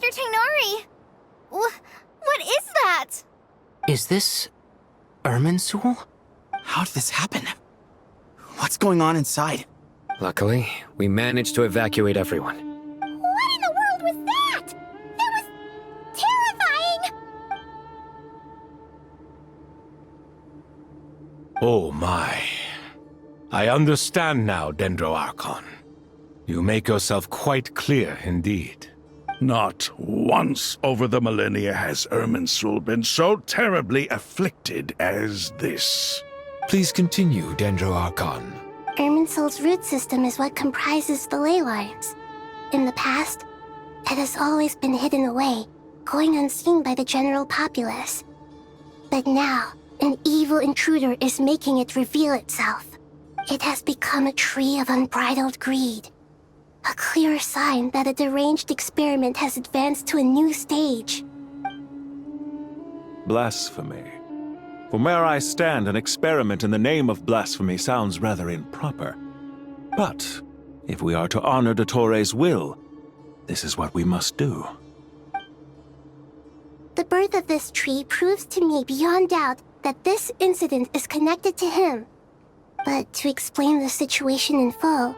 Mr. Tainari! What is that? Is this Irminsul? How did this happen? What's going on inside? Luckily, we managed to evacuate everyone. What in the world was that? That was terrifying! Oh my. I understand now, Dendroarchon. You make yourself quite clear indeed. Not once over the millennia has Irminsul been so terribly afflicted as this. Please continue, Dendroarchon. Irminsul's root system is what comprises the ley lines. In the past, it has always been hidden away, going unseen by the general populace. But now, an evil intruder is making it reveal itself. It has become a tree of unbridled greed. A clear sign that a deranged experiment has advanced to a new stage. Blasphemy. From where I stand, an experiment in the name of blasphemy sounds rather improper. But, if we are to honor Dottore's will, this is what we must do. The birth of this tree proves to me beyond doubt that this incident is connected to him. But to explain the situation in full,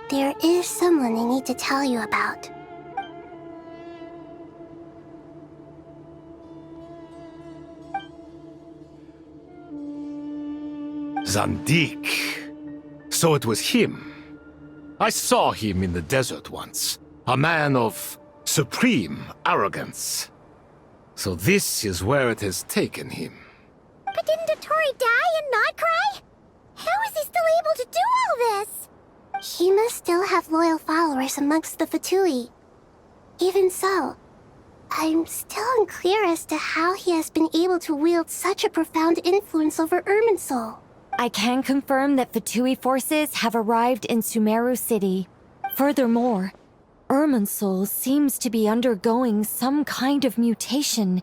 there is someone I need to tell you about. Zandik. So it was him. I saw him in the desert once. A man of supreme arrogance. So this is where it has taken him. But didn't Dottore die and not cry? How is he still able to do all this? He must still have loyal followers amongst the Fatui. Even so, I'm still unclear as to how he has been able to wield such a profound influence over Irminsul. I can confirm that Fatui forces have arrived in Sumeru City. Furthermore, Irminsul seems to be undergoing some kind of mutation.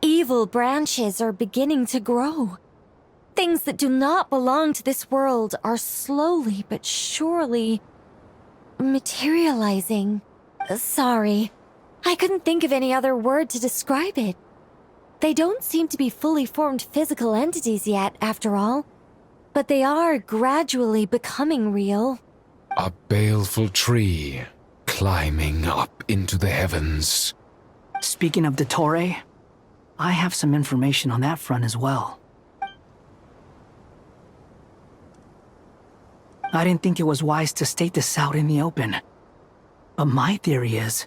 Evil branches are beginning to grow. Things that do not belong to this world are slowly but surely materializing. Sorry, I couldn't think of any other word to describe it. They don't seem to be fully formed physical entities yet, after all. But they are gradually becoming real. A baleful tree, climbing up into the heavens. Speaking of Dottore, I have some information on that front as well. I didn't think it was wise to state this out in the open. But my theory is,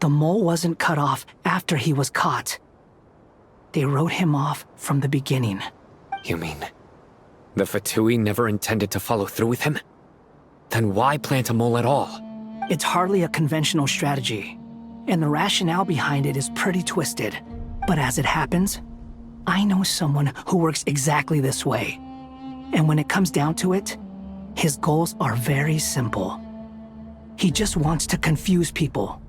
the mole wasn't cut off after he was caught. They wrote him off from the beginning. You mean, the Fatui never intended to follow through with him? Then why plant a mole at all? It's hardly a conventional strategy, and the rationale behind it is pretty twisted. But as it happens, I know someone who works exactly this way. And when it comes down to it, his goals are very simple. He just wants to confuse people,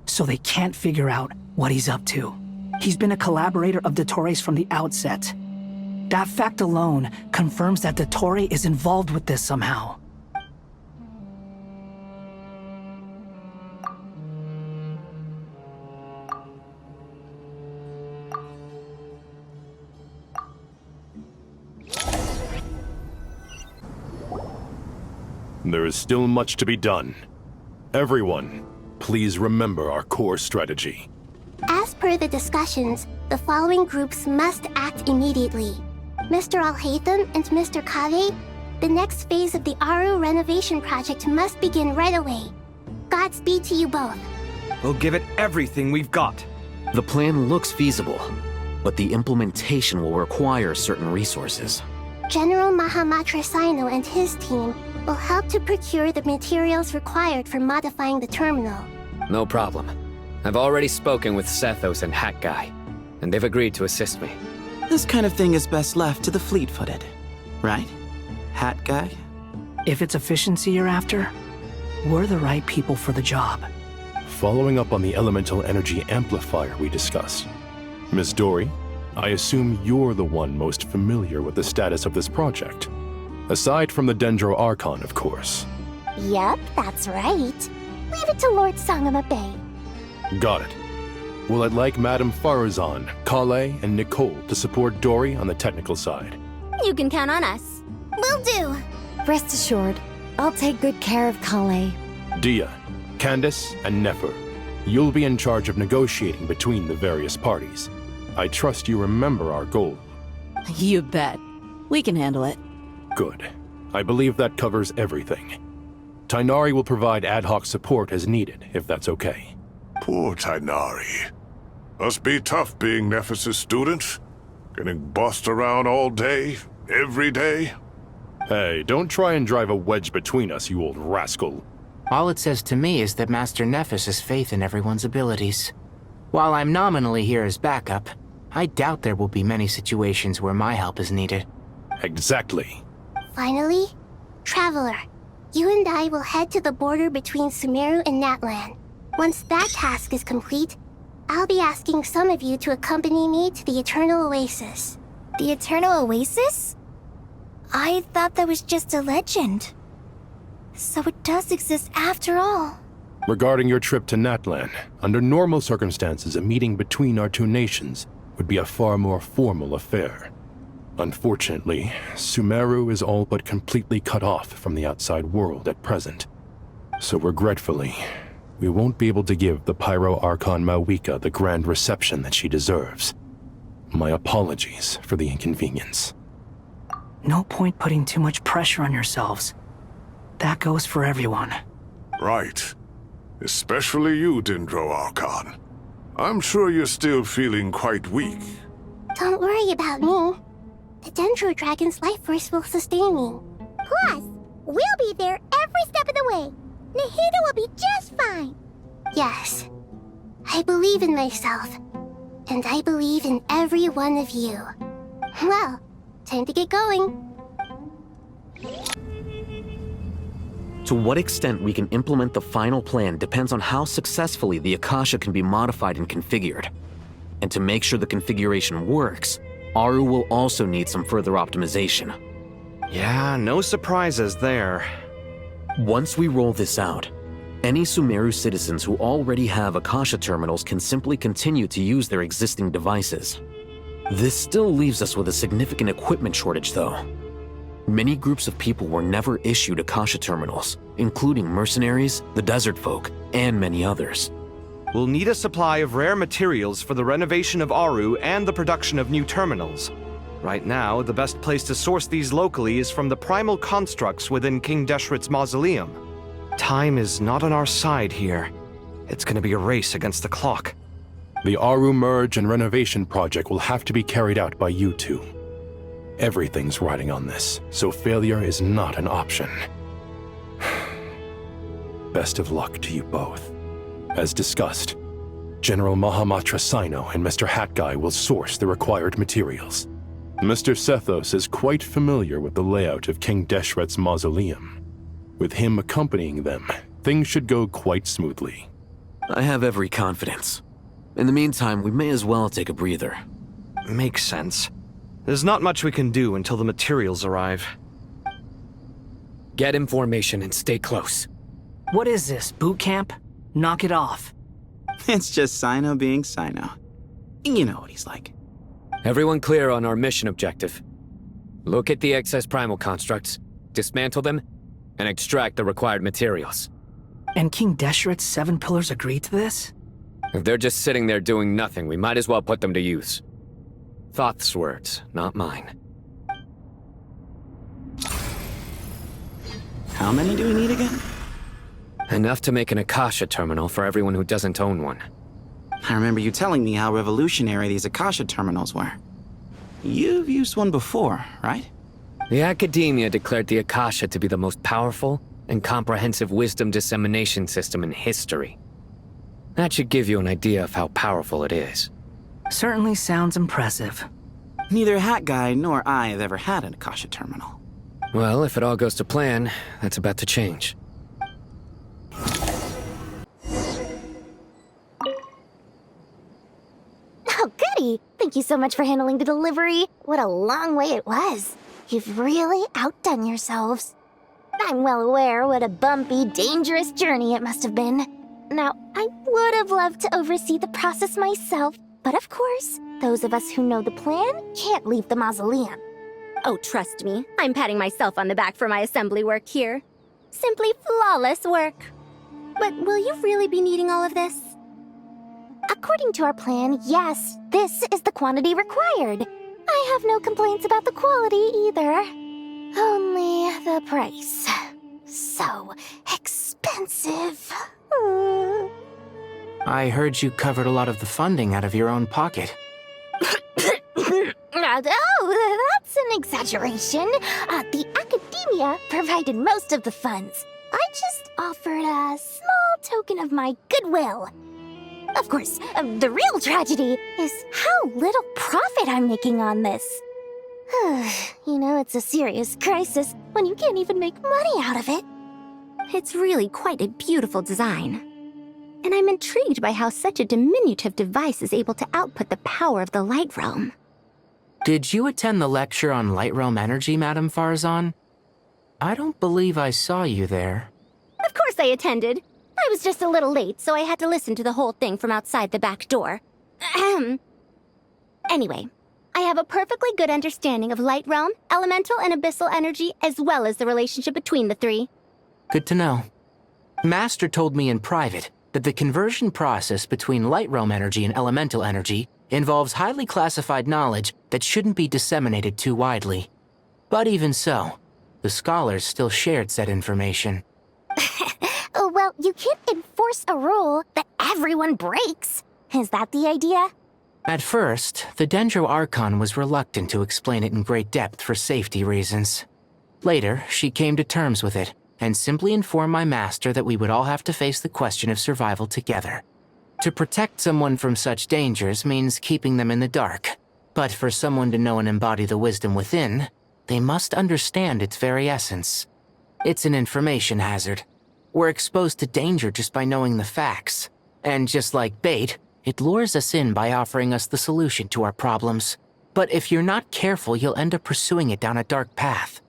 so they can't figure out what he's up to. He's been a collaborator of Dottore's from the outset. That fact alone confirms that Dottore is involved with this somehow. There is still much to be done. Everyone, please remember our core strategy. As per the discussions, the following groups must act immediately. Mr. Al-Haytham and Mr. Kave, the next phase of the Aru renovation project must begin right away. Godspeed to you both. We'll give it everything we've got. The plan looks feasible, but the implementation will require certain resources. General Mahamatra Sino and his team will help to procure the materials required for modifying the terminal. No problem. I've already spoken with Sethos and Hat Guy, and they've agreed to assist me. This kind of thing is best left to the fleet-footed, right? Hat Guy? If it's efficiency you're after, we're the right people for the job. Following up on the elemental energy amplifier we discussed, Ms. Dory, I assume you're the one most familiar with the status of this project. Aside from the Dendroarchon, of course. Yep, that's right. Leave it to Lord Sangamabe. Got it. Well, I'd like Madame Farazan, Kale, and Nicole to support Dory on the technical side. You can count on us. Will do. Rest assured, I'll take good care of Kale. Dia, Candace, and Nefer, you'll be in charge of negotiating between the various parties. I trust you remember our goal. You bet. We can handle it. Good. I believe that covers everything. Tainari will provide ad hoc support as needed, if that's okay. Poor Tainari. Must be tough being Nephis' student. Getting bossed around all day, every day. Hey, don't try and drive a wedge between us, you old rascal. All it says to me is that Master Nephis has faith in everyone's abilities. While I'm nominally here as backup, I doubt there will be many situations where my help is needed. Exactly. Finally, Traveler, you and I will head to the border between Sumeru and Natlan. Once that task is complete, I'll be asking some of you to accompany me to the Eternal Oasis. The Eternal Oasis? I thought that was just a legend. So it does exist after all. Regarding your trip to Natlan, under normal circumstances, a meeting between our two nations would be a far more formal affair. Unfortunately, Sumeru is all but completely cut off from the outside world at present. So regretfully, we won't be able to give the Pyro Archon Mawika the grand reception that she deserves. My apologies for the inconvenience. No point putting too much pressure on yourselves. That goes for everyone. Right. Especially you, Dendro Archon. I'm sure you're still feeling quite weak. Don't worry about me. The Dendro Dragon's life force will sustain me. Plus, we'll be there every step of the way. Nahida will be just fine. Yes. I believe in myself. And I believe in every one of you. Well, time to get going. To what extent we can implement the final plan depends on how successfully the Akasha can be modified and configured. And to make sure the configuration works, Aru will also need some further optimization. Yeah, no surprises there. Once we roll this out, any Sumeru citizens who already have Akasha terminals can simply continue to use their existing devices. This still leaves us with a significant equipment shortage, though. Many groups of people were never issued Akasha terminals, including mercenaries, the desert folk, and many others. We'll need a supply of rare materials for the renovation of Aru and the production of new terminals. Right now, the best place to source these locally is from the primal constructs within King Deshret's mausoleum. Time is not on our side here. It's gonna be a race against the clock. The Aru merge and renovation project will have to be carried out by you two. Everything's riding on this, so failure is not an option. Best of luck to you both. As discussed, General Mahamatra Sino and Mr. Hat Guy will source the required materials. Mr. Sethos is quite familiar with the layout of King Deshret's mausoleum. With him accompanying them, things should go quite smoothly. I have every confidence. In the meantime, we may as well take a breather. Makes sense. There's not much we can do until the materials arrive. Get information and stay close. What is this, boot camp? Knock it off. It's just Sino being Sino. You know what he's like. Everyone clear on our mission objective. Look at the excess primal constructs, dismantle them, and extract the required materials. And King Deshret's 7 pillars agreed to this? If they're just sitting there doing nothing, we might as well put them to use. Thoth's words, not mine. How many do we need again? Enough to make an Akasha terminal for everyone who doesn't own one. I remember you telling me how revolutionary these Akasha terminals were. You've used one before, right? The Academia declared the Akasha to be the most powerful and comprehensive wisdom dissemination system in history. That should give you an idea of how powerful it is. Certainly sounds impressive. Neither Hat Guy nor I have ever had an Akasha terminal. Well, if it all goes to plan, that's about to change. Oh, goody! Thank you so much for handling the delivery. What a long way it was. You've really outdone yourselves. I'm well aware what a bumpy, dangerous journey it must have been. Now, I would have loved to oversee the process myself, but of course, those of us who know the plan can't leave the mausoleum. Oh, trust me, I'm patting myself on the back for my assembly work here. Simply flawless work. But will you really be needing all of this? According to our plan, yes, this is the quantity required. I have no complaints about the quality either. Only the price. So expensive. I heard you covered a lot of the funding out of your own pocket. Oh, that's an exaggeration. The academia provided most of the funds. I just offered a small token of my goodwill. Of course, the real tragedy is how little profit I'm making on this. You know, it's a serious crisis when you can't even make money out of it. It's really quite a beautiful design. And I'm intrigued by how such a diminutive device is able to output the power of the Light Realm. Did you attend the lecture on Light Realm energy, Madame Farzan? I don't believe I saw you there. Of course I attended. I was just a little late, so I had to listen to the whole thing from outside the back door. Ahem. Anyway, I have a perfectly good understanding of Light Realm, elemental and abyssal energy, as well as the relationship between the three. Good to know. Master told me in private that the conversion process between Light Realm energy and elemental energy involves highly classified knowledge that shouldn't be disseminated too widely. But even so, the scholars still shared said information. Well, you can't enforce a rule that everyone breaks. Is that the idea? At first, the Dendro Archon was reluctant to explain it in great depth for safety reasons. Later, she came to terms with it, and simply informed my master that we would all have to face the question of survival together. To protect someone from such dangers means keeping them in the dark, but for someone to know and embody the wisdom within, they must understand its very essence. It's an information hazard. We're exposed to danger just by knowing the facts, and just like bait, it lures us in by offering us the solution to our problems. But if you're not careful, you'll end up pursuing it down a dark path.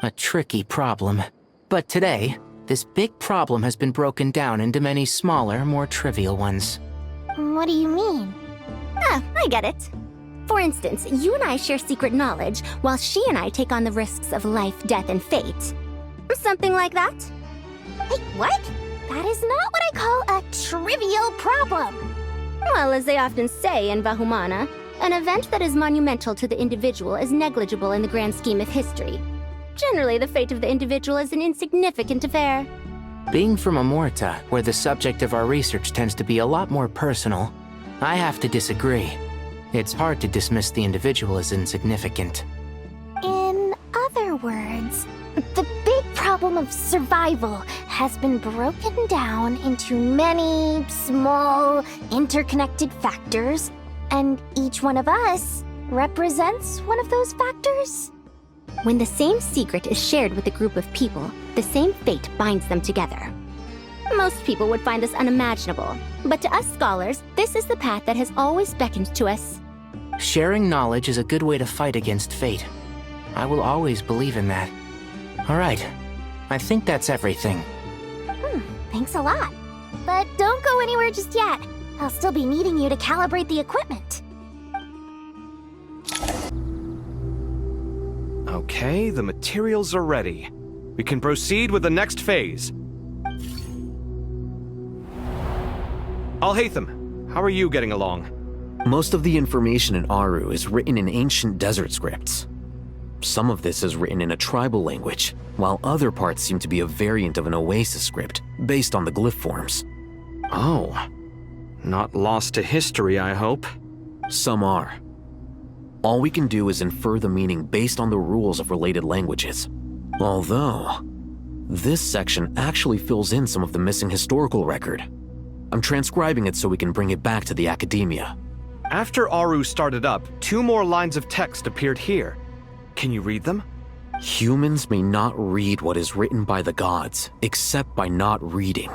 A tricky problem. But today, this big problem has been broken down into many smaller, more trivial ones. What do you mean? I get it. For instance, you and I share secret knowledge, while she and I take on the risks of life, death, and fate. Something like that? Wait, what? That is not what I call a trivial problem. Well, as they often say in Vahumana, an event that is monumental to the individual is negligible in the grand scheme of history. Generally, the fate of the individual is an insignificant affair. Being from Amorta, where the subject of our research tends to be a lot more personal, I have to disagree. It's hard to dismiss the individual as insignificant. In other words, the big problem of survival has been broken down into many small, interconnected factors, and each one of us represents one of those factors. When the same secret is shared with a group of people, the same fate binds them together. Most people would find this unimaginable, but to us scholars, this is the path that has always beckoned to us. Sharing knowledge is a good way to fight against fate. I will always believe in that. All right, I think that's everything. Thanks a lot. But don't go anywhere just yet. I'll still be needing you to calibrate the equipment. Okay, the materials are ready. We can proceed with the next phase. Al-Haytham, how are you getting along? Most of the information in Aru is written in ancient desert scripts. Some of this is written in a tribal language, while other parts seem to be a variant of an oasis script, based on the glyph forms. Oh. Not lost to history, I hope. Some are. All we can do is infer the meaning based on the rules of related languages. Although, this section actually fills in some of the missing historical record. I'm transcribing it so we can bring it back to the academia. After Aru started up, 2 more lines of text appeared here. Can you read them? Humans may not read what is written by the gods, except by not reading.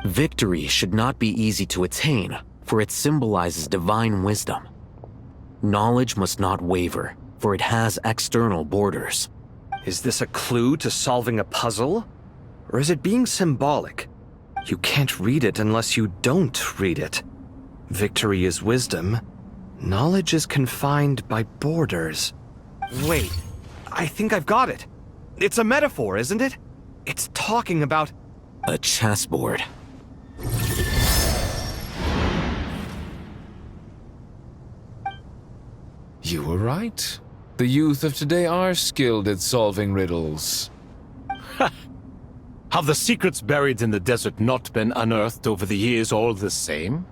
Victory should not be easy to attain, for it symbolizes divine wisdom. Knowledge must not waver, for it has external borders. Is this a clue to solving a puzzle? Or is it being symbolic? You can't read it unless you don't read it. Victory is wisdom. Knowledge is confined by borders. Wait, I think I've got it. It's a metaphor, isn't it? It's talking about... A chessboard. You were right. The youth of today are skilled at solving riddles. Have the secrets buried in the desert not been unearthed over the years all the same?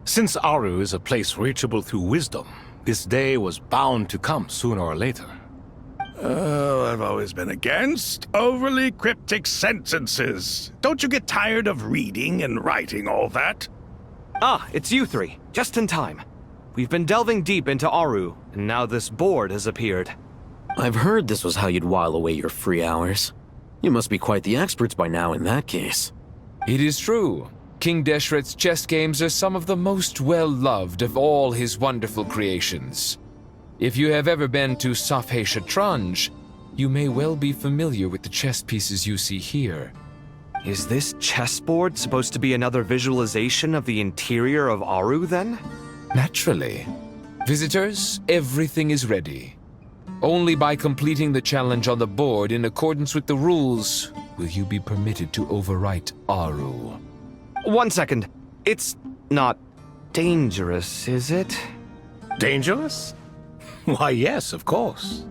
Since Aru is a place reachable through wisdom, this day was bound to come sooner or later. Oh, I've always been against overly cryptic sentences. Don't you get tired of reading and writing all that? Ah, it's you three. Just in time. We've been delving deep into Aru, and now this board has appeared. I've heard this was how you'd while away your free hours. You must be quite the experts by now in that case. It is true. King Deshret's chess games are some of the most well-loved of all his wonderful creations. If you have ever been to Safhe Shatranj, you may well be familiar with the chess pieces you see here. Is this chessboard supposed to be another visualization of the interior of Aru, then? Naturally. Visitors, everything is ready. Only by completing the challenge on the board in accordance with the rules will you be permitted to overwrite Aru. 1 second. It's not dangerous, is it? Dangerous? Why, yes, of course.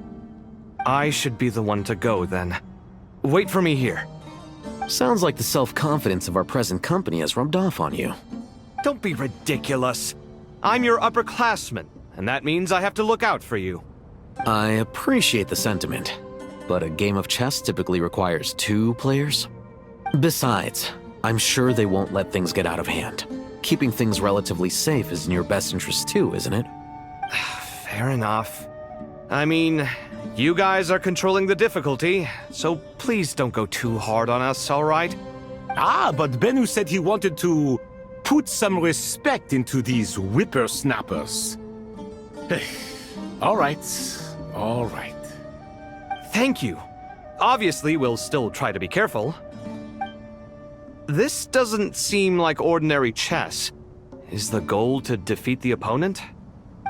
I should be the one to go, then. Wait for me here. Sounds like the self-confidence of our present company has rubbed off on you. Don't be ridiculous. I'm your upperclassman, and that means I have to look out for you. I appreciate the sentiment, but a game of chess typically requires 2 players. Besides, I'm sure they won't let things get out of hand. Keeping things relatively safe is in your best interest too, isn't it? Fair enough. I mean, you guys are controlling the difficulty, so please don't go too hard on us, all right? Ah, but Bennu said he wanted to put some respect into these whippersnappers. All right, all right. Thank you. Obviously, we'll still try to be careful. This doesn't seem like ordinary chess. Is the goal to defeat the opponent?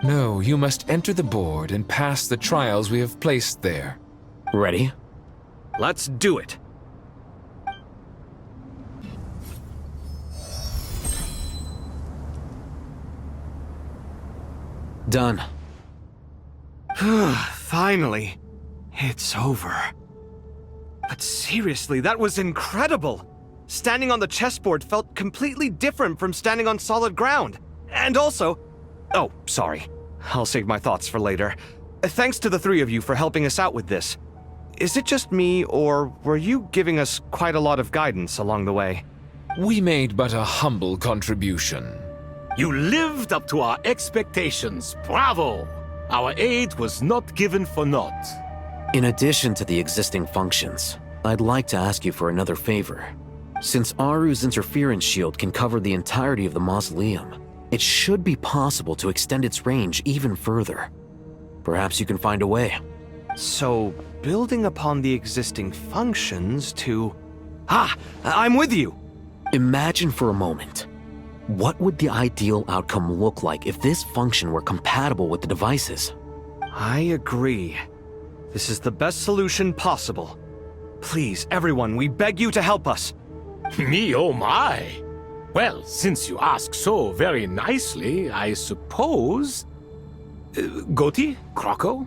No, you must enter the board and pass the trials we have placed there. Ready? Let's do it. Done. Finally. It's over. But seriously, that was incredible! Standing on the chessboard felt completely different from standing on solid ground. And also... Oh, sorry. I'll save my thoughts for later. Thanks to the 3 of you for helping us out with this. Is it just me, or were you giving us quite a lot of guidance along the way? We made but a humble contribution. You lived up to our expectations. Bravo! Our aid was not given for naught. In addition to the existing functions, I'd like to ask you for another favor. Since Aru's interference shield can cover the entirety of the mausoleum, it should be possible to extend its range even further. Perhaps you can find a way. So, building upon the existing functions to... Ah! I'm with you! Imagine for a moment. What would the ideal outcome look like if this function were compatible with the devices? I agree. This is the best solution possible. Please, everyone, we beg you to help us. Me, oh my! Well, since you ask so very nicely, I suppose... Goti? Kroko?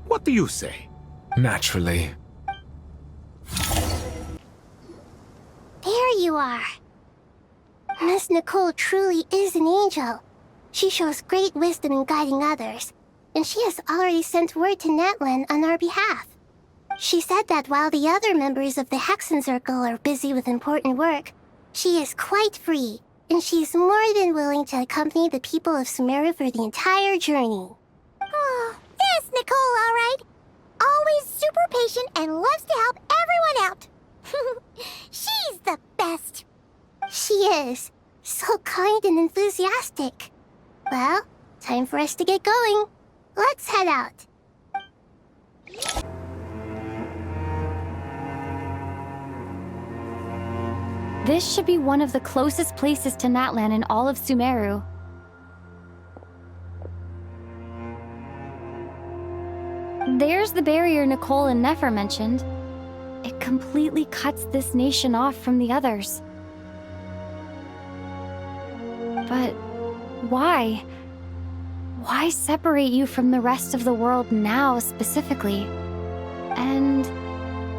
What do you say? Naturally. There you are. Miss Nicole truly is an angel. She shows great wisdom in guiding others, and she has already sent word to Netland on our behalf. She said that while the other members of the Hexen Circle are busy with important work, she is quite free, and she is more than willing to accompany the people of Sumeru for the entire journey. Oh, there's Nicole, all right. Always super patient and loves to help everyone out. She's the best. She is. So kind and enthusiastic. Well, time for us to get going. Let's head out. This should be one of the closest places to Natlan in all of Sumeru. There's the barrier Nicole and Nefer mentioned. It completely cuts this nation off from the others. But why? Why separate you from the rest of the world now, specifically? And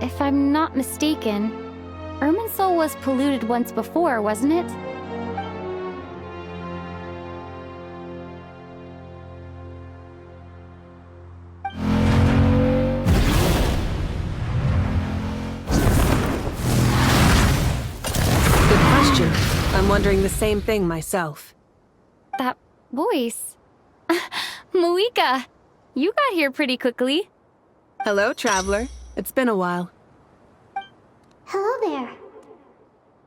if I'm not mistaken, Irminsul was polluted once before, wasn't it? Good question. I'm wondering the same thing myself. That voice. Malika, you got here pretty quickly. Hello, traveler. It's been a while. Hello there.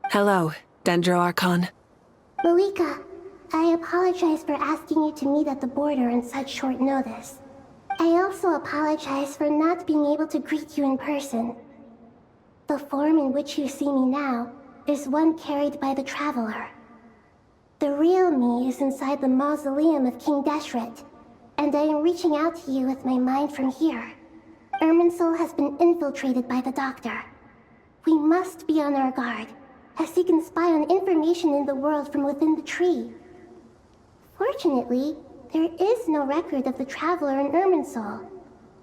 Hello, Dendro Archon. Malika, I apologize for asking you to meet at the border on such short notice. I also apologize for not being able to greet you in person. The form in which you see me now is one carried by the Traveler. The real me is inside the mausoleum of King Deshret, and I am reaching out to you with my mind from here. Irminsul has been infiltrated by the Doctor. We must be on our guard, as he can spy on information in the world from within the tree. Fortunately, there is no record of the Traveler in Irminsul,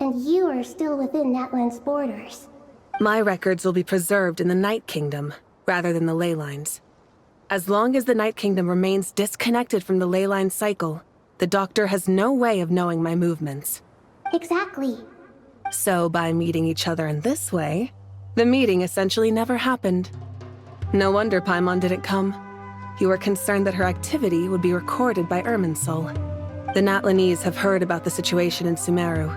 and you are still within Natlan's borders. My records will be preserved in the Night Kingdom, rather than the ley lines. As long as the Night Kingdom remains disconnected from the ley line cycle, the Doctor has no way of knowing my movements. Exactly. So by meeting each other in this way, the meeting essentially never happened. No wonder Paimon didn't come. You were concerned that her activity would be recorded by Irminsul. The Natlanese have heard about the situation in Sumeru.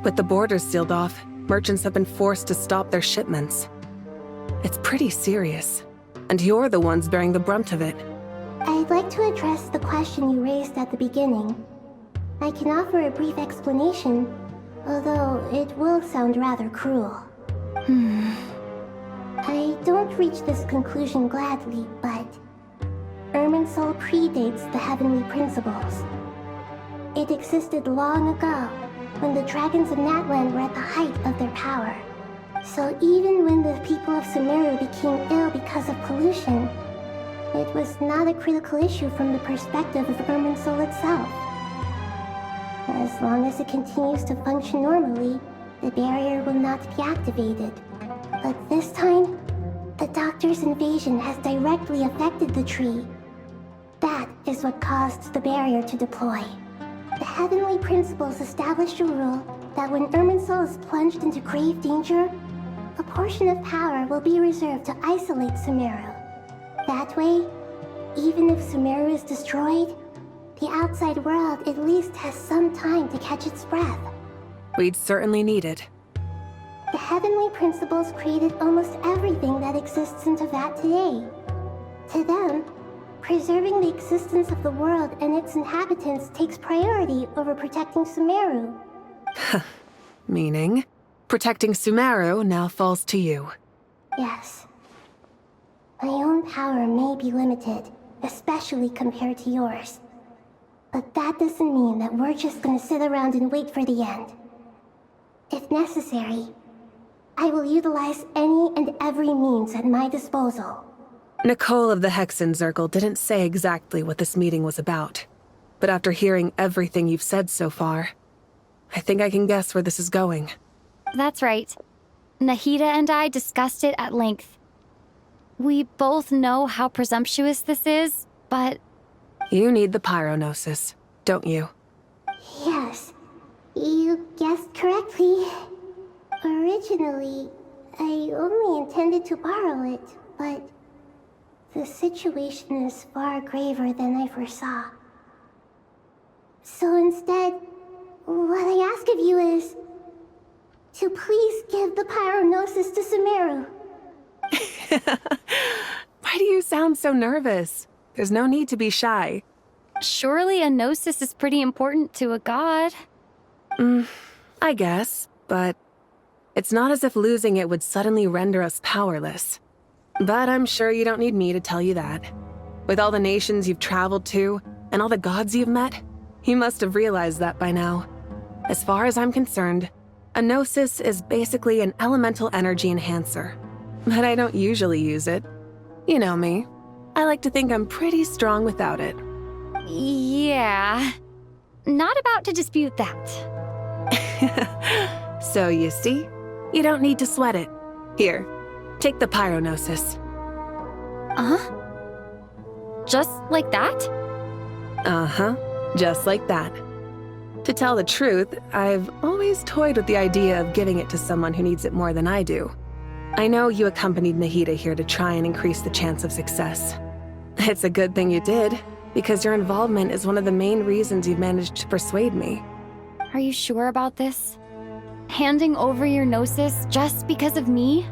With the borders sealed off, merchants have been forced to stop their shipments. It's pretty serious, and you're the ones bearing the brunt of it. I'd like to address the question you raised at the beginning. I can offer a brief explanation, although it will sound rather cruel. I don't reach this conclusion gladly, but Irminsul predates the Heavenly Principles. It existed long ago, when the dragons of Natlan were at the height of their power. So even when the people of Sumeru became ill because of pollution, it was not a critical issue from the perspective of Irminsul itself. As long as it continues to function normally, the barrier will not be activated. But this time, the Doctor's invasion has directly affected the tree. That is what caused the barrier to deploy. The Heavenly Principles established a rule that when Irminsul is plunged into grave danger, a portion of power will be reserved to isolate Sumeru. That way, even if Sumeru is destroyed, the outside world at least has some time to catch its breath. We'd certainly need it. The Heavenly Principles created almost everything that exists in Teyvat today. To them, preserving the existence of the world and its inhabitants takes priority over protecting Sumeru. Meaning, protecting Sumeru now falls to you. Yes. My own power may be limited, especially compared to yours. But that doesn't mean that we're just gonna sit around and wait for the end. If necessary, I will utilize any and every means at my disposal. Nicole of the Hexen Circle didn't say exactly what this meeting was about. But after hearing everything you've said so far, I think I can guess where this is going. That's right. Nahida and I discussed it at length. We both know how presumptuous this is, but... You need the pyronosis, don't you? Yes, you guessed correctly. Originally, I only intended to borrow it, but the situation is far graver than I foresaw. So instead, what I ask of you is to please give the pyronosis to Sumeru. Why do you sound so nervous? There's no need to be shy. Surely a gnosis is pretty important to a god. I guess, but it's not as if losing it would suddenly render us powerless. But I'm sure you don't need me to tell you that. With all the nations you've traveled to, and all the gods you've met, you must have realized that by now. As far as I'm concerned, a Gnosis is basically an elemental energy enhancer. But I don't usually use it. You know me. I like to think I'm pretty strong without it. Yeah. Not about to dispute that. So you see, you don't need to sweat it. Here, take the Pyronosis. Just like that? Uh-huh, just like that. To tell the truth, I've always toyed with the idea of giving it to someone who needs it more than I do. I know you accompanied Nahida here to try and increase the chance of success. It's a good thing you did, because your involvement is one of the main reasons you've managed to persuade me. Are you sure about this? Handing over your Gnosis just because of me?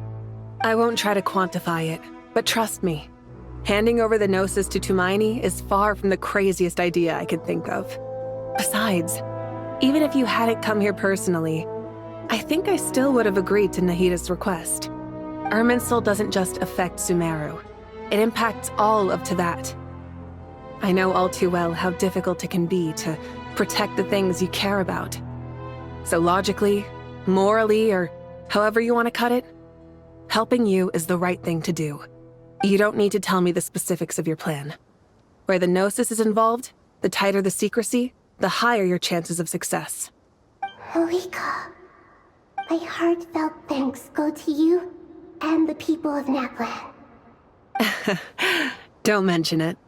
I won't try to quantify it, but trust me. Handing over the Gnosis to Tumaini is far from the craziest idea I could think of. Besides, even if you hadn't come here personally, I think I still would have agreed to Nahida's request. Irminsul doesn't just affect Sumeru. It impacts all of Teyvat. I know all too well how difficult it can be to protect the things you care about. So logically, morally, or however you want to cut it, helping you is the right thing to do. You don't need to tell me the specifics of your plan. Where the Gnosis is involved, the tighter the secrecy, the higher your chances of success. Moika, my heartfelt thanks go to you and the people of Natlan. Don't mention it.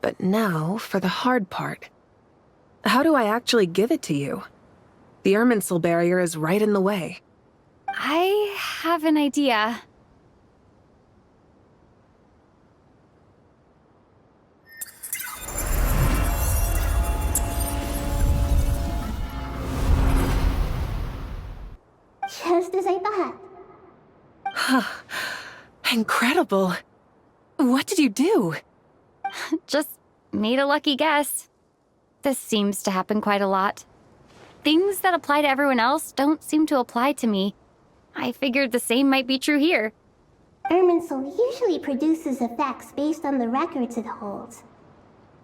But now for the hard part. How do I actually give it to you? The Irminsul barrier is right in the way. I have an idea. Just as I thought. Incredible. What did you do? Just made a lucky guess. This seems to happen quite a lot. Things that apply to everyone else don't seem to apply to me. I figured the same might be true here. Irminsul usually produces effects based on the records it holds.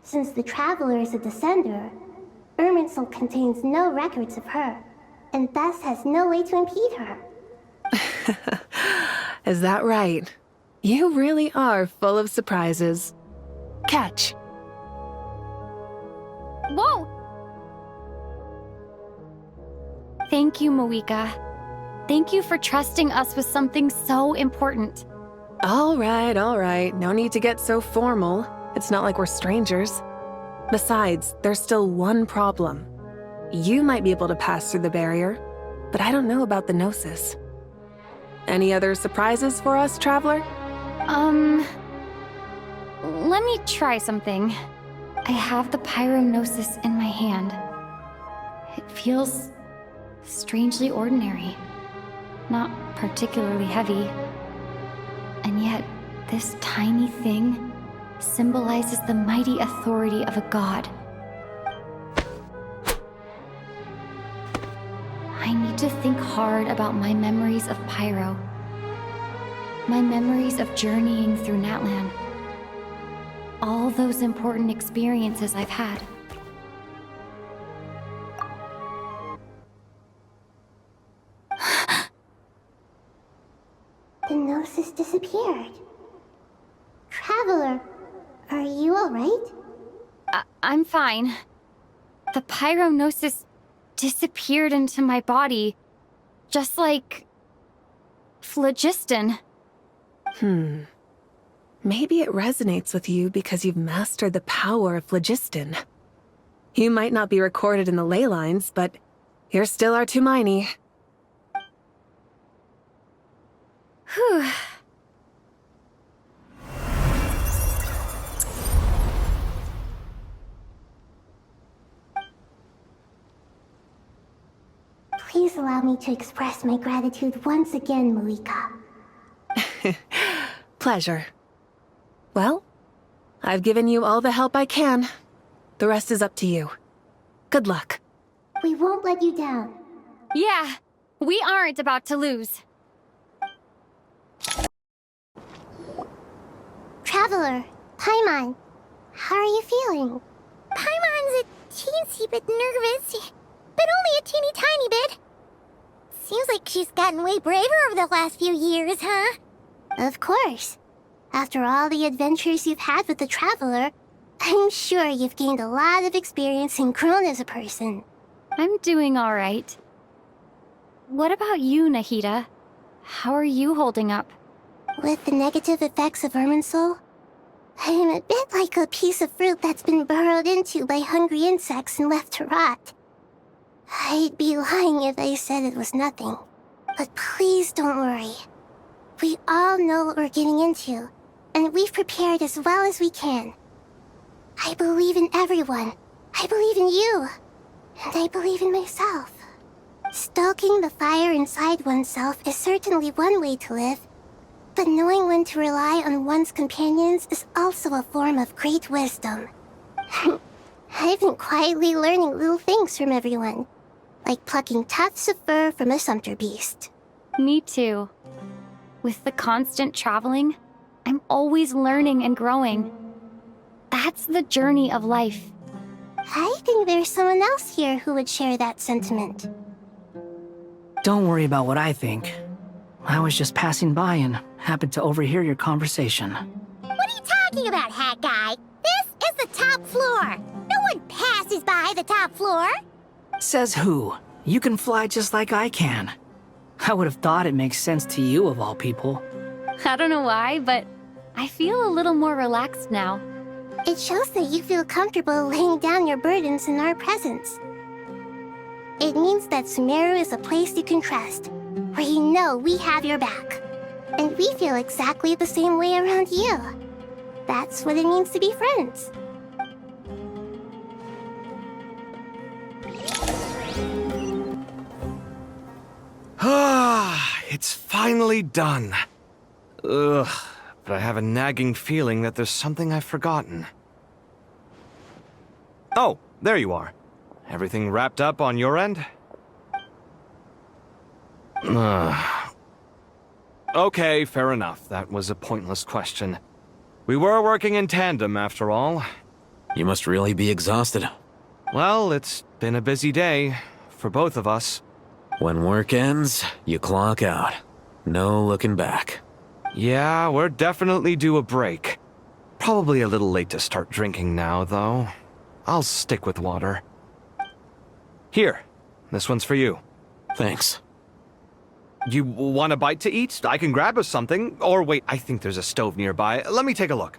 Since the Traveler is a Descender, Irminsul contains no records of her, and thus has no way to impede her. Is that right? You really are full of surprises. Catch. Whoa! Thank you, Moika. Thank you for trusting us with something so important. All right. No need to get so formal. It's not like we're strangers. Besides, there's still one problem. You might be able to pass through the barrier, but I don't know about the Gnosis. Any other surprises for us, Traveler? Let me try something. I have the Pyronosis in my hand. It feels strangely ordinary, not particularly heavy. And yet, this tiny thing symbolizes the mighty authority of a god. I need to think hard about my memories of Pyro. My memories of journeying through Natlan. All those important experiences I've had. The Gnosis disappeared. Traveler, are you alright? I'm fine. The Pyronosis disappeared into my body, just like phlogiston. Maybe it resonates with you because you've mastered the power of phlogiston. You might not be recorded in the ley lines, but you're still our Tumaini. Whew. Please allow me to express my gratitude once again, Moika. Pleasure. Well, I've given you all the help I can. The rest is up to you. Good luck. We won't let you down. Yeah, we aren't about to lose. Traveler, Paimon, how are you feeling? Paimon's a teensy bit nervous, but only a teeny tiny bit. Seems like she's gotten way braver over the last few years, huh? Of course. After all the adventures you've had with the Traveler, I'm sure you've gained a lot of experience and grown as a person. I'm doing all right. What about you, Nahida? How are you holding up? With the negative effects of Irminsul, I'm a bit like a piece of fruit that's been burrowed into by hungry insects and left to rot. I'd be lying if I said it was nothing. But please don't worry. We all know what we're getting into, and we've prepared as well as we can. I believe in everyone. I believe in you. And I believe in myself. Stoking the fire inside oneself is certainly one way to live, but knowing when to rely on one's companions is also a form of great wisdom. I've been quietly learning little things from everyone, like plucking tufts of fur from a sumpter beast. Me too. With the constant traveling, I'm always learning and growing. That's the journey of life. I think there's someone else here who would share that sentiment. Don't worry about what I think. I was just passing by and happened to overhear your conversation. What are you talking about, Hat Guy? This is the top floor. No one passes by the top floor. Says who? You can fly just like I can. I would have thought it makes sense to you of all people. I don't know why, but I feel a little more relaxed now. It shows that you feel comfortable laying down your burdens in our presence. It means that Sumeru is a place you can trust, where you know we have your back. And we feel exactly the same way around you. That's what it means to be friends. Ah, it's finally done. Ugh, but I have a nagging feeling that there's something I've forgotten. Oh, there you are. Everything wrapped up on your end? Okay, fair enough. That was a pointless question. We were working in tandem, after all. You must really be exhausted. Well, it's been a busy day, for both of us. When work ends, you clock out. No looking back. Yeah, we're definitely due a break. Probably a little late to start drinking now, though. I'll stick with water. Here, this one's for you. Thanks. You want a bite to eat? I can grab us something. Or wait, I think there's a stove nearby. Let me take a look.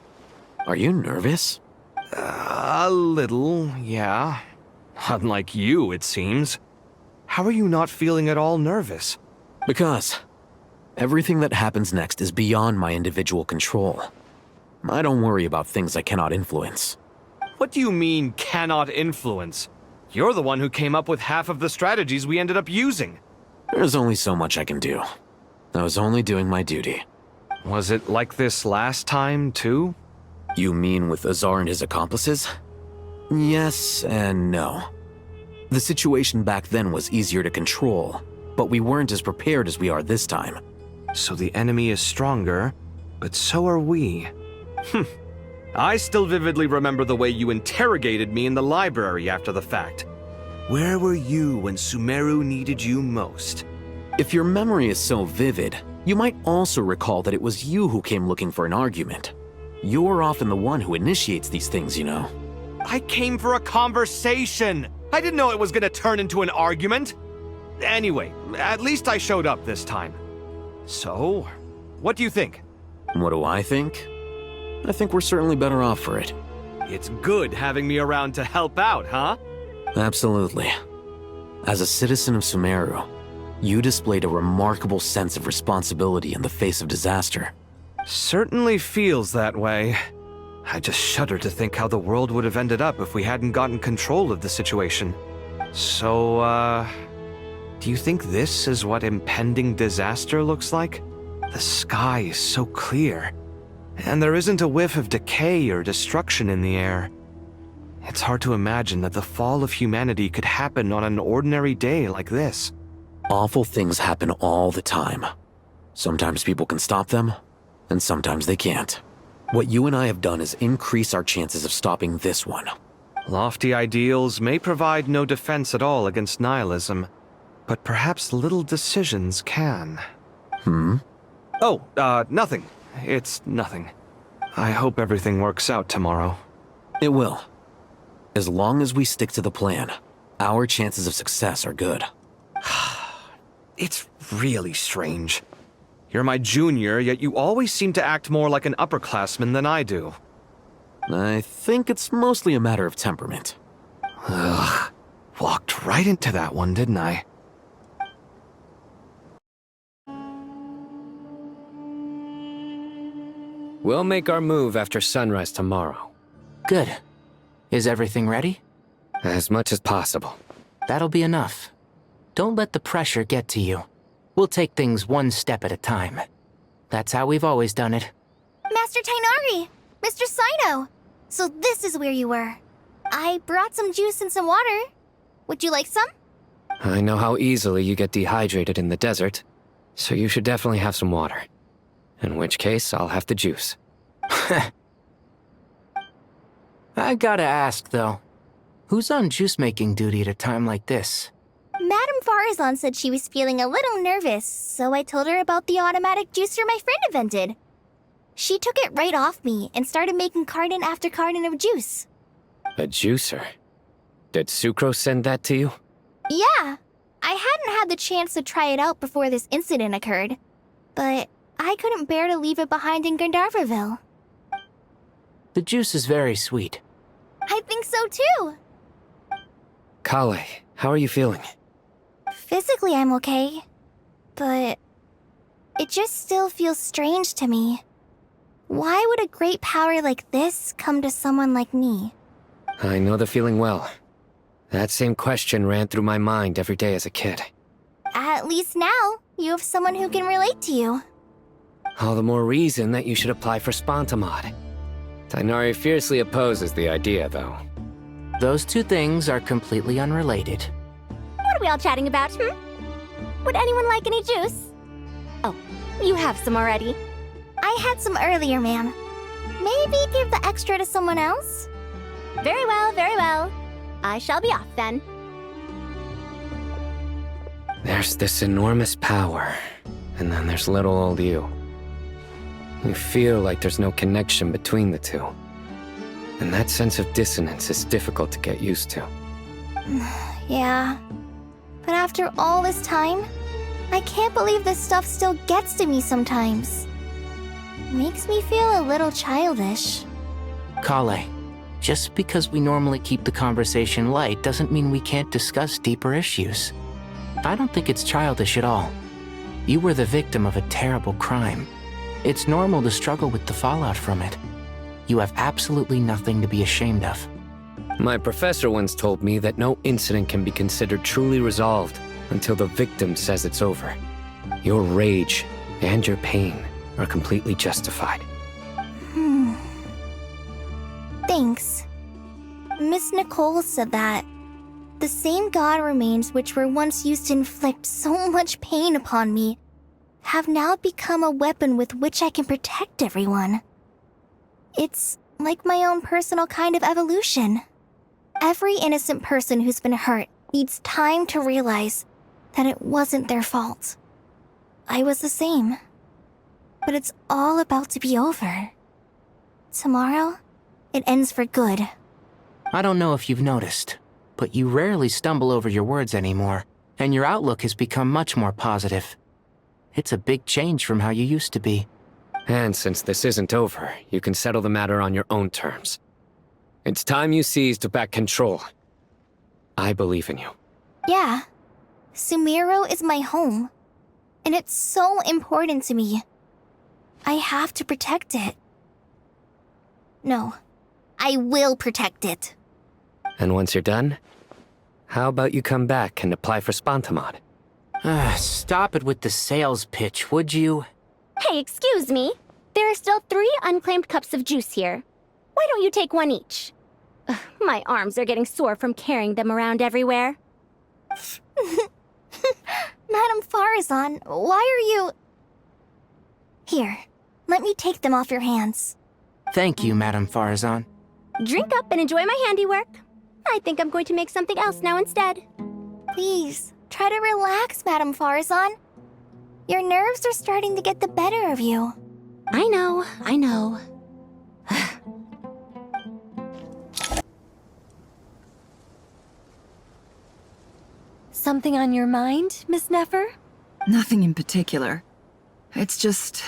Are you nervous? A little, yeah. Unlike you, it seems. How are you not feeling at all nervous? Because everything that happens next is beyond my individual control. I don't worry about things I cannot influence. What do you mean, cannot influence? You're the one who came up with half of the strategies we ended up using. There's only so much I can do. I was only doing my duty. Was it like this last time, too? You mean with Azar and his accomplices? Yes and no. The situation back then was easier to control, but we weren't as prepared as we are this time. So the enemy is stronger, but so are we. I still vividly remember the way you interrogated me in the library after the fact. Where were you when Sumeru needed you most? If your memory is so vivid, you might also recall that it was you who came looking for an argument. You're often the one who initiates these things, you know. I came for a conversation! I didn't know it was gonna turn into an argument! Anyway, at least I showed up this time. So, what do you think? What do I think? I think we're certainly better off for it. It's good having me around to help out, huh? Absolutely. As a citizen of Sumeru, you displayed a remarkable sense of responsibility in the face of disaster. Certainly feels that way. I just shudder to think how the world would have ended up if we hadn't gotten control of the situation. So, do you think this is what impending disaster looks like? The sky is so clear, and there isn't a whiff of decay or destruction in the air. It's hard to imagine that the fall of humanity could happen on an ordinary day like this. Awful things happen all the time. Sometimes people can stop them, and sometimes they can't. What you and I have done is increase our chances of stopping this one. Lofty ideals may provide no defense at all against nihilism, but perhaps little decisions can. Oh, nothing. It's nothing. I hope everything works out tomorrow. It will. As long as we stick to the plan, our chances of success are good. It's really strange. You're my junior, yet you always seem to act more like an upperclassman than I do. I think it's mostly a matter of temperament. Ugh. Walked right into that one, didn't I? We'll make our move after sunrise tomorrow. Good. Is everything ready? As much as possible. That'll be enough. Don't let the pressure get to you. We'll take things one step at a time. That's how we've always done it. Master Tainari! Mr. Saito! So this is where you were. I brought some juice and some water. Would you like some? I know how easily you get dehydrated in the desert, so you should definitely have some water. In which case, I'll have the juice. I gotta ask, though. Who's on juice-making duty at a time like this? Madame Farazan said she was feeling a little nervous, so I told her about the automatic juicer my friend invented. She took it right off me and started making carton after carton of juice. A juicer? Did Sucrose send that to you? Yeah. I hadn't had the chance to try it out before this incident occurred, but I couldn't bear to leave it behind in Gandharvaville. The juice is very sweet. I think so too. Kale, how are you feeling? Physically, I'm okay, but it just still feels strange to me. Why would a great power like this come to someone like me? I know the feeling well. That same question ran through my mind every day as a kid. At least now, you have someone who can relate to you. All the more reason that you should apply for Spontamod. Tainari fiercely opposes the idea, though. Those two things are completely unrelated. What are we all chatting about, Would anyone like any juice? Oh, you have some already. I had some earlier, ma'am. Maybe give the extra to someone else? Very well, very well. I shall be off then. There's this enormous power, and then there's little old you. You feel like there's no connection between the two. And that sense of dissonance is difficult to get used to. Yeah. But after all this time, I can't believe this stuff still gets to me sometimes. Makes me feel a little childish. Kale, just because we normally keep the conversation light doesn't mean we can't discuss deeper issues. I don't think it's childish at all. You were the victim of a terrible crime. It's normal to struggle with the fallout from it. You have absolutely nothing to be ashamed of. My professor once told me that no incident can be considered truly resolved until the victim says it's over. Your rage and your pain are completely justified. Thanks. Miss Nicole said that. The same god remains which were once used to inflict so much pain upon me have now become a weapon with which I can protect everyone. It's like my own personal kind of evolution. Every innocent person who's been hurt needs time to realize that it wasn't their fault. I was the same. But it's all about to be over. Tomorrow, it ends for good. I don't know if you've noticed, but you rarely stumble over your words anymore, and your outlook has become much more positive. It's a big change from how you used to be. And since this isn't over, you can settle the matter on your own terms. It's time you seized back control. I believe in you. Yeah. Sumero is my home. And it's so important to me. I have to protect it. No. I will protect it. And once you're done, how about you come back and apply for Spontamod? Stop it with the sales pitch, would you? Hey, excuse me. There are still 3 unclaimed cups of juice here. Why don't you take one each? Ugh, my arms are getting sore from carrying them around everywhere. Madame Farazan, why are you... Here, let me take them off your hands. Thank you, Madame Farazan. Drink up and enjoy my handiwork. I think I'm going to make something else now instead. Please, try to relax, Madame Farazan. Your nerves are starting to get the better of you. I know. Something on your mind, Miss Nefer? Nothing in particular. It's just...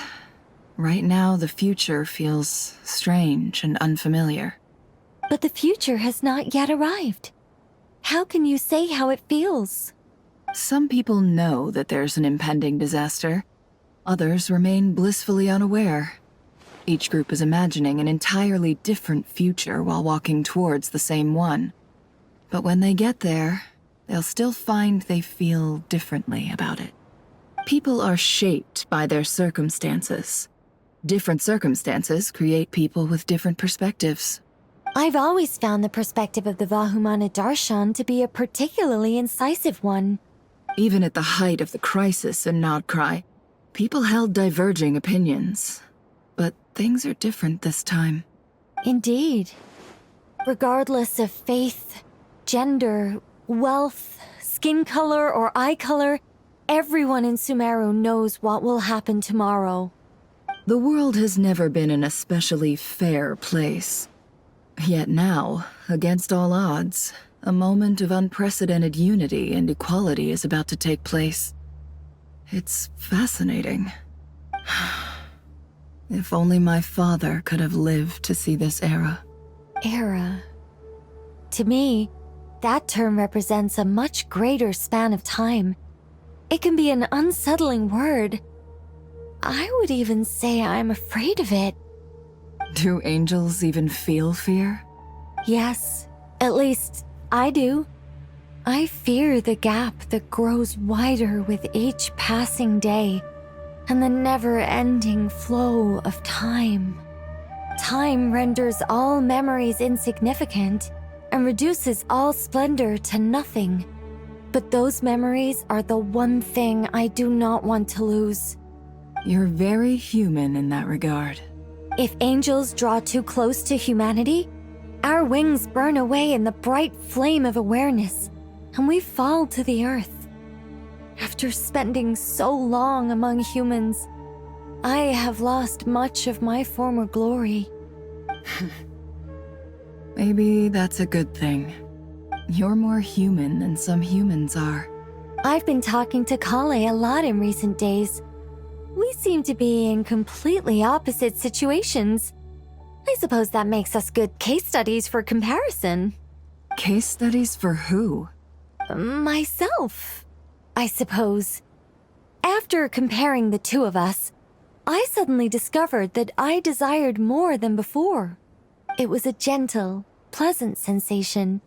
right now, the future feels strange and unfamiliar. But the future has not yet arrived. How can you say how it feels? Some people know that there's an impending disaster. Others remain blissfully unaware. Each group is imagining an entirely different future while walking towards the same one. But when they get there, they'll still find they feel differently about it. People are shaped by their circumstances. Different circumstances create people with different perspectives. I've always found the perspective of the Vahumana Darshan to be a particularly incisive one. Even at the height of the crisis in Nodcry, people held diverging opinions. But things are different this time. Indeed. Regardless of faith, gender, wealth, skin color, or eye color, everyone in Sumeru knows what will happen tomorrow. The world has never been an especially fair place. Yet now, against all odds, a moment of unprecedented unity and equality is about to take place. It's fascinating. If only my father could have lived to see this era. Era. To me, that term represents a much greater span of time. It can be an unsettling word. I would even say I'm afraid of it. Do angels even feel fear? Yes, at least I do. I fear the gap that grows wider with each passing day, and the never-ending flow of time. Time renders all memories insignificant, and reduces all splendor to nothing. But those memories are the one thing I do not want to lose. You're very human in that regard. If angels draw too close to humanity, our wings burn away in the bright flame of awareness, and we fall to the earth. After spending so long among humans, I have lost much of my former glory. Maybe that's a good thing. You're more human than some humans are. I've been talking to Kale a lot in recent days. We seem to be in completely opposite situations. I suppose that makes us good case studies for comparison. Case studies for who? Myself, I suppose. After comparing the two of us, I suddenly discovered that I desired more than before. It was a gentle, pleasant sensation.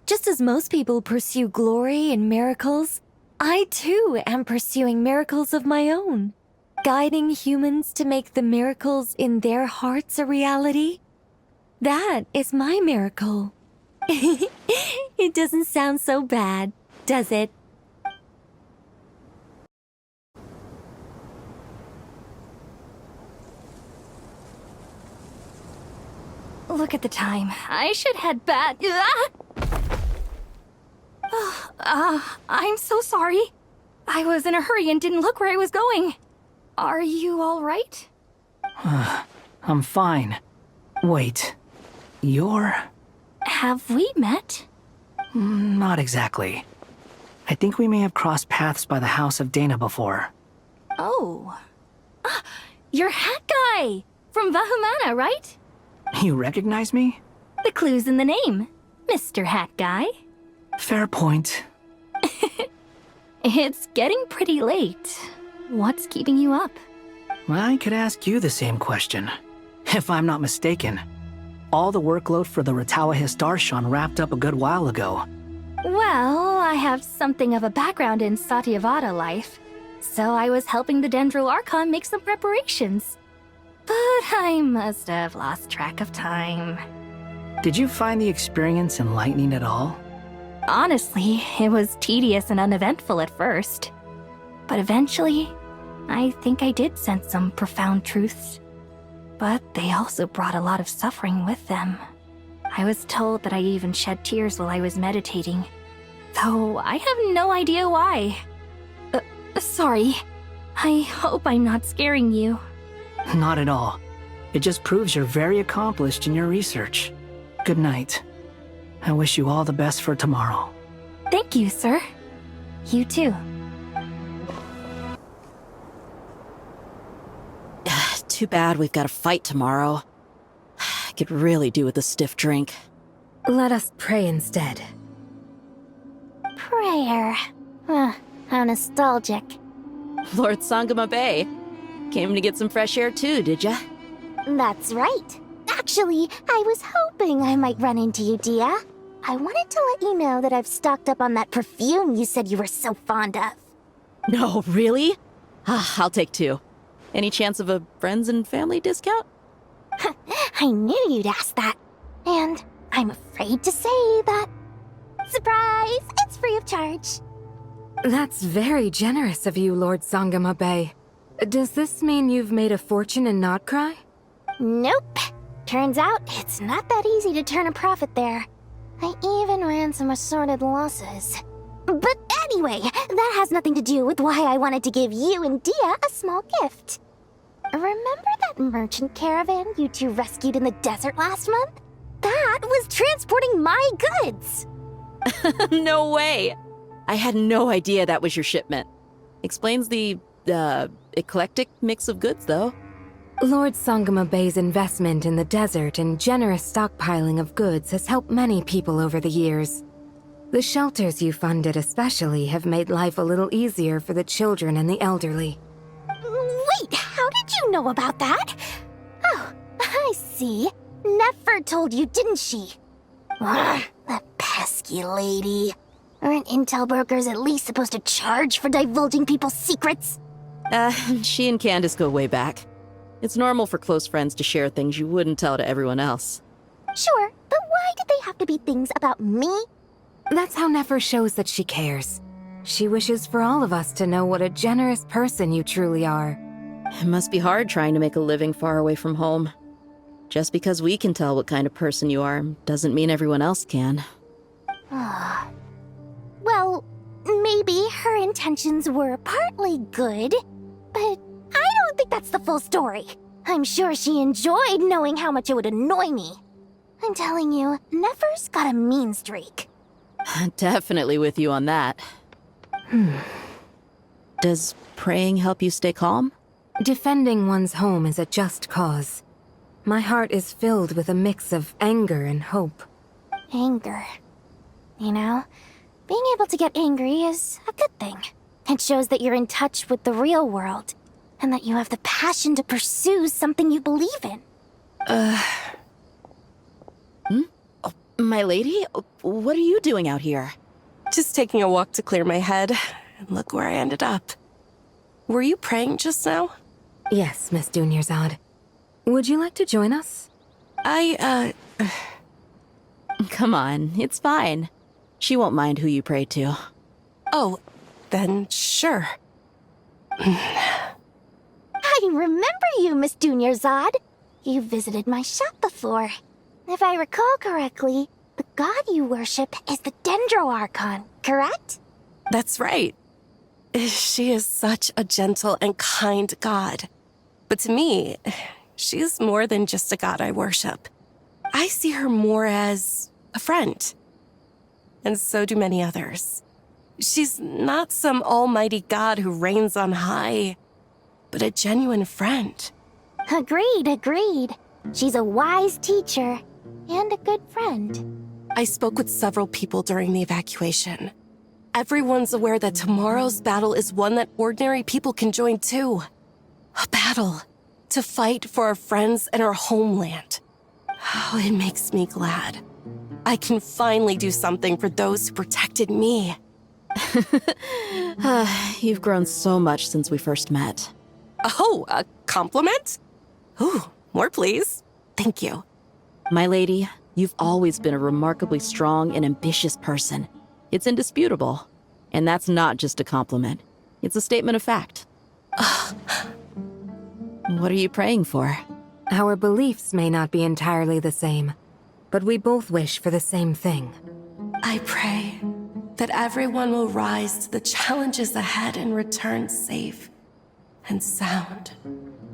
Just as most people pursue glory and miracles, I too am pursuing miracles of my own. Guiding humans to make the miracles in their hearts a reality. That is my miracle. It doesn't sound so bad, does it? Look at the time. I should head back. I'm so sorry. I was in a hurry and didn't look where I was going. Are you all right? I'm fine. Wait, you're... Have we met? Not exactly. I think we may have crossed paths by the house of Dana before. Oh. You're Hat Guy! From Vahumana, right? You recognize me? The clue's in the name. Mr. Hat Guy. Fair point. It's getting pretty late. What's keeping you up? I could ask you the same question. If I'm not mistaken, all the workload for the Ratawa Darshan wrapped up a good while ago. Well, I have something of a background in Satyavada life, so I was helping the Dendro Archon make some preparations. But I must have lost track of time. Did you find the experience enlightening at all? Honestly, it was tedious and uneventful at first. But eventually, I think I did sense some profound truths. But they also brought a lot of suffering with them. I was told that I even shed tears while I was meditating, though I have no idea why. Sorry. I hope I'm not scaring you. Not at all. It just proves you're very accomplished in your research. Good night. I wish you all the best for tomorrow. Thank you, sir. You too. Too bad we've got a fight tomorrow. I could really do with a stiff drink. Let us pray instead. Prayer. How nostalgic. Lord Sangama Bay. Came to get some fresh air too, did ya? That's right. Actually, I was hoping I might run into you, Dia. I wanted to let you know that I've stocked up on that perfume you said you were so fond of. No, really? I'll take 2. Any chance of a friends and family discount? I knew you'd ask that. And I'm afraid to say that... Surprise! It's free of charge. That's very generous of you, Lord Sangama Bay. Does this mean you've made a fortune in Notcry? Nope. Turns out it's not that easy to turn a profit there. I even ran some assorted losses. But anyway, that has nothing to do with why I wanted to give you and Dia a small gift. Remember that merchant caravan you two rescued in the desert last month? That was transporting my goods! No way! I had no idea that was your shipment. Explains the, eclectic mix of goods, though. Lord Sangama Bay's investment in the desert and generous stockpiling of goods has helped many people over the years. The shelters you funded especially have made life a little easier for the children and the elderly. Wait, how did you know about that? Oh, I see. Nefer told you, didn't she? That pesky lady. Aren't intel brokers at least supposed to charge for divulging people's secrets? She and Candace go way back. It's normal for close friends to share things you wouldn't tell to everyone else. Sure, but why did they have to be things about me? That's how Nefer shows that she cares. She wishes for all of us to know what a generous person you truly are. It must be hard trying to make a living far away from home. Just because we can tell what kind of person you are doesn't mean everyone else can. Well, maybe her intentions were partly good, but I don't think that's the full story. I'm sure she enjoyed knowing how much it would annoy me. I'm telling you, Nefer's got a mean streak. Definitely with you on that. Does praying help you stay calm? Defending one's home is a just cause. My heart is filled with a mix of anger and hope. Anger. You know, being able to get angry is a good thing. It shows that you're in touch with the real world, and that you have the passion to pursue something you believe in. My lady? What are you doing out here? Just taking a walk to clear my head, and look where I ended up. Were you praying just now? Yes, Miss Dunyarzad. Would you like to join us? Come on, it's fine. She won't mind who you pray to. Oh, then sure. I remember you, Miss Dunyarzad. You visited my shop before. If I recall correctly, the god you worship is the Dendro Archon, correct? That's right. She is such a gentle and kind god. But to me, she's more than just a god I worship. I see her more as a friend. And so do many others. She's not some almighty god who reigns on high, but a genuine friend. Agreed. She's a wise teacher and a good friend. I spoke with several people during the evacuation. Everyone's aware that tomorrow's battle is one that ordinary people can join too. A battle to fight for our friends and our homeland. Oh, it makes me glad. I can finally do something for those who protected me. You've grown so much since we first met. Oh, a compliment? Ooh, more please. Thank you. My lady, you've always been a remarkably strong and ambitious person. It's indisputable. And that's not just a compliment. It's a statement of fact. What are you praying for? Our beliefs may not be entirely the same, but we both wish for the same thing. I pray that everyone will rise to the challenges ahead and return safe and sound.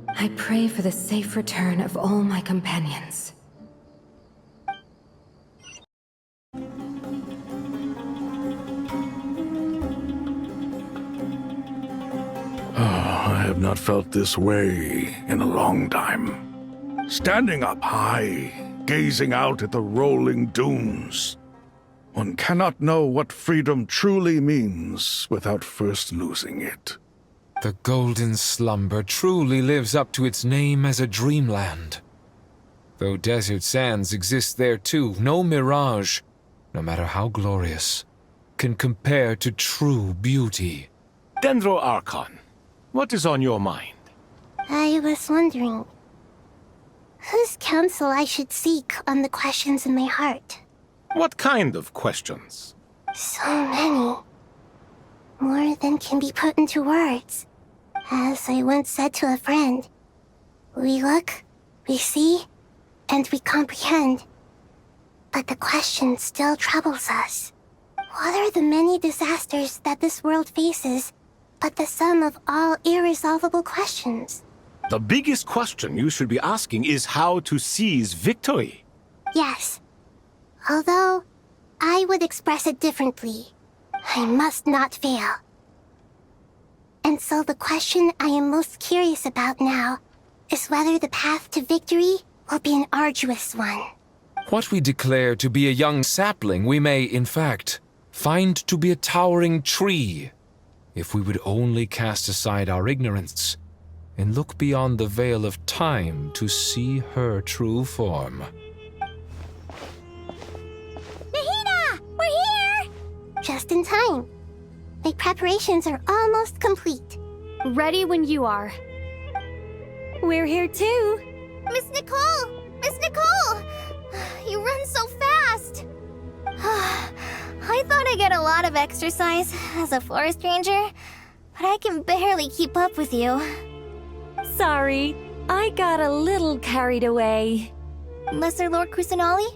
I pray for the safe return of all my companions. I have not felt this way in a long time. Standing up high, gazing out at the rolling dunes. One cannot know what freedom truly means without first losing it. The golden slumber truly lives up to its name as a dreamland. Though desert sands exist there too, no mirage, no matter how glorious, can compare to true beauty. Dendro Archon, what is on your mind? I was wondering whose counsel I should seek on the questions in my heart. What kind of questions? So many. More than can be put into words. As I once said to a friend, we look, we see, and we comprehend. But the question still troubles us. What are the many disasters that this world faces but the sum of all irresolvable questions? The biggest question you should be asking is how to seize victory. Yes. Although, I would express it differently. I must not fail. And so the question I am most curious about now is whether the path to victory will be an arduous one. What we declare to be a young sapling, we may, in fact, find to be a towering tree, if we would only cast aside our ignorance and look beyond the veil of time to see her true form. Nahida! We're here! Just in time. My preparations are almost complete. Ready when you are. We're here too. Miss Nicole! Miss Nicole! You run so fast! I thought I'd get a lot of exercise as a forest ranger, but I can barely keep up with you. Sorry, I got a little carried away. Lesser Lord Kusanali,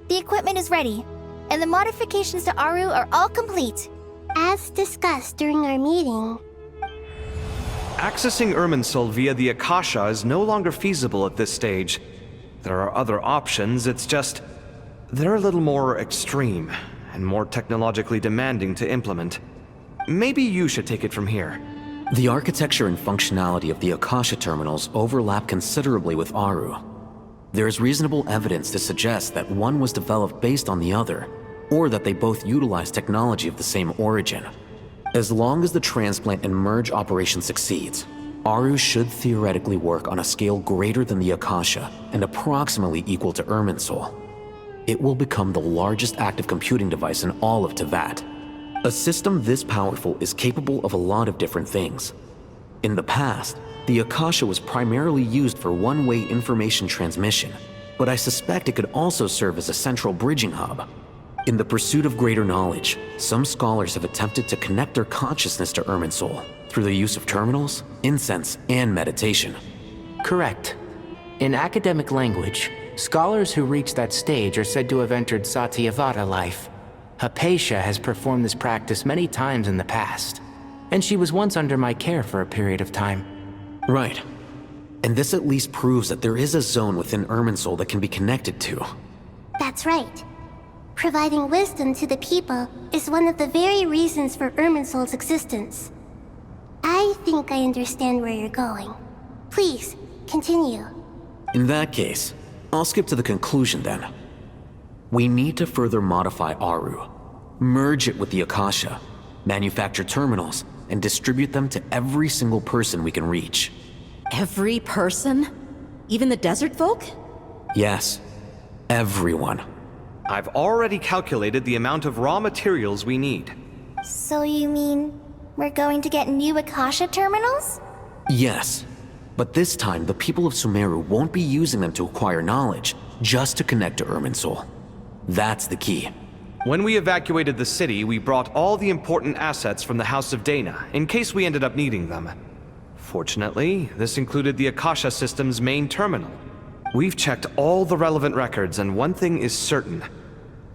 the equipment is ready, and the modifications to Aru are all complete. As discussed during our meeting, accessing Irminsul via the Akasha is no longer feasible at this stage. There are other options, it's just they're a little more extreme and more technologically demanding to implement. Maybe you should take it from here. The architecture and functionality of the Akasha terminals overlap considerably with Aru. There is reasonable evidence to suggest that one was developed based on the other, or that they both utilize technology of the same origin. As long as the transplant and merge operation succeeds, Aru should theoretically work on a scale greater than the Akasha and approximately equal to Irminsul. It will become the largest active computing device in all of Teyvat. A system this powerful is capable of a lot of different things. In the past, the Akasha was primarily used for one-way information transmission, but I suspect it could also serve as a central bridging hub. In the pursuit of greater knowledge, some scholars have attempted to connect their consciousness to Irminsul through the use of terminals, incense, and meditation. Correct. In academic language, scholars who reach that stage are said to have entered Satyavada life. Hypatia has performed this practice many times in the past, and she was once under my care for a period of time. Right. And this at least proves that there is a zone within Irminsul that can be connected to. that's right. Providing wisdom to the people is one of the very reasons for Irminsul's existence. I think I understand where you're going. Please, continue. In that case, I'll skip to the conclusion then. We need to further modify Aru, merge it with the Akasha, manufacture terminals, and distribute them to every single person we can reach. Every person? Even the desert folk? Yes, everyone. I've already calculated the amount of raw materials we need. So you mean we're going to get new Akasha terminals? Yes, but this time the people of Sumeru won't be using them to acquire knowledge, just to connect to Irminsul. That's the key. When we evacuated the city, we brought all the important assets from the House of Dana, in case we ended up needing them. Fortunately, this included the Akasha system's main terminal. We've checked all the relevant records, and one thing is certain.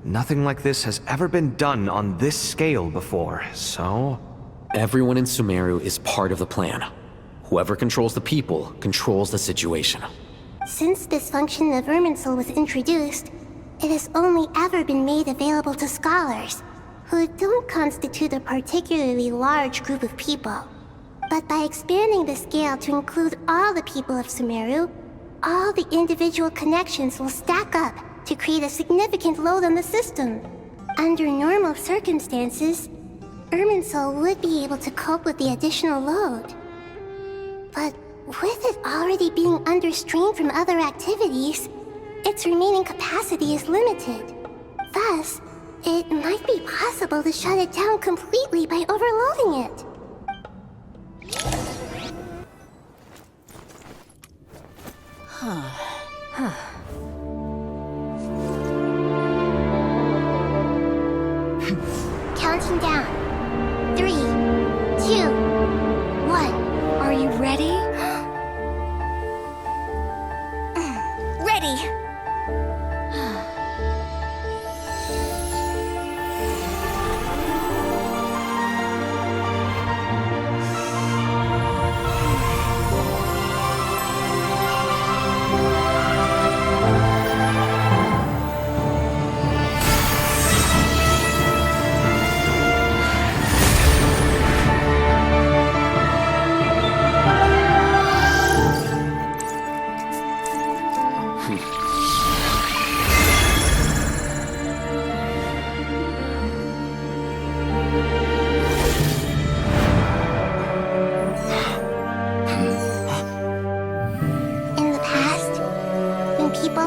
Nothing like this has ever been done on this scale before, so... Everyone in Sumeru is part of the plan. Whoever controls the people controls the situation. Since this function of Irminsul was introduced, it has only ever been made available to scholars, who don't constitute a particularly large group of people. But by expanding the scale to include all the people of Sumeru, all the individual connections will stack up to create a significant load on the system. Under normal circumstances, Irminsul would be able to cope with the additional load. But with it already being under strain from other activities, its remaining capacity is limited. Thus, it might be possible to shut it down completely by overloading it. Counting down. 3, 2, 1. Are you ready? Ready!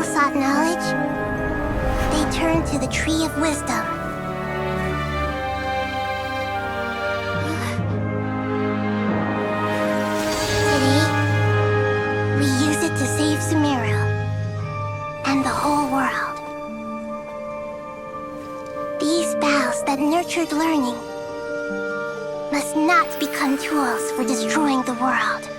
sought knowledge, they turned to the Tree of Wisdom. Today, we use it to save Sumeru and the whole world. These boughs that nurtured learning must not become tools for destroying the world.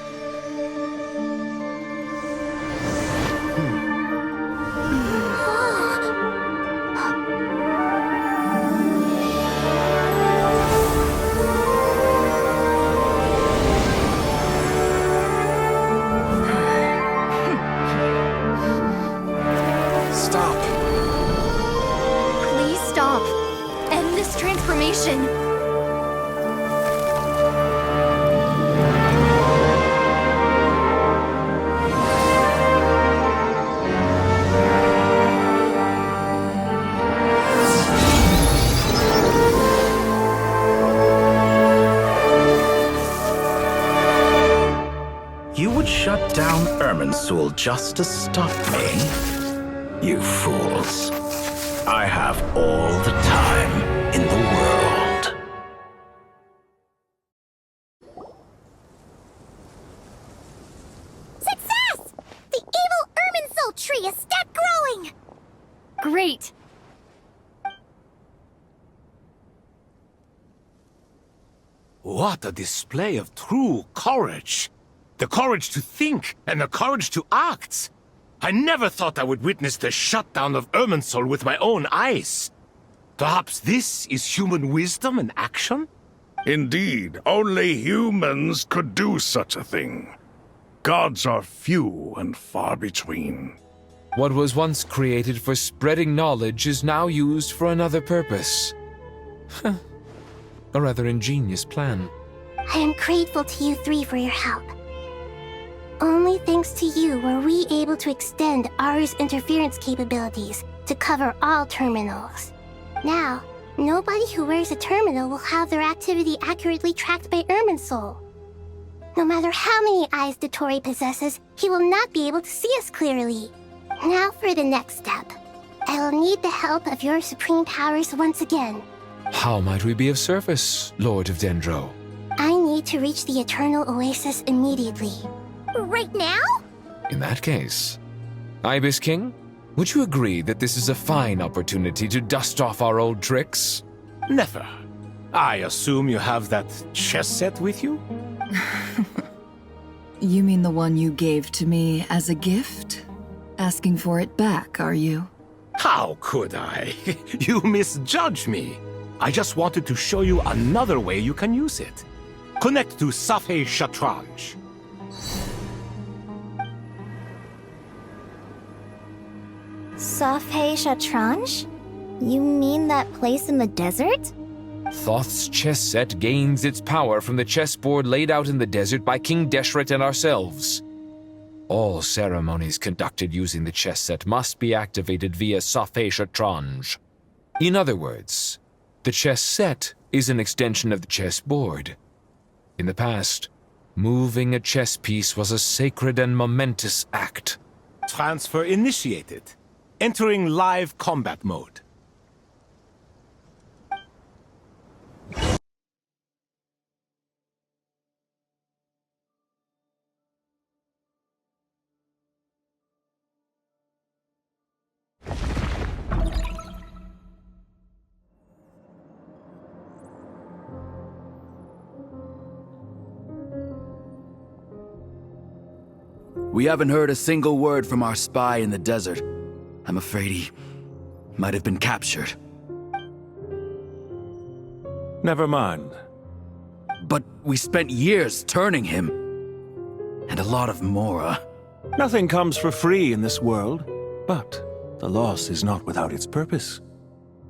Just to stop me? You fools. I have all the time in the world. Success! The evil Irminsul tree is step growing! Great! What a display of true courage! The courage to think and the courage to act. I never thought I would witness the shutdown of Irminsul with my own eyes. Perhaps this is human wisdom in action? Indeed, only humans could do such a thing. Gods are few and far between. What was once created for spreading knowledge is now used for another purpose. A rather ingenious plan. I am grateful to you three for your help. Only thanks to you were we able to extend Aru's interference capabilities to cover all terminals. Now, nobody who wears a terminal will have their activity accurately tracked by Irminsul. No matter how many eyes Dotori possesses, he will not be able to see us clearly. Now for the next step. I will need the help of your supreme powers once again. How might we be of service, Lord of Dendro? I need to reach the Eternal Oasis immediately. Right now? In that case, Ibis King, would you agree that this is a fine opportunity to dust off our old tricks? Never. I assume you have that chess set with you? You mean the one you gave to me as a gift? Asking for it back, are you? How could I? You misjudge me. I just wanted to show you another way you can use it. Connect to Safhe Shatranj. Safhe Shatranj? You mean that place in the desert? Thoth's chess set gains its power from the chessboard laid out in the desert by King Deshret and ourselves. All ceremonies conducted using the chess set must be activated via Safhe Shatranj. In other words, the chess set is an extension of the chessboard. In the past, moving a chess piece was a sacred and momentous act. Transfer initiated. Entering live combat mode. We haven't heard a single word from our spy in the desert. I'm afraid he might have been captured. Never mind. But we spent years turning him. And a lot of Mora. Nothing comes for free in this world, but the loss is not without its purpose.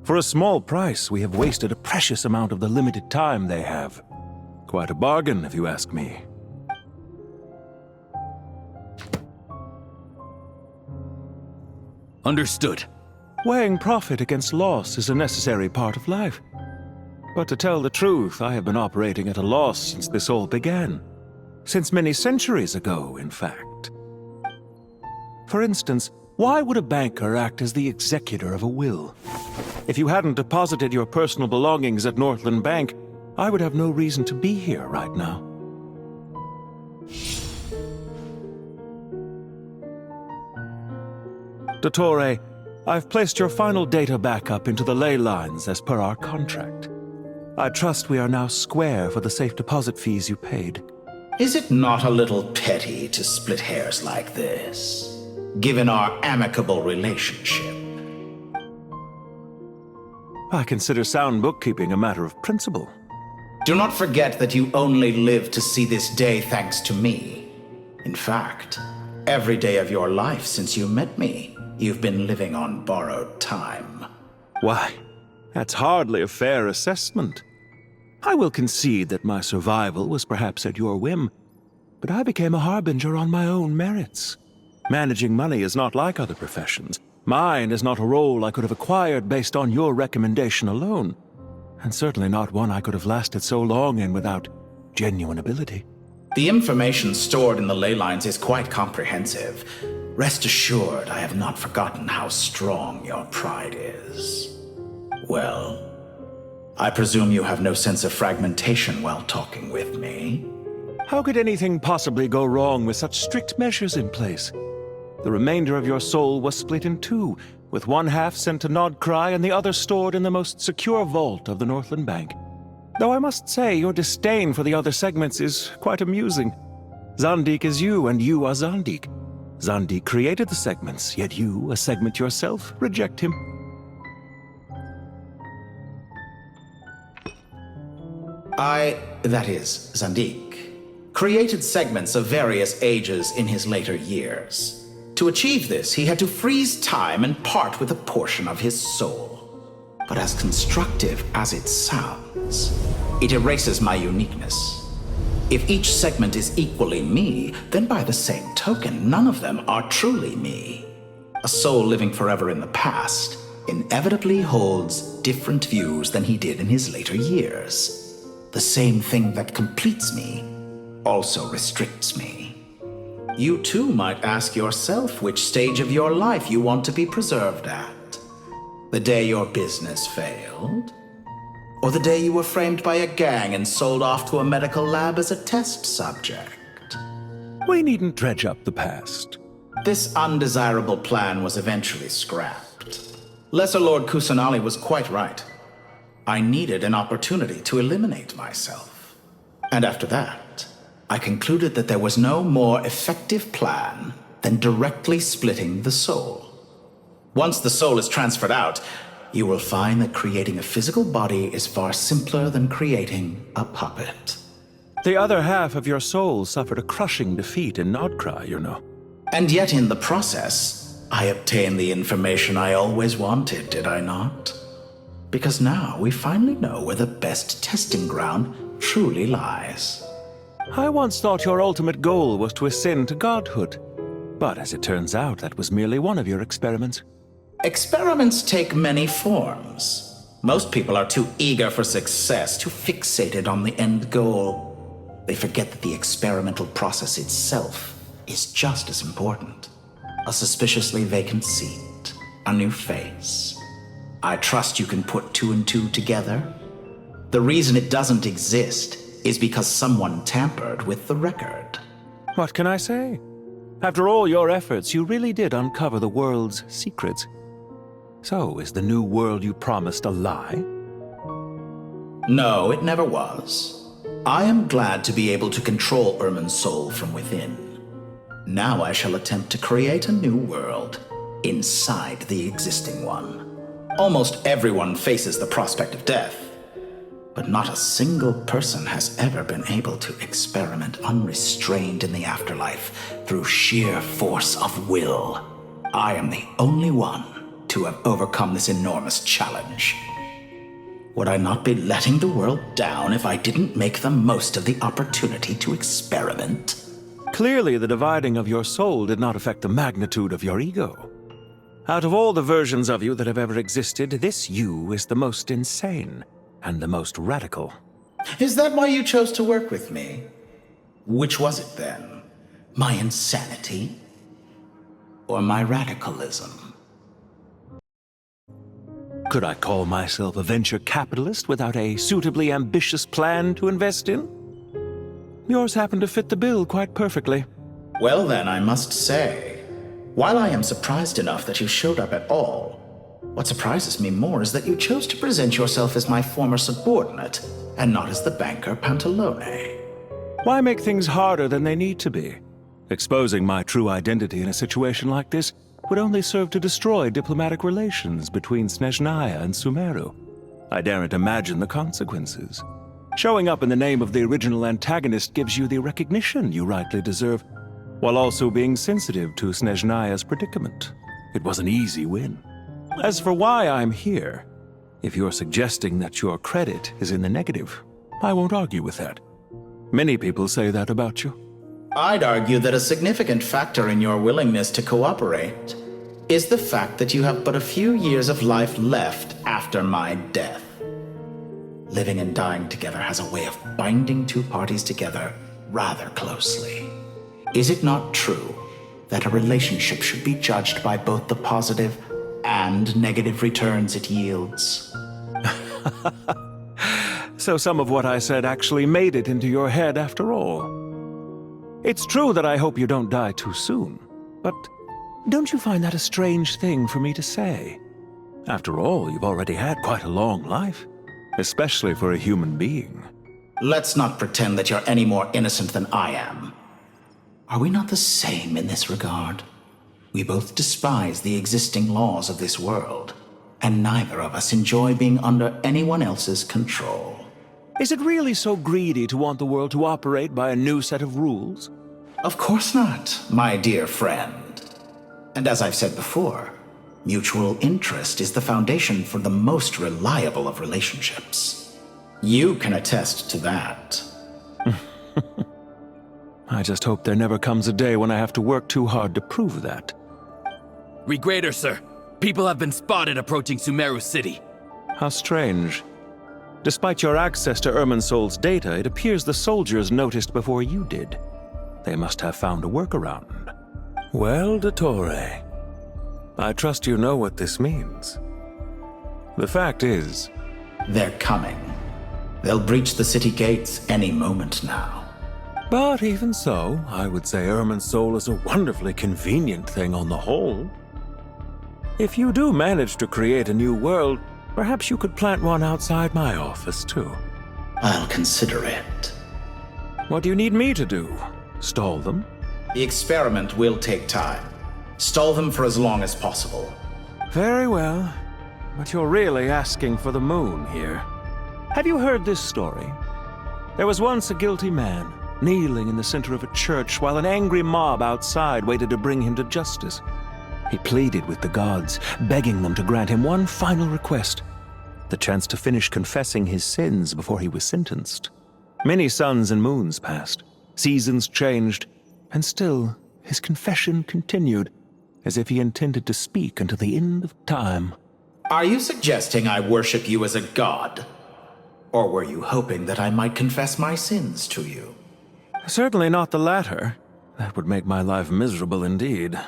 For a small price, we have wasted a precious amount of the limited time they have. Quite a bargain, if you ask me. Understood. Weighing profit against loss is a necessary part of life. But to tell the truth, I have been operating at a loss since this all began. Since many centuries ago, in fact. For instance, why would a banker act as the executor of a will? If you hadn't deposited your personal belongings at Northland Bank, I would have no reason to be here right now. Dottore, I've placed your final data backup into the ley lines as per our contract. I trust we are now square for the safe deposit fees you paid. Is it not a little petty to split hairs like this, given our amicable relationship? I consider sound bookkeeping a matter of principle. Do not forget that you only live to see this day thanks to me. In fact, every day of your life since you met me, you've been living on borrowed time. Why, that's hardly a fair assessment. I will concede that my survival was perhaps at your whim, but I became a harbinger on my own merits. Managing money is not like other professions. Mine is not a role I could have acquired based on your recommendation alone, and certainly not one I could have lasted so long in without genuine ability. The information stored in the ley lines is quite comprehensive. Rest assured, I have not forgotten how strong your pride is. Well, I presume you have no sense of fragmentation while talking with me. How could anything possibly go wrong with such strict measures in place? The remainder of your soul was split in two, with one half sent to Nodcry and the other stored in the most secure vault of the Northland Bank. Though I must say, your disdain for the other segments is quite amusing. Zandik is you, and you are Zandik. Zandik created the segments, yet you, a segment yourself, reject him. That is, Zandik, created segments of various ages in his later years. To achieve this, he had to freeze time and part with a portion of his soul. But as constructive as it sounds, it erases my uniqueness. If each segment is equally me, then by the same token, none of them are truly me. A soul living forever in the past inevitably holds different views than he did in his later years. The same thing that completes me also restricts me. You too might ask yourself which stage of your life you want to be preserved at. The day your business failed? Or the day you were framed by a gang and sold off to a medical lab as a test subject? We needn't dredge up the past. This undesirable plan was eventually scrapped. Lesser Lord Kusanali was quite right. I needed an opportunity to eliminate myself. And after that, I concluded that there was no more effective plan than directly splitting the soul. Once the soul is transferred out, you will find that creating a physical body is far simpler than creating a puppet. The other half of your soul suffered a crushing defeat in Nodcry, you know. And yet in the process, I obtained the information I always wanted, did I not? Because now we finally know where the best testing ground truly lies. I once thought your ultimate goal was to ascend to godhood. But as it turns out, that was merely one of your experiments. Experiments take many forms. Most people are too eager for success, too fixated on the end goal. They forget that the experimental process itself is just as important. A suspiciously vacant seat, a new face. I trust you can put two and two together. The reason it doesn't exist is because someone tampered with the record. What can I say? After all your efforts, you really did uncover the world's secrets. So, is the new world you promised a lie? No, it never was. I am glad to be able to control Irmin's soul from within. Now I shall attempt to create a new world inside the existing one. Almost everyone faces the prospect of death, but not a single person has ever been able to experiment unrestrained in the afterlife through sheer force of will. I am the only one to have overcome this enormous challenge. Would I not be letting the world down if I didn't make the most of the opportunity to experiment? Clearly, the dividing of your soul did not affect the magnitude of your ego. Out of all the versions of you that have ever existed, this you is the most insane and the most radical. Is that why you chose to work with me? Which was it then? My insanity? Or my radicalism? Could I call myself a venture capitalist without a suitably ambitious plan to invest in? Yours happen to fit the bill quite perfectly. Well then, I must say, while I am surprised enough that you showed up at all, what surprises me more is that you chose to present yourself as my former subordinate, and not as the banker Pantalone. Why make things harder than they need to be? Exposing my true identity in a situation like this would only serve to destroy diplomatic relations between Snezhnaya and Sumeru. I daren't imagine the consequences. Showing up in the name of the original antagonist gives you the recognition you rightly deserve, while also being sensitive to Snezhnaya's predicament. It was an easy win. As for why I'm here, if you're suggesting that your credit is in the negative, I won't argue with that. Many people say that about you. I'd argue that a significant factor in your willingness to cooperate is the fact that you have but a few years of life left after my death. Living and dying together has a way of binding two parties together rather closely. Is it not true that a relationship should be judged by both the positive and negative returns it yields? So some of what I said actually made it into your head after all. It's true that I hope you don't die too soon, but don't you find that a strange thing for me to say? After all, you've already had quite a long life, especially for a human being. Let's not pretend that you're any more innocent than I am. Are we not the same in this regard? We both despise the existing laws of this world, and neither of us enjoy being under anyone else's control. Is it really so greedy to want the world to operate by a new set of rules? Of course not, my dear friend. And as I've said before, mutual interest is the foundation for the most reliable of relationships. You can attest to that. I just hope there never comes a day when I have to work too hard to prove that. Regrader, sir. People have been spotted approaching Sumeru City. How strange. Despite your access to Irminsol's data, it appears the soldiers noticed before you did. They must have found a workaround. Well, Dottore, I trust you know what this means. The fact is... They're coming. They'll breach the city gates any moment now. But even so, I would say Irminsol is a wonderfully convenient thing on the whole. If you do manage to create a new world, perhaps you could plant one outside my office, too. I'll consider it. What do you need me to do? Stall them? The experiment will take time. Stall them for as long as possible. Very well. But you're really asking for the moon here. Have you heard this story? There was once a guilty man, kneeling in the center of a church while an angry mob outside waited to bring him to justice. He pleaded with the gods, begging them to grant him one final request: the chance to finish confessing his sins before he was sentenced. Many suns and moons passed, seasons changed, and still his confession continued, as if he intended to speak until the end of time. Are you suggesting I worship you as a god? Or were you hoping that I might confess my sins to you? Certainly not the latter. That would make my life miserable indeed.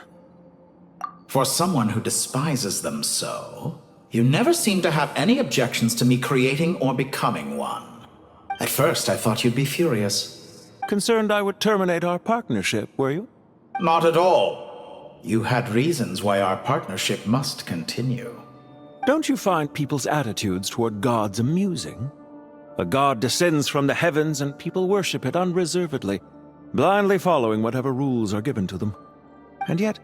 For someone who despises them so, you never seem to have any objections to me creating or becoming one. At first, I thought you'd be furious. Concerned I would terminate our partnership, were you? Not at all. You had reasons why our partnership must continue. Don't you find people's attitudes toward gods amusing? A god descends from the heavens and people worship it unreservedly, blindly following whatever rules are given to them. And yet,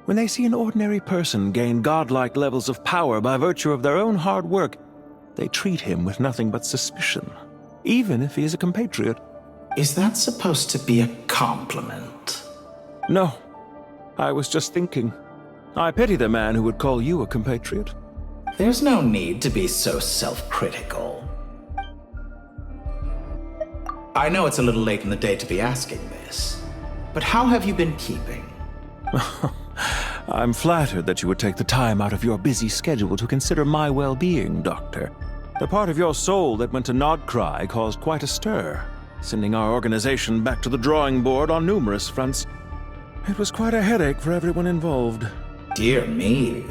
when they see an ordinary person gain godlike levels of power by virtue of their own hard work, they treat him with nothing but suspicion, even if he is a compatriot. Is that supposed to be a compliment? No. I was just thinking. I pity the man who would call you a compatriot. There's no need to be so self-critical. I know it's a little late in the day to be asking this, but how have you been keeping? I'm flattered that you would take the time out of your busy schedule to consider my well-being, Doctor. The part of your soul that went to Nodcry caused quite a stir, sending our organization back to the drawing board on numerous fronts. It was quite a headache for everyone involved. Dear me.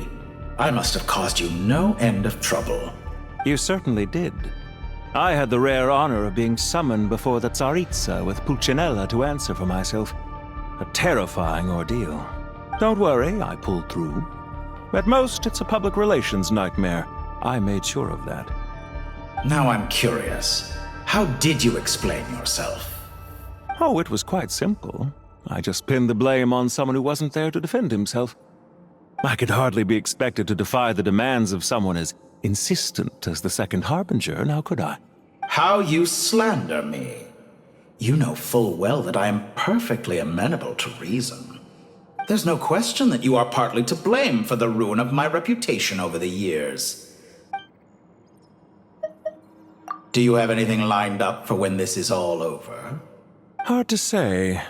I must have caused you no end of trouble. You certainly did. I had the rare honor of being summoned before the Tsaritsa with Pulcinella to answer for myself. A terrifying ordeal. Don't worry, I pulled through. At most, it's a public relations nightmare. I made sure of that. Now I'm curious. How did you explain yourself? Oh, it was quite simple. I just pinned the blame on someone who wasn't there to defend himself. I could hardly be expected to defy the demands of someone as insistent as the Second Harbinger, now could I? How you slander me. You know full well that I am perfectly amenable to reason. There's no question that you are partly to blame for the ruin of my reputation over the years. Do you have anything lined up for when this is all over? Hard to say.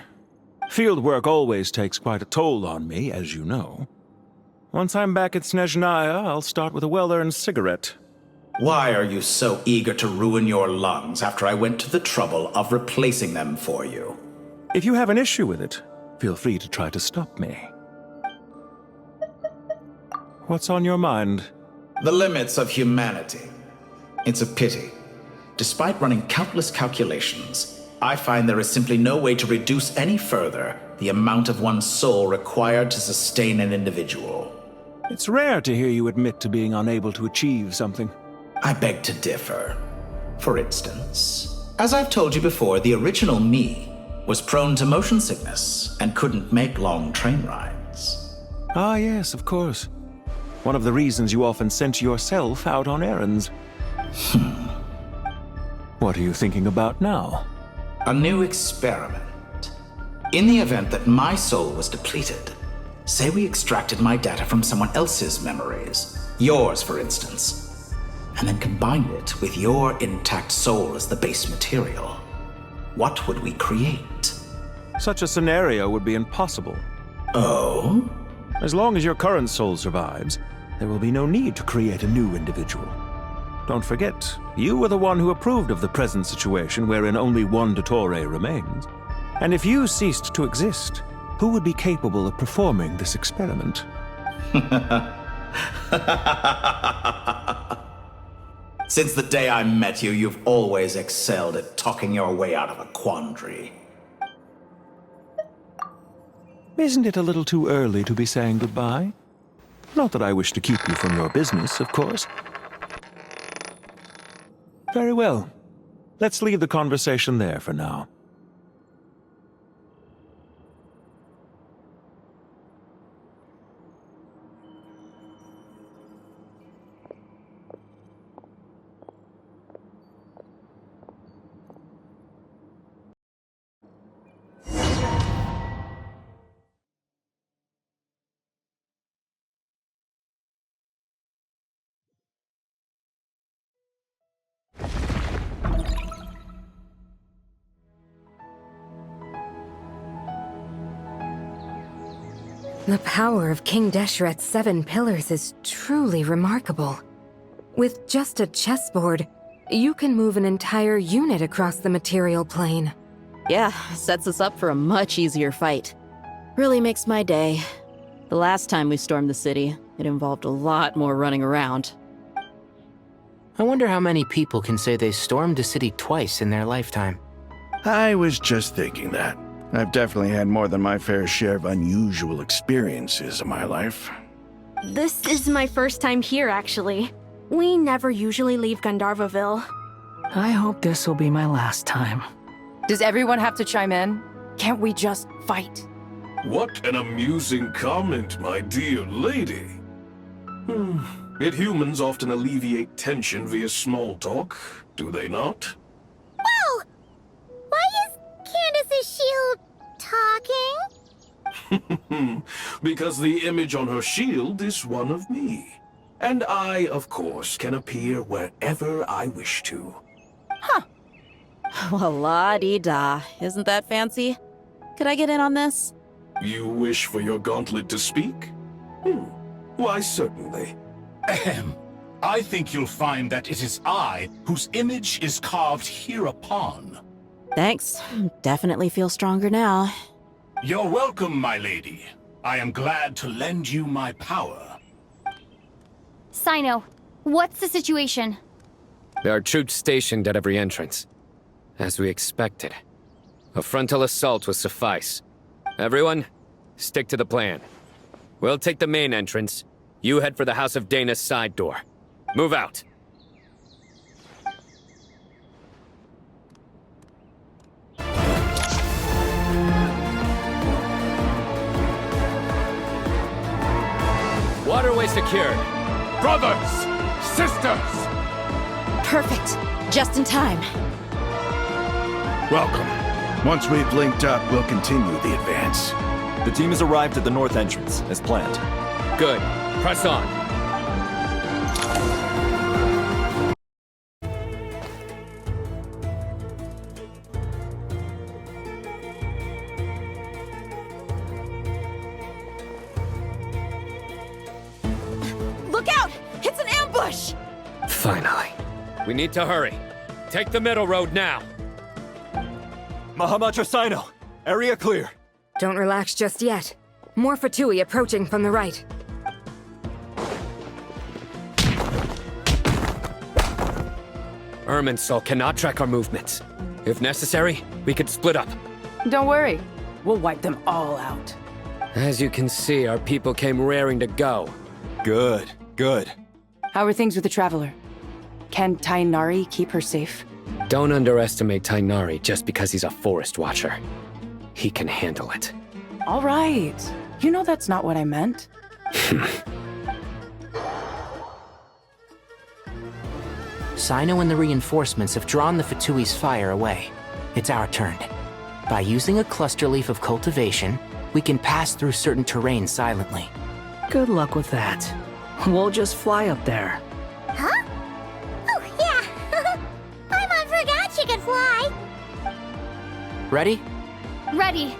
Field work always takes quite a toll on me, as you know. Once I'm back at Snezhnaya, I'll start with a well-earned cigarette. Why are you so eager to ruin your lungs after I went to the trouble of replacing them for you? If you have an issue with it, feel free to try to stop me. What's on your mind? The limits of humanity. It's a pity. Despite running countless calculations, I find there is simply no way to reduce any further the amount of one's soul required to sustain an individual. It's rare to hear you admit to being unable to achieve something. I beg to differ. For instance, as I've told you before, the original me was prone to motion sickness and couldn't make long train rides. Ah, yes, of course. One of the reasons you often sent yourself out on errands. What are you thinking about now? A new experiment. In the event that my soul was depleted, say we extracted my data from someone else's memories, yours for instance, and then combined it with your intact soul as the base material, what would we create? Such a scenario would be impossible. Oh? As long as your current soul survives, there will be no need to create a new individual. Don't forget, you were the one who approved of the present situation wherein only one Dottore remains. And if you ceased to exist, who would be capable of performing this experiment? Since the day I met you, you've always excelled at talking your way out of a quandary. Isn't it a little too early to be saying goodbye? Not that I wish to keep you from your business, of course. Very well. Let's leave the conversation there for now. The power of King Deshret's 7 pillars is truly remarkable. With just a chessboard, you can move an entire unit across the material plane. Yeah, sets us up for a much easier fight. Really makes my day. The last time we stormed the city, it involved a lot more running around. I wonder how many people can say they stormed a city twice in their lifetime. I was just thinking that. I've definitely had more than my fair share of unusual experiences in my life. This is my first time here, actually. We never usually leave Gandharvaville. I hope this will be my last time. Does everyone have to chime in? Can't we just fight? What an amusing comment, my dear lady. Yet humans often alleviate tension via small talk, do they not? Whoa! Why is Candace's shield talking? Because the image on her shield is one of me. And I, of course, can appear wherever I wish to. Well, la-dee-da. Isn't that fancy? Could I get in on this? You wish for your gauntlet to speak? Why, certainly. Ahem. I think you'll find that it is I whose image is carved hereupon. Thanks. Definitely feel stronger now. You're welcome, my lady. I am glad to lend you my power. Sino, what's the situation? There are troops stationed at every entrance. As we expected. A frontal assault will suffice. Everyone, stick to the plan. We'll take the main entrance. You head for the House of Dana's side door. Move out. Waterway secured. Brothers! Sisters! Perfect. Just in time. Welcome. Once we've linked up, we'll continue the advance. The team has arrived at the north entrance, as planned. Good. Press on. Look out! It's an ambush! Finally. We need to hurry. Take the middle road now. Mahamatra Sino, area clear. Don't relax just yet. More Fatui approaching from the right. Irminsul cannot track our movements. If necessary, we could split up. Don't worry. We'll wipe them all out. As you can see, our people came raring to go. Good, good. How are things with the Traveler? Can Tainari keep her safe? Don't underestimate Tainari just because he's a forest watcher. He can handle it. All right. You know that's not what I meant. Sino and the reinforcements have drawn the Fatui's fire away. It's our turn. By using a cluster leaf of cultivation, we can pass through certain terrain silently. Good luck with that. We'll just fly up there. Huh? Oh, yeah! Paimon forgot she could fly! Ready? Ready.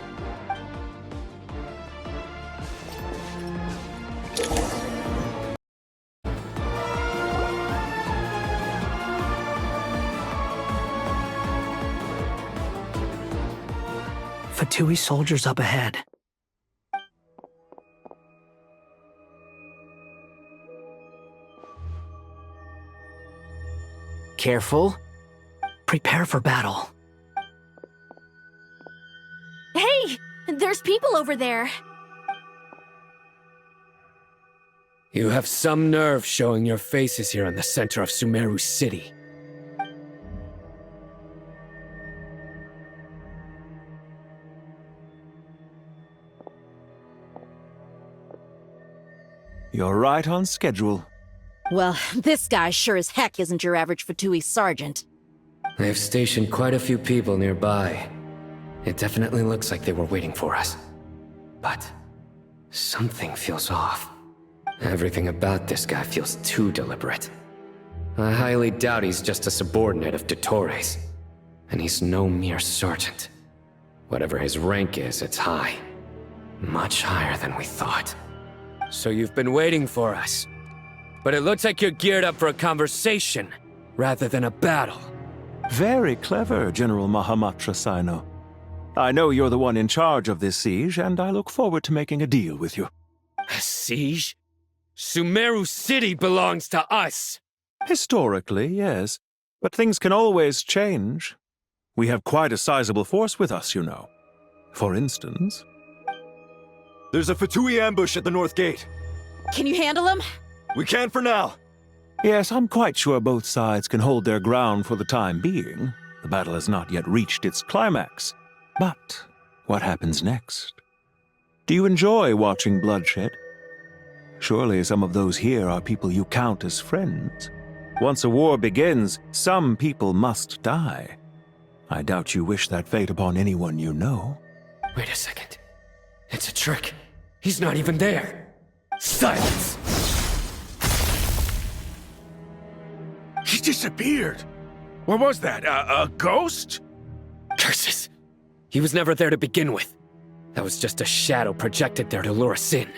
Fatui soldiers up ahead. Careful. Prepare for battle. Hey! There's people over there! You have some nerve showing your faces here in the center of Sumeru City. You're right on schedule. Well, this guy sure as heck isn't your average Fatui sergeant. They've stationed quite a few people nearby. It definitely looks like they were waiting for us. But something feels off. Everything about this guy feels too deliberate. I highly doubt he's just a subordinate of Dottores. And he's no mere sergeant. Whatever his rank is, it's high. Much higher than we thought. So you've been waiting for us. But it looks like you're geared up for a conversation, rather than a battle. Very clever, General Mahamatra Sino. I know you're the one in charge of this siege, and I look forward to making a deal with you. A siege? Sumeru City belongs to us! Historically, yes. But things can always change. We have quite a sizable force with us, you know. For instance... There's a Fatui ambush at the north gate. Can you handle him? We can for now. Yes, I'm quite sure both sides can hold their ground for the time being. The battle has not yet reached its climax. But what happens next? Do you enjoy watching bloodshed? Surely some of those here are people you count as friends. Once a war begins, some people must die. I doubt you wish that fate upon anyone you know. Wait a second. It's a trick. He's not even there. Silence! He disappeared. What was that? A ghost? Curses! He was never there to begin with. That was just a shadow projected there to lure us in.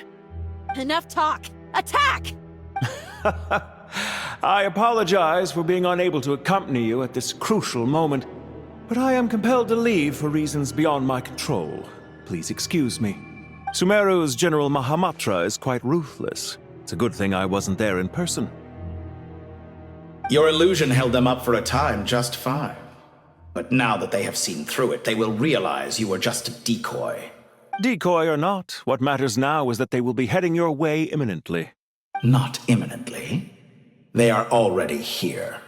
Enough talk! Attack! I apologize for being unable to accompany you at this crucial moment, but I am compelled to leave for reasons beyond my control. Please excuse me. Sumeru's General Mahamatra is quite ruthless. It's a good thing I wasn't there in person. Your illusion held them up for a time just fine. But now that they have seen through it, they will realize you were just a decoy. Decoy or not, what matters now is that they will be heading your way imminently. Not imminently. They are already here.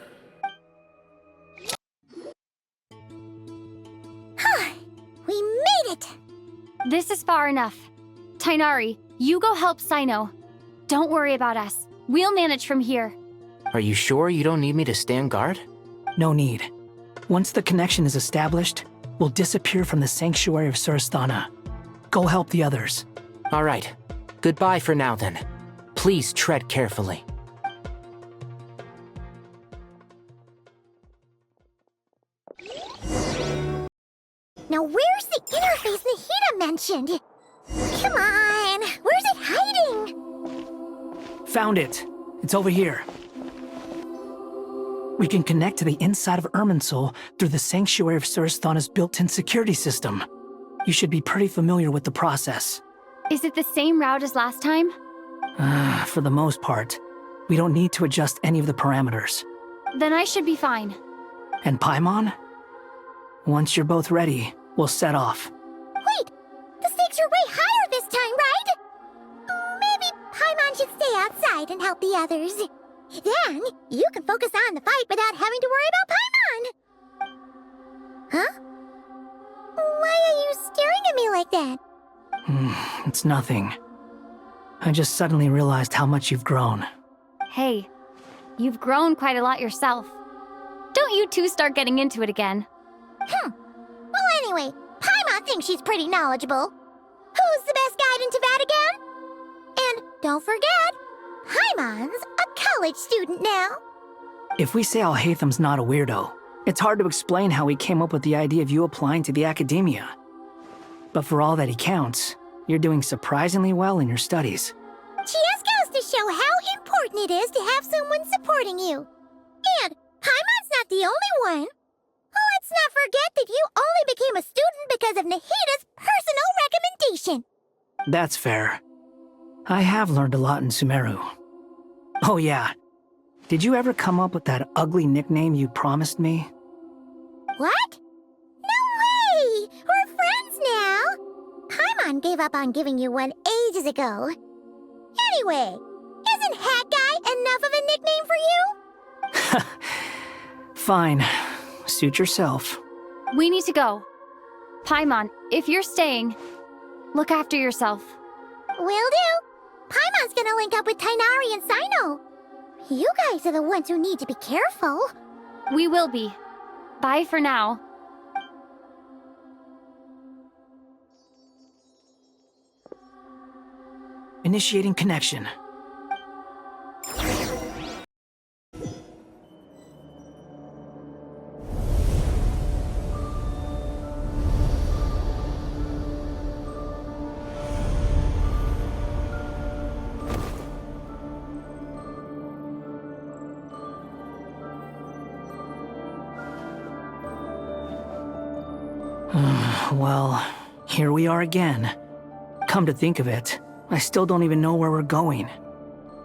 We made it! This is far enough. Tainari, you go help Sino. Don't worry about us. We'll manage from here. Are you sure you don't need me to stand guard? No need. Once the connection is established, we'll disappear from the sanctuary of Surasthana. Go help the others. All right. Goodbye for now, then. Please tread carefully. Now where's the interface Nahida mentioned? Come on, where's it hiding? Found it. It's over here. We can connect to the inside of Irminsul through the Sanctuary of Surasthana's built-in security system. You should be pretty familiar with the process. Is it the same route as last time? For the most part. We don't need to adjust any of the parameters. Then I should be fine. And Paimon? Once you're both ready, we'll set off. Wait! The stakes are way higher this time, right? Maybe Paimon should stay outside and help the others. Then, you can focus on the fight without having to worry about Paimon! Huh? Why are you staring at me like that? It's nothing. I just suddenly realized how much you've grown. Hey, you've grown quite a lot yourself. Don't you two start getting into it again. Well, anyway, Paimon thinks she's pretty knowledgeable. Who's the best guide in Teyvat again? And don't forget, Paimon's a college student now. If we say Alhatham's not a weirdo, it's hard to explain how he came up with the idea of you applying to the academia. But for all that he counts, you're doing surprisingly well in your studies. Just goes to show how important it is to have someone supporting you. And Paimon's not the only one. Let's not forget that you only became a student because of Nahida's personal recommendation. That's fair. I have learned a lot in Sumeru. Oh yeah. Did you ever come up with that ugly nickname you promised me? What? No way! We're friends now! Paimon gave up on giving you one ages ago. Anyway, isn't Hat Guy enough of a nickname for you? Fine. Suit yourself. We need to go. Paimon, if you're staying, look after yourself. Will do. Paimon's gonna link up with Tainari and Sino. You guys are the ones who need to be careful. We will be. Bye for now. Initiating connection. Well, here we are again. Come to think of it, I still don't even know where we're going.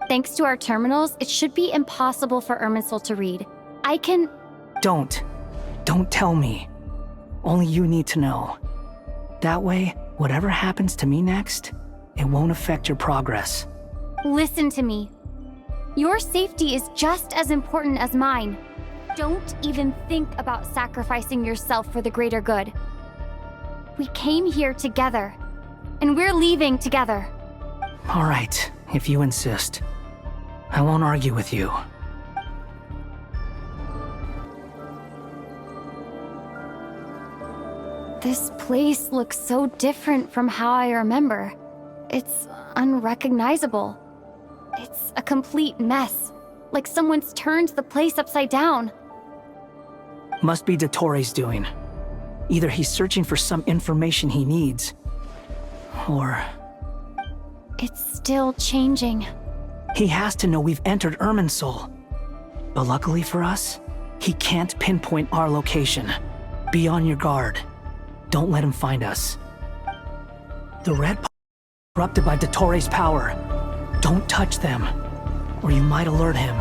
Thanks to our terminals, it should be impossible for Irminsul to read. I can... Don't tell me. Only you need to know. That way, whatever happens to me next, it won't affect your progress. Listen to me. Your safety is just as important as mine. Don't even think about sacrificing yourself for the greater good. We came here together, and we're leaving together. All right, if you insist. I won't argue with you. This place looks so different from how I remember. It's unrecognizable. It's a complete mess, like someone's turned the place upside down. Must be Dottore doing. Either he's searching for some information he needs, or... It's still changing. He has to know we've entered Irminsul. But luckily for us, he can't pinpoint our location. Be on your guard. Don't let him find us. The red is corrupted by Dottore's power. Don't touch them, or you might alert him.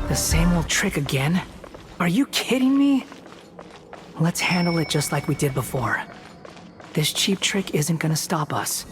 The same old trick again? Are you kidding me? Let's handle it just like we did before. This cheap trick isn't gonna stop us.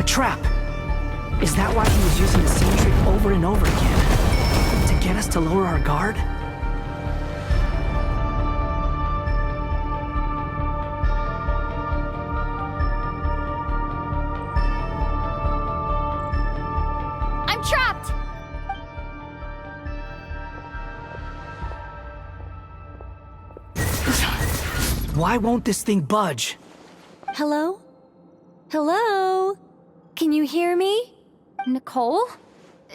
Trap! Is that why he was using the same trick over and over again? To get us to lower our guard? I'm trapped! Why won't this thing budge? Hello? Hello? Can you hear me? Nicole?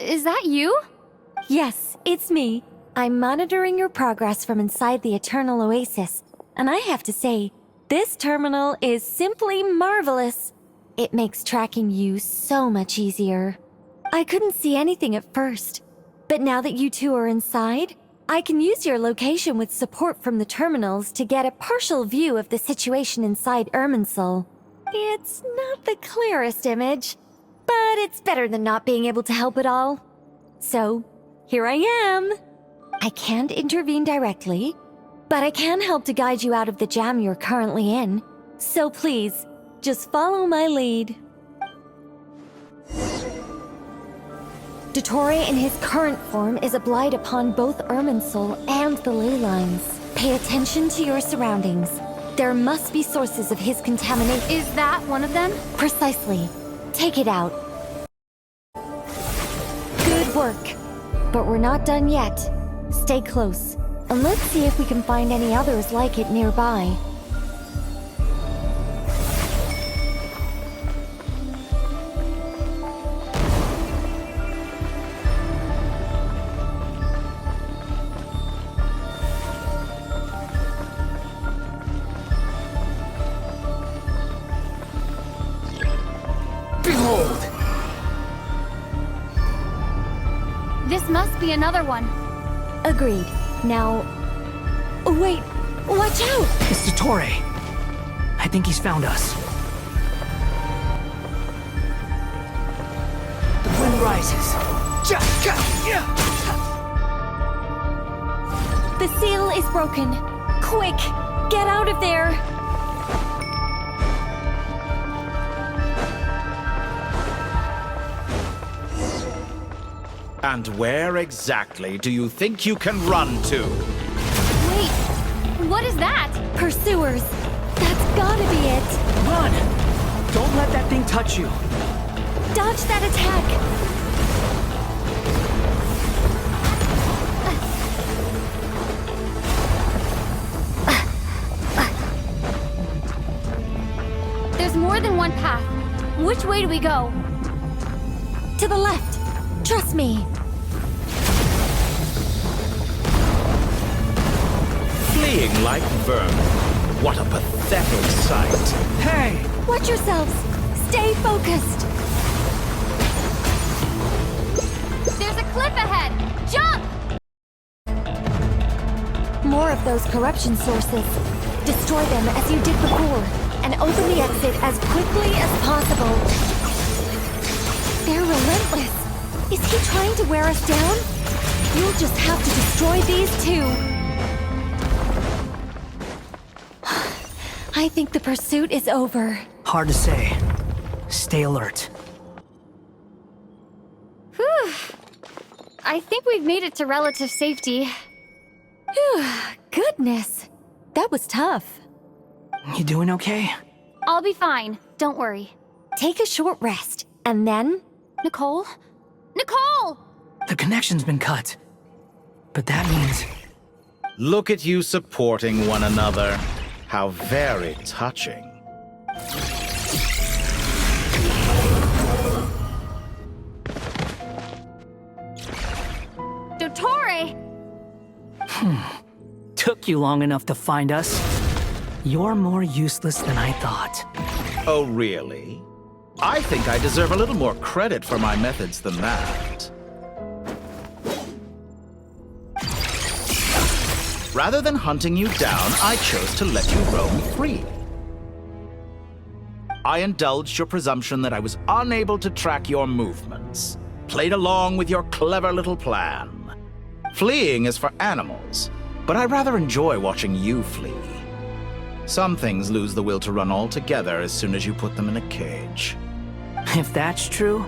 Is that you? Yes, it's me. I'm monitoring your progress from inside the Eternal Oasis, and I have to say, this terminal is simply marvelous. It makes tracking you so much easier. I couldn't see anything at first, but now that you two are inside, I can use your location with support from the terminals to get a partial view of the situation inside Irminsul. It's not the clearest image, but it's better than not being able to help at all. So, here I am. I can't intervene directly, but I can help to guide you out of the jam you're currently in. So please, just follow my lead. Dottore in his current form is a blight upon both Irminsul and the ley lines. Pay attention to your surroundings. There must be sources of his contamination. Is that one of them? Precisely. Take it out. Good work. But we're not done yet. Stay close, and let's see if we can find any others like it nearby. This must be another one. Agreed. Now, Wait, watch out! It's Dottore. I think he's found us. The wind rises. The seal is broken. Quick, get out of there! And where exactly do you think you can run to? Wait, what is that? Pursuers. That's gotta be it. Run! Don't let that thing touch you. Dodge that attack. There's more than one path. Which way do we go? To the left. Trust me. Fleeing like vermin. What a pathetic sight. Hey! Watch yourselves. Stay focused. There's a cliff ahead. Jump! More of those corruption sources. Destroy them as you did before, and open the exit as quickly as possible. They're relentless. Is he trying to wear us down? You'll just have to destroy these too. I think the pursuit is over. Hard to say. Stay alert. Whew. I think we've made it to relative safety. Phew, goodness. That was tough. You doing okay? I'll be fine. Don't worry. Take a short rest, and then... Nicole? Nicole! The connection's been cut. But that means... Look at you supporting one another. How very touching. Dottore! Took you long enough to find us. You're more useless than I thought. Oh, really? I think I deserve a little more credit for my methods than that. Rather than hunting you down, I chose to let you roam free. I indulged your presumption that I was unable to track your movements, played along with your clever little plan. Fleeing is for animals, but I rather enjoy watching you flee. Some things lose the will to run altogether as soon as you put them in a cage. If that's true,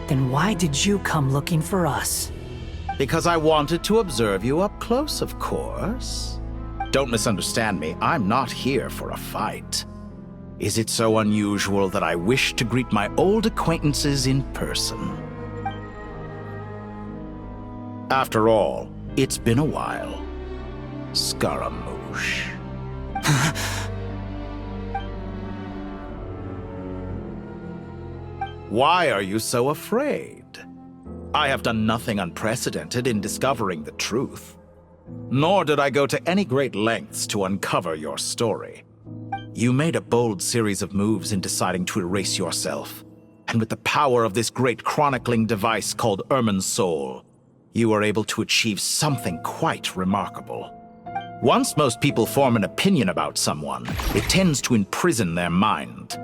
then why did you come looking for us? Because I wanted to observe you up close, of course. Don't misunderstand me, I'm not here for a fight. Is it so unusual that I wish to greet my old acquaintances in person? After all, it's been a while. Scaramouche. Why are you so afraid? I have done nothing unprecedented in discovering the truth. Nor did I go to any great lengths to uncover your story. You made a bold series of moves in deciding to erase yourself. And with the power of this great chronicling device called Irmin's Soul, you were able to achieve something quite remarkable. Once most people form an opinion about someone, it tends to imprison their mind.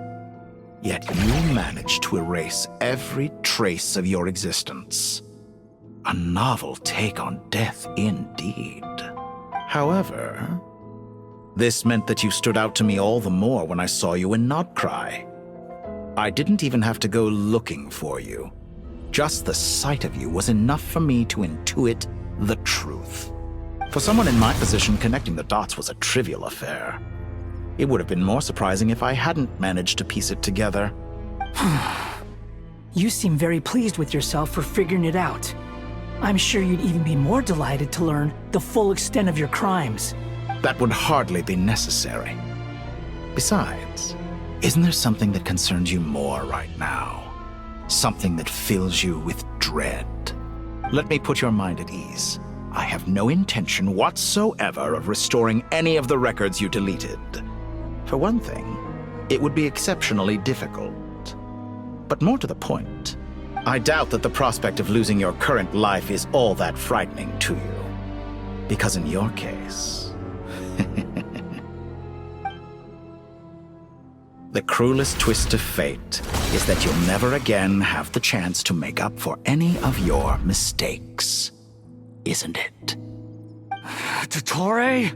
Yet you managed to erase every trace of your existence. A novel take on death indeed. However, this meant that you stood out to me all the more when I saw you in Nodcry. I didn't even have to go looking for you. Just the sight of you was enough for me to intuit the truth. For someone in my position, connecting the dots was a trivial affair. It would have been more surprising if I hadn't managed to piece it together. You seem very pleased with yourself for figuring it out. I'm sure you'd even be more delighted to learn the full extent of your crimes. That would hardly be necessary. Besides, isn't there something that concerns you more right now? Something that fills you with dread? Let me put your mind at ease. I have no intention whatsoever of restoring any of the records you deleted. For one thing, it would be exceptionally difficult. But more to the point, I doubt that the prospect of losing your current life is all that frightening to you. Because in your case, The cruelest twist of fate is that you'll never again have the chance to make up for any of your mistakes. Isn't it? Dottore?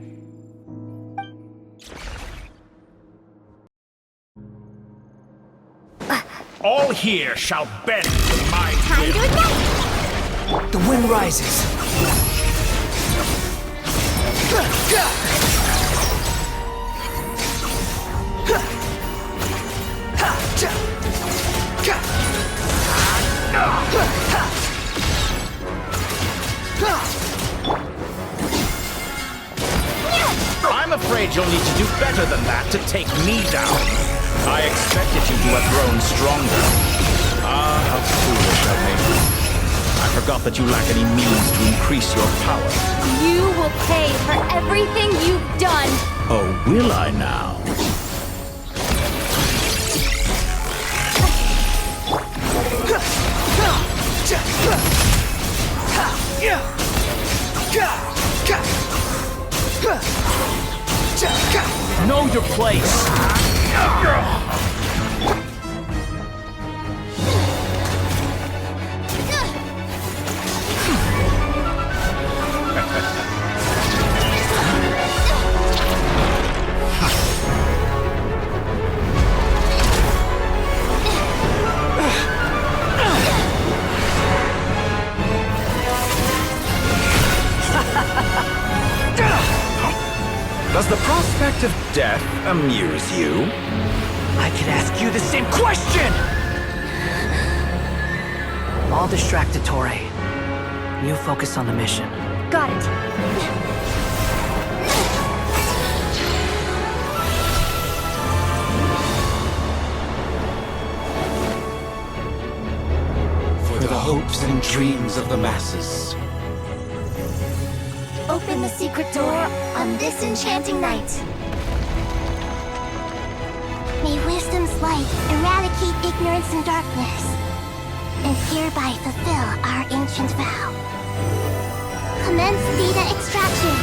All here shall bend to my will. The wind rises. I'm afraid you'll need to do better than that to take me down. I expected you to have grown stronger. Ah, how foolish of me. I forgot that you lack any means to increase your power. You will pay for everything you've done. Oh, will I now? Know your place. Does the prospect of death amuse you? I could ask you the same question! I'll distract Dottore. You focus on the mission. Got it. For the hopes and dreams of the masses. Open the secret door on this enchanting night. May wisdom's light eradicate ignorance and darkness, and hereby fulfill our ancient vow. Commence data extraction.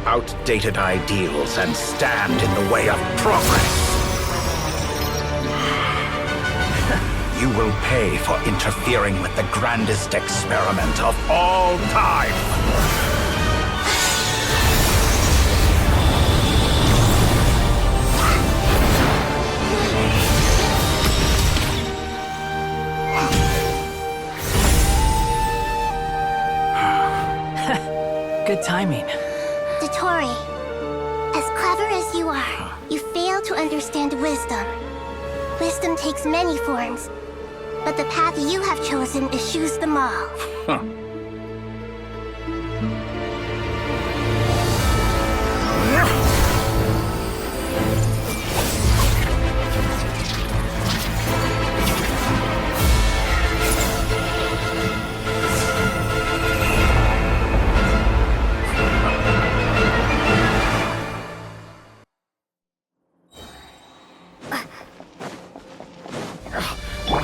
Outdated ideals and stand in the way of progress. You will pay for interfering with the grandest experiment of all time. Good timing. Dottore, as clever as you are, you fail to understand wisdom. Wisdom takes many forms, but the path you have chosen eschews them all. Huh.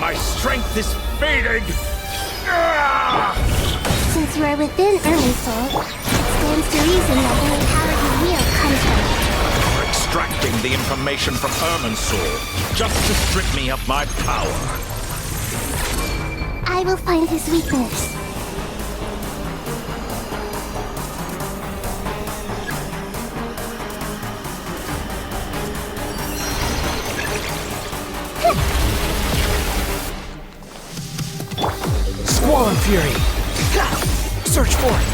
My strength is fading! Since you are within Irminsul, it stands to reason that any power you wield comes from it. You're extracting the information from Irminsul just to strip me of my power. I will find his weakness. Squall Fury! Search for it!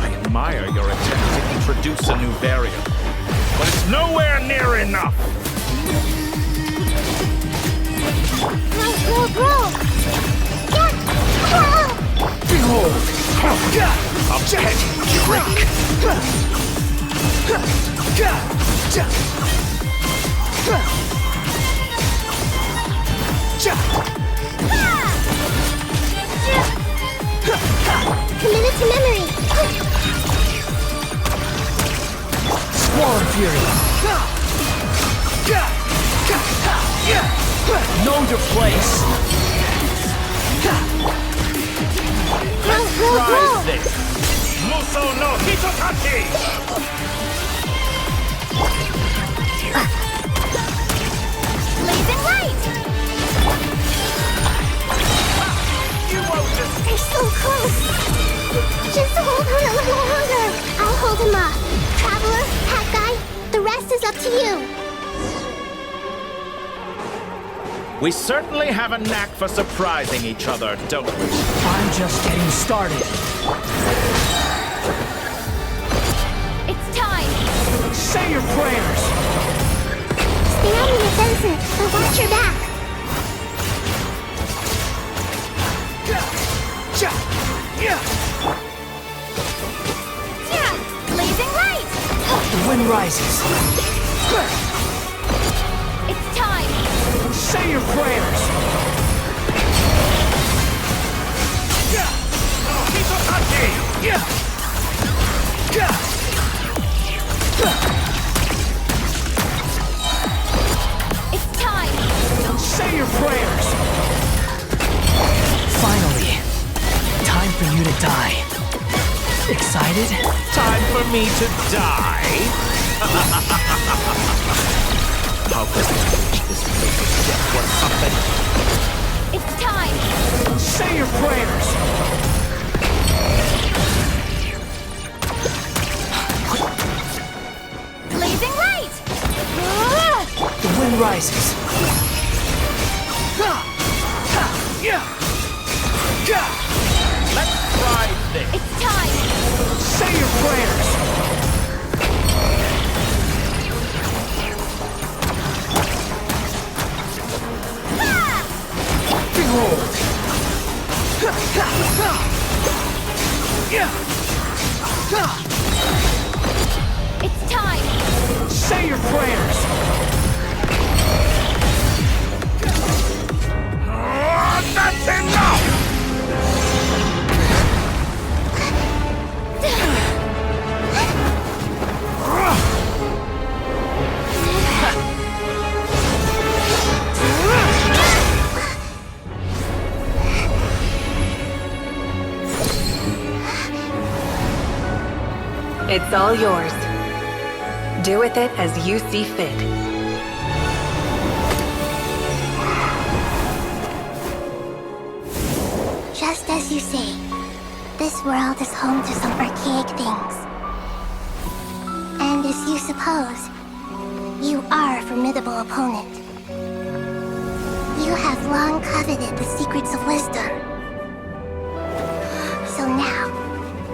I admire your attempt to introduce a new variant, but it's nowhere near enough! A petty trick! Committed to memory! Squall and Fury! Know your place! Roll! this! Muso no Hitotachi! Blazing light! They're so close! Just hold on a little longer! I'll hold him off. Traveler, Hat Guy, the rest is up to you. We certainly have a knack for surprising each other, don't we? I'm just getting started. It's time! Say your prayers! Stay on the offensive, but watch your back. Blazing light! The wind rises. It's time! Say your prayers! It's time! Say your prayers! Finally, time for you to die. Excited? Time for me to die? How could I reach this place of death or something? It's time! Say your prayers! Blazing light! The wind rises. Let's try this. It's time! Say your prayers! Behold! It's time! Say your prayers! That's enough! It's all yours. Do with it as you see fit. Just as you say, this world is home to some archaic things. And as you suppose, you are a formidable opponent. You have long coveted the secrets of wisdom. So now,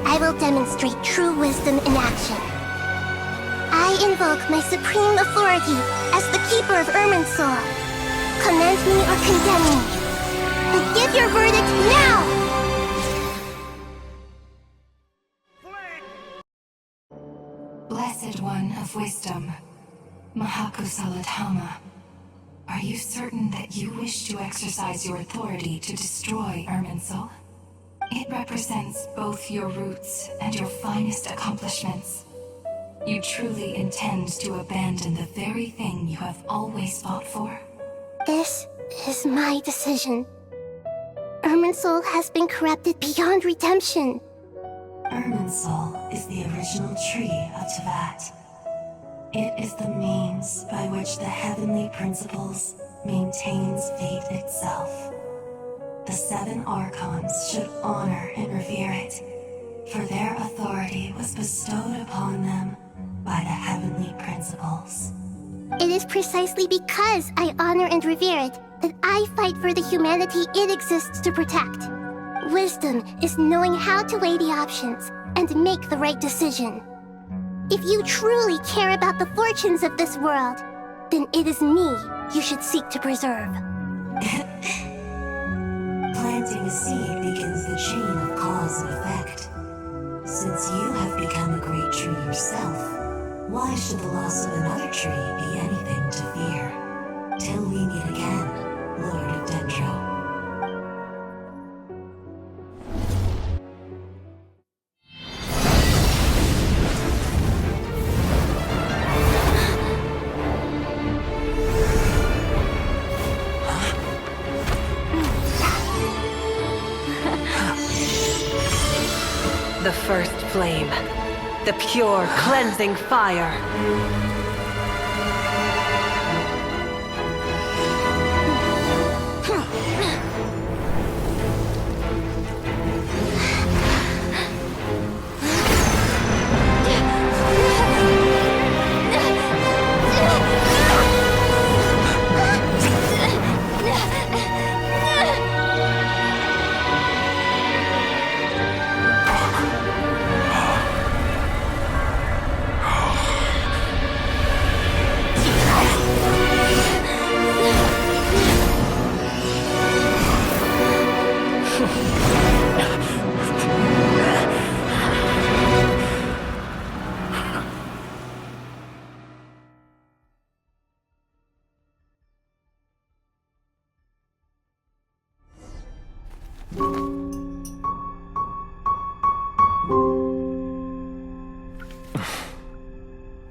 I will demonstrate true wisdom in action. I invoke my supreme authority as the keeper of Irminsul. Commend me or condemn me. But give your verdict now! Blessed One of Wisdom, Mahakusaladhama, are you certain that you wish to exercise your authority to destroy Irminsul? It represents both your roots and your finest accomplishments. You truly intend to abandon the very thing you have always fought for? This is my decision. Irminsul has been corrupted beyond redemption. Irminsul is the original tree of Tevat. It is the means by which the heavenly principles maintains fate itself. The 7 Archons should honor and revere it, for their authority was bestowed upon them by the heavenly principles. It is precisely because I honor and revere it that I fight for the humanity it exists to protect. Wisdom is knowing how to weigh the options and make the right decision. If you truly care about the fortunes of this world, then it is me you should seek to preserve. Planting a seed begins the chain of cause and effect. Since you have become a great tree yourself, why should the loss of another tree be anything to fear? Till we meet again, Lord of Dendro. The first flame. The pure, cleansing fire.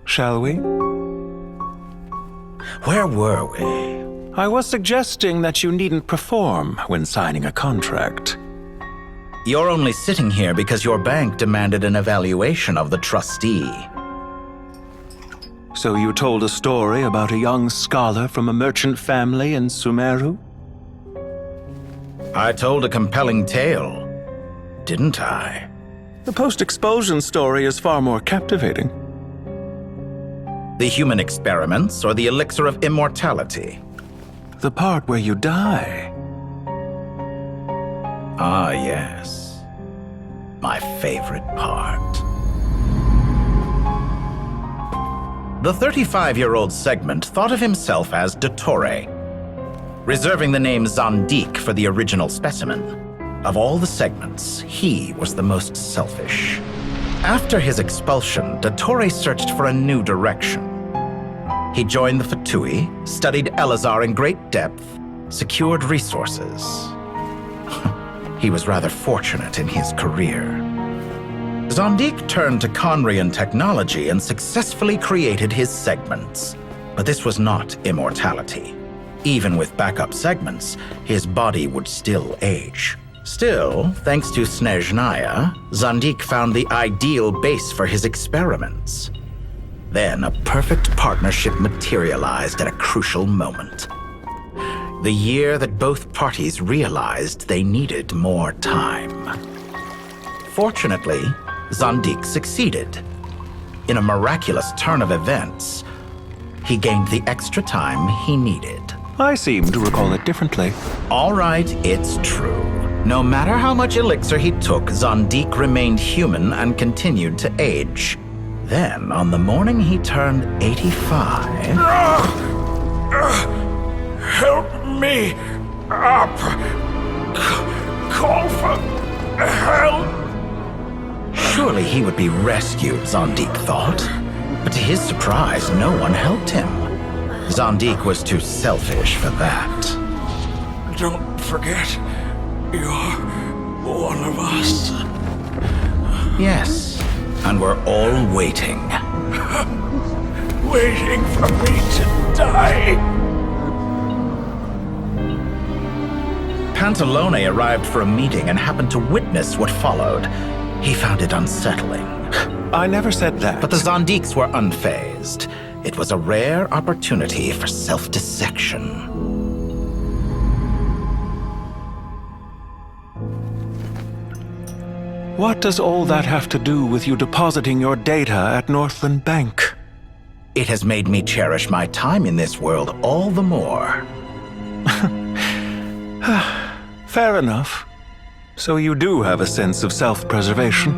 Shall we? Where were we? I was suggesting that you needn't perform when signing a contract. You're only sitting here because your bank demanded an evaluation of the trustee. So you told a story about a young scholar from a merchant family in Sumeru? I told a compelling tale, didn't I? The post-expulsion story is far more captivating. The human experiments or the elixir of immortality? The part where you die. Ah, yes. My favorite part. The 35-year-old Segment thought of himself as Dottore, reserving the name Zandik for the original specimen. Of all the Segments, he was the most selfish. After his expulsion, Dottore searched for a new direction. He joined the Fatui, studied Elazar in great depth, secured resources. He was rather fortunate in his career. Zandik turned to Conrian technology and successfully created his segments. But this was not immortality. Even with backup segments, his body would still age. Still, thanks to Snezhnaya, Zandik found the ideal base for his experiments. Then a perfect partnership materialized at a crucial moment. The year that both parties realized they needed more time. Fortunately, Zandik succeeded. In a miraculous turn of events, he gained the extra time he needed. I seem to recall it differently. All right, it's true. No matter how much elixir he took, Zandik remained human and continued to age. Then, on the morning he turned 85... Help me up! Call for help! Surely he would be rescued, Zandik thought. But to his surprise, no one helped him. Zandik was too selfish for that. Don't forget, you're one of us. Yes, and we're all waiting. Waiting for me to die. Pantalone arrived for a meeting and happened to witness what followed. He found it unsettling. I never said that. But the Zandiks were unfazed. It was a rare opportunity for self-dissection. What does all that have to do with you depositing your data at Northland Bank? It has made me cherish my time in this world all the more. Fair enough. So you do have a sense of self-preservation.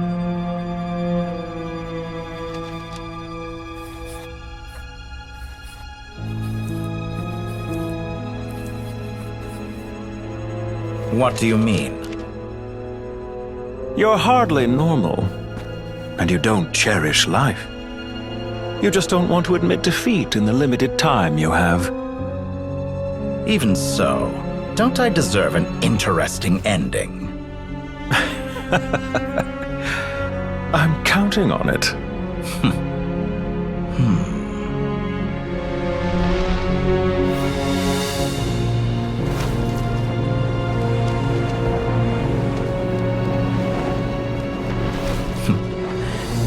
What do you mean? You're hardly normal. And you don't cherish life. You just don't want to admit defeat in the limited time you have. Even so, don't I deserve an interesting ending? I'm counting on it.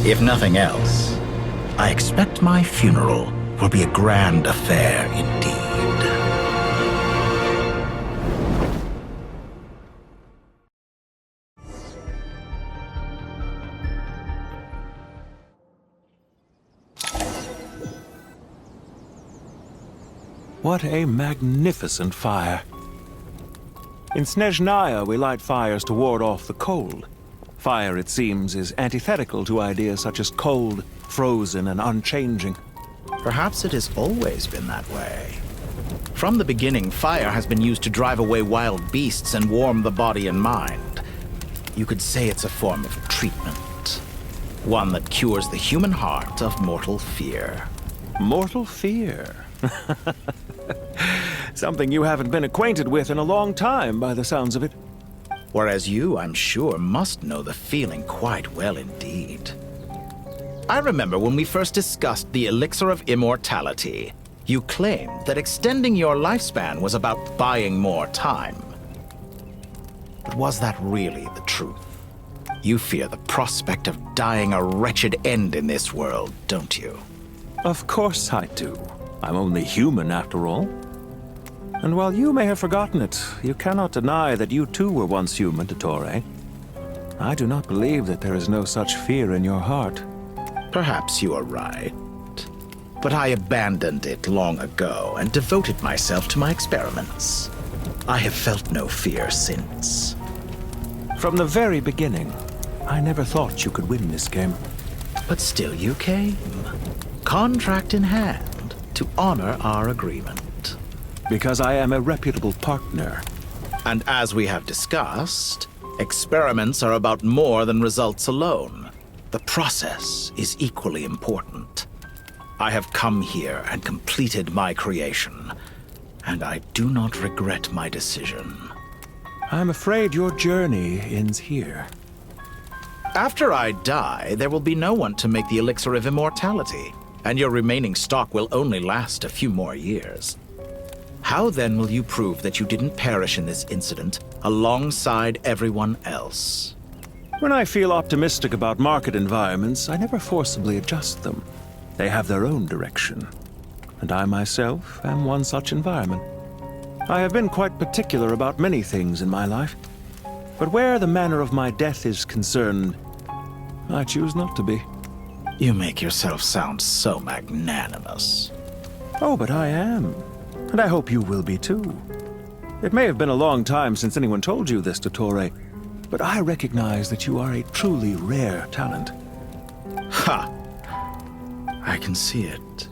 If nothing else, I expect my funeral will be a grand affair indeed. What a magnificent fire. In Snezhnaya, we light fires to ward off the cold. Fire, it seems, is antithetical to ideas such as cold, frozen, and unchanging. Perhaps it has always been that way. From the beginning, fire has been used to drive away wild beasts and warm the body and mind. You could say it's a form of treatment. One that cures the human heart of mortal fear. Mortal fear? Something you haven't been acquainted with in a long time, by the sounds of it. Whereas you, I'm sure, must know the feeling quite well indeed. I remember when we first discussed the elixir of immortality, you claimed that extending your lifespan was about buying more time. But was that really the truth? You fear the prospect of dying a wretched end in this world, don't you? Of course I do. I'm only human, after all. And while you may have forgotten it, you cannot deny that you too were once human, Dottore. I do not believe that there is no such fear in your heart. Perhaps you are right. But I abandoned it long ago and devoted myself to my experiments. I have felt no fear since. From the very beginning, I never thought you could win this game. But still you came, contract in hand, to honor our agreement. Because I am a reputable partner. And as we have discussed, experiments are about more than results alone. The process is equally important. I have come here and completed my creation, and I do not regret my decision. I'm afraid your journey ends here. After I die, there will be no one to make the elixir of immortality, and your remaining stock will only last a few more years. How then will you prove that you didn't perish in this incident alongside everyone else? When I feel optimistic about market environments, I never forcibly adjust them. They have their own direction. And I myself am one such environment. I have been quite particular about many things in my life. But where the manner of my death is concerned, I choose not to be. You make yourself sound so magnanimous. Oh, but I am. And I hope you will be too. It may have been a long time since anyone told you this, Dottore, but I recognize that you are a truly rare talent. Ha! I can see it.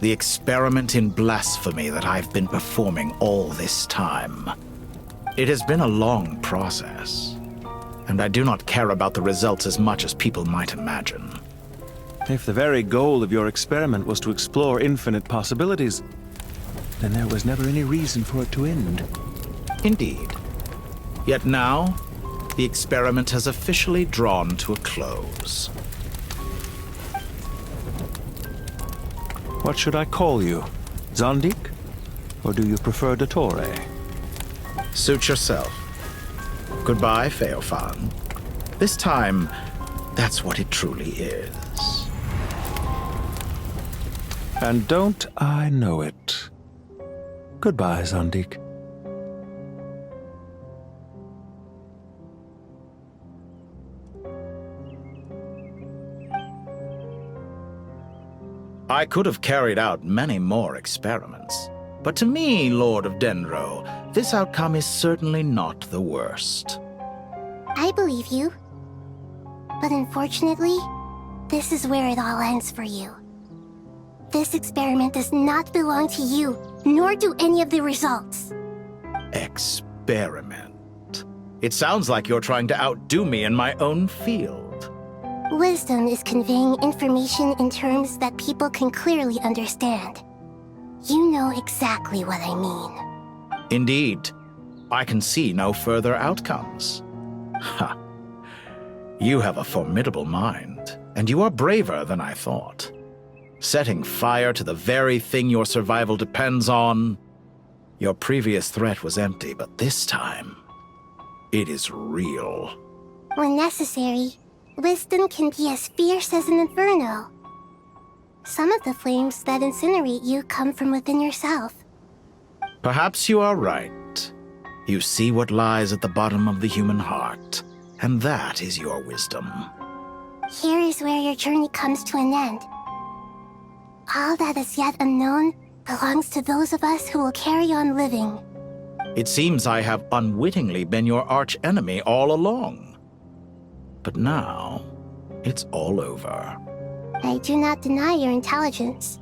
The experiment in blasphemy that I've been performing all this time. It has been a long process, and I do not care about the results as much as people might imagine. If the very goal of your experiment was to explore infinite possibilities, then there was never any reason for it to end. Indeed. Yet now, the experiment has officially drawn to a close. What should I call you? Zondik? Or do you prefer Dottore? Suit yourself. Goodbye, Feofan. This time, that's what it truly is. And don't I know it? Goodbye, Zondik. I could have carried out many more experiments, but to me, Lord of Dendro, this outcome is certainly not the worst. I believe you. But unfortunately, this is where it all ends for you. This experiment does not belong to you, nor do any of the results. Experiment? It sounds like you're trying to outdo me in my own field. Wisdom is conveying information in terms that people can clearly understand. You know exactly what I mean. Indeed. I can see no further outcomes. Ha. You have a formidable mind, and you are braver than I thought. Setting fire to the very thing your survival depends on. Your previous threat was empty, but this time, it is real. When necessary, wisdom can be as fierce as an inferno. Some of the flames that incinerate you come from within yourself. Perhaps you are right. You see what lies at the bottom of the human heart, and that is your wisdom. Here is where your journey comes to an end. All that is yet unknown belongs to those of us who will carry on living. It seems I have unwittingly been your arch-enemy all along. But now, it's all over. I do not deny your intelligence.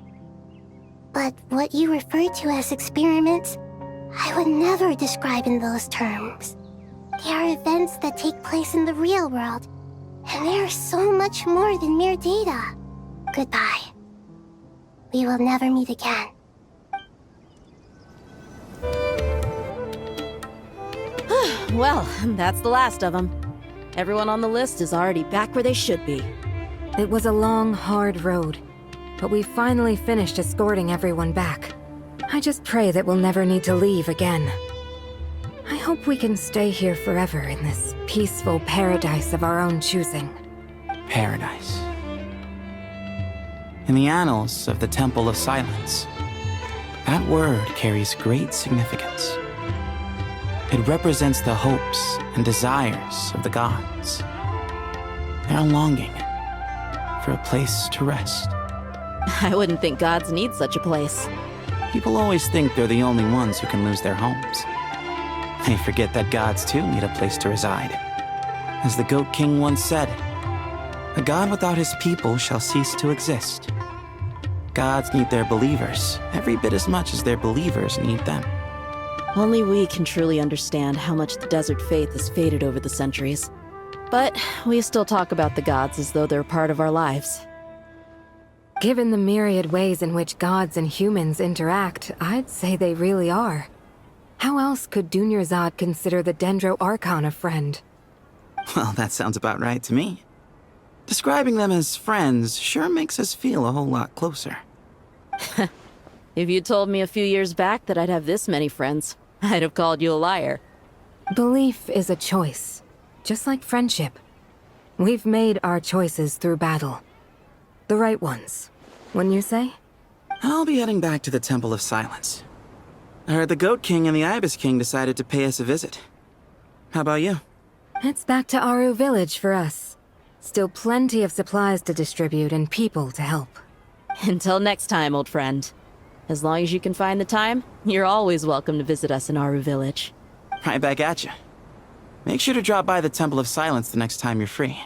But what you refer to as experiments, I would never describe in those terms. They are events that take place in the real world, and they are so much more than mere data. Goodbye. We will never meet again. Well, that's the last of them. Everyone on the list is already back where they should be. It was a long, hard road, but we finally finished escorting everyone back. I just pray that we'll never need to leave again. I hope we can stay here forever in this peaceful paradise of our own choosing. Paradise. In the annals of the Temple of Silence, that word carries great significance. It represents the hopes and desires of the gods. Their longing for a place to rest. I wouldn't think gods need such a place. People always think they're the only ones who can lose their homes. They forget that gods too need a place to reside. As the Goat King once said, "A god without his people shall cease to exist." Gods need their believers every bit as much as their believers need them. Only we can truly understand how much the desert faith has faded over the centuries. But we still talk about the gods as though they're part of our lives. Given the myriad ways in which gods and humans interact, I'd say they really are. How else could Dunyarzad consider the Dendro Archon a friend? Well, that sounds about right to me. Describing them as friends sure makes us feel a whole lot closer. If you told me a few years back that I'd have this many friends, I'd have called you a liar. Belief is a choice, just like friendship. We've made our choices through battle. The right ones, wouldn't you say? I'll be heading back to the Temple of Silence. I heard the Goat King and the Ibis King decided to pay us a visit. How about you? It's back to Aru Village for us. Still plenty of supplies to distribute and people to help. Until next time, old friend. As long as you can find the time, you're always welcome to visit us in Aru Village. Right back at you. Make sure to drop by the Temple of Silence the next time you're free.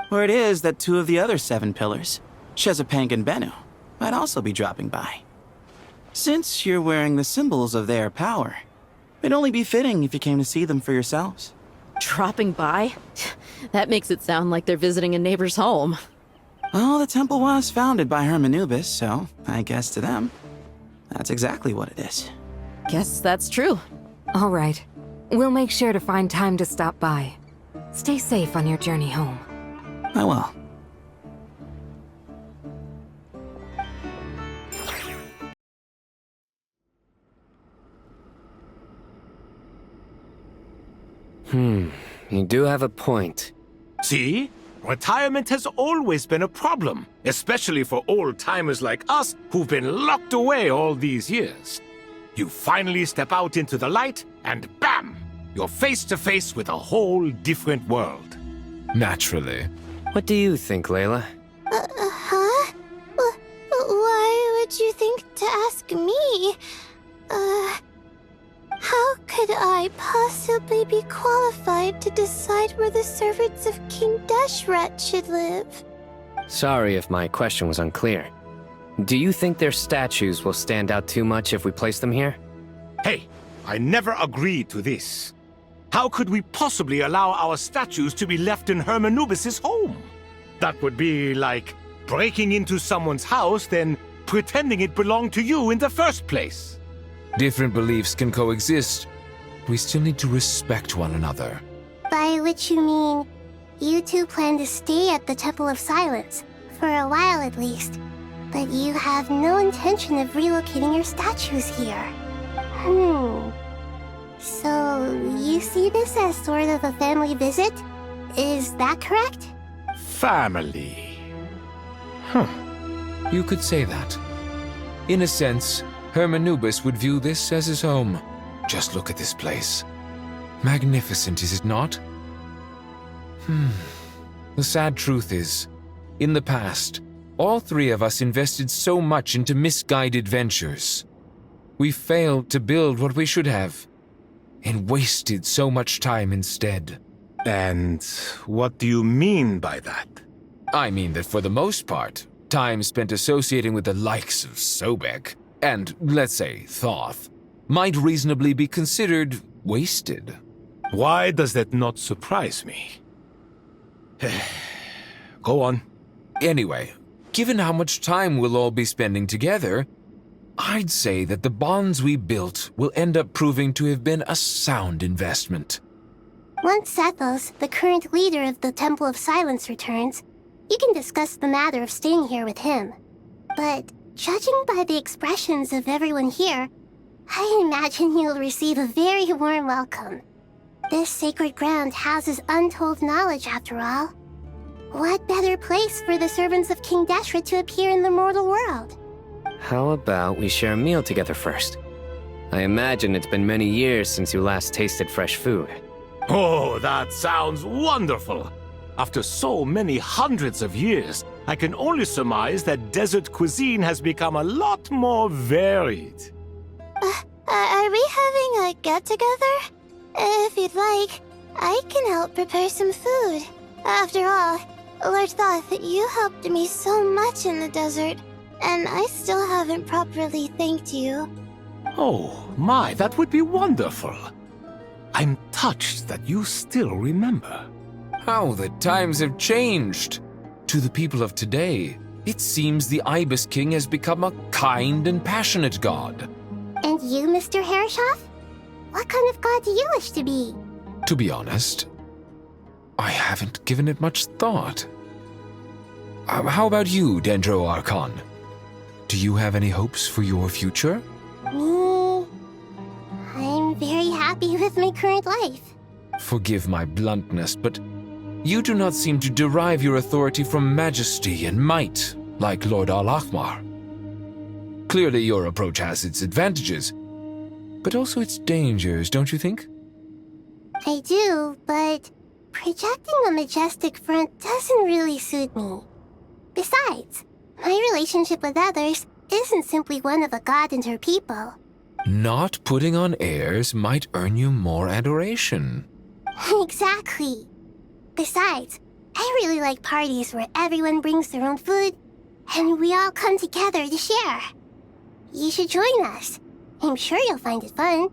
Where it is that two of the other 7 pillars, Chesapeake and Bennu, might also be dropping by. Since you're wearing the symbols of their power, it'd only be fitting if you came to see them for yourselves. Dropping by? That makes it sound like they're visiting a neighbor's home. Well, the temple was founded by Hermanubis, so I guess to them, that's exactly what it is. Guess that's true. All right. We'll make sure to find time to stop by. Stay safe on your journey home. I will. You do have a point. See? Retirement has always been a problem, especially for old-timers like us who've been locked away all these years. You finally step out into the light, and bam! You're face to face with a whole different world. Naturally. What do you think, Layla? Huh? Why would you think to ask me? How could I possibly be qualified to decide where the servants of King Deshret should live? Sorry if my question was unclear. Do you think their statues will stand out too much if we place them here? Hey, I never agreed to this. How could we possibly allow our statues to be left in Hermanubis' home? That would be like breaking into someone's house, then pretending it belonged to you in the first place. Different beliefs can coexist. We still need to respect one another. By which you mean, you two plan to stay at the Temple of Silence, for a while at least. But you have no intention of relocating your statues here. So, you see this as sort of a family visit? Is that correct? Family. You could say that. In a sense, Hermanubis would view this as his home. Just look at this place. Magnificent, is it not? The sad truth is, in the past, all three of us invested so much into misguided ventures. We failed to build what we should have, and wasted so much time instead. And what do you mean by that? I mean that for the most part, time spent associating with the likes of Sobek, and, let's say, Thoth, might reasonably be considered wasted. Why does that not surprise me? Go on. Anyway, given how much time we'll all be spending together, I'd say that the bonds we built will end up proving to have been a sound investment. Once Sethos, the current leader of the Temple of Silence, returns, you can discuss the matter of staying here with him. But judging by the expressions of everyone here, I imagine you'll receive a very warm welcome. This sacred ground houses untold knowledge, after all. What better place for the servants of King Deshret to appear in the mortal world? How about we share a meal together first? I imagine it's been many years since you last tasted fresh food. Oh, that sounds wonderful! After so many hundreds of years, I can only surmise that desert cuisine has become a lot more varied. Are we having a get-together? If you'd like, I can help prepare some food. After all, Lord Thoth, you helped me so much in the desert, and I still haven't properly thanked you. Oh, my, that would be wonderful. I'm touched that you still remember. How the times have changed! To the people of today, it seems the Ibis King has become a kind and passionate god. And you, Mr. Herreshoff? What kind of god do you wish to be? To be honest, I haven't given it much thought. How about you, Dendro Archon? Do you have any hopes for your future? Me? I'm very happy with my current life. Forgive my bluntness, but you do not seem to derive your authority from majesty and might, like Lord Al-Ahmar. Clearly your approach has its advantages, but also its dangers, don't you think? I do, but projecting a majestic front doesn't really suit me. Besides, my relationship with others isn't simply one of a god and her people. Not putting on airs might earn you more adoration. Exactly. Besides, I really like parties where everyone brings their own food, and we all come together to share. You should join us. I'm sure you'll find it fun.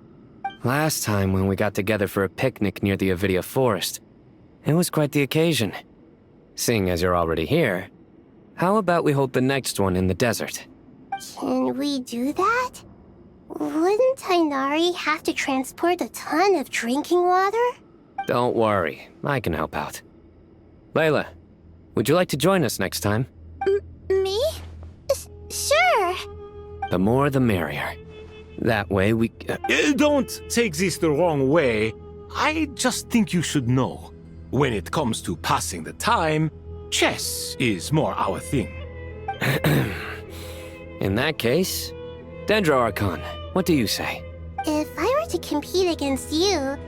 Last time when we got together for a picnic near the Avidia Forest, it was quite the occasion. Seeing as you're already here, how about we hold the next one in the desert? Can we do that? Wouldn't Tainari have to transport a ton of drinking water? Don't worry, I can help out. Layla, would you like to join us next time? Me? Sure. The more the merrier. That way we... Don't take this the wrong way. I just think you should know. When it comes to passing the time, chess is more our thing. In that case, Dendro Archon, what do you say? If I were to compete against you,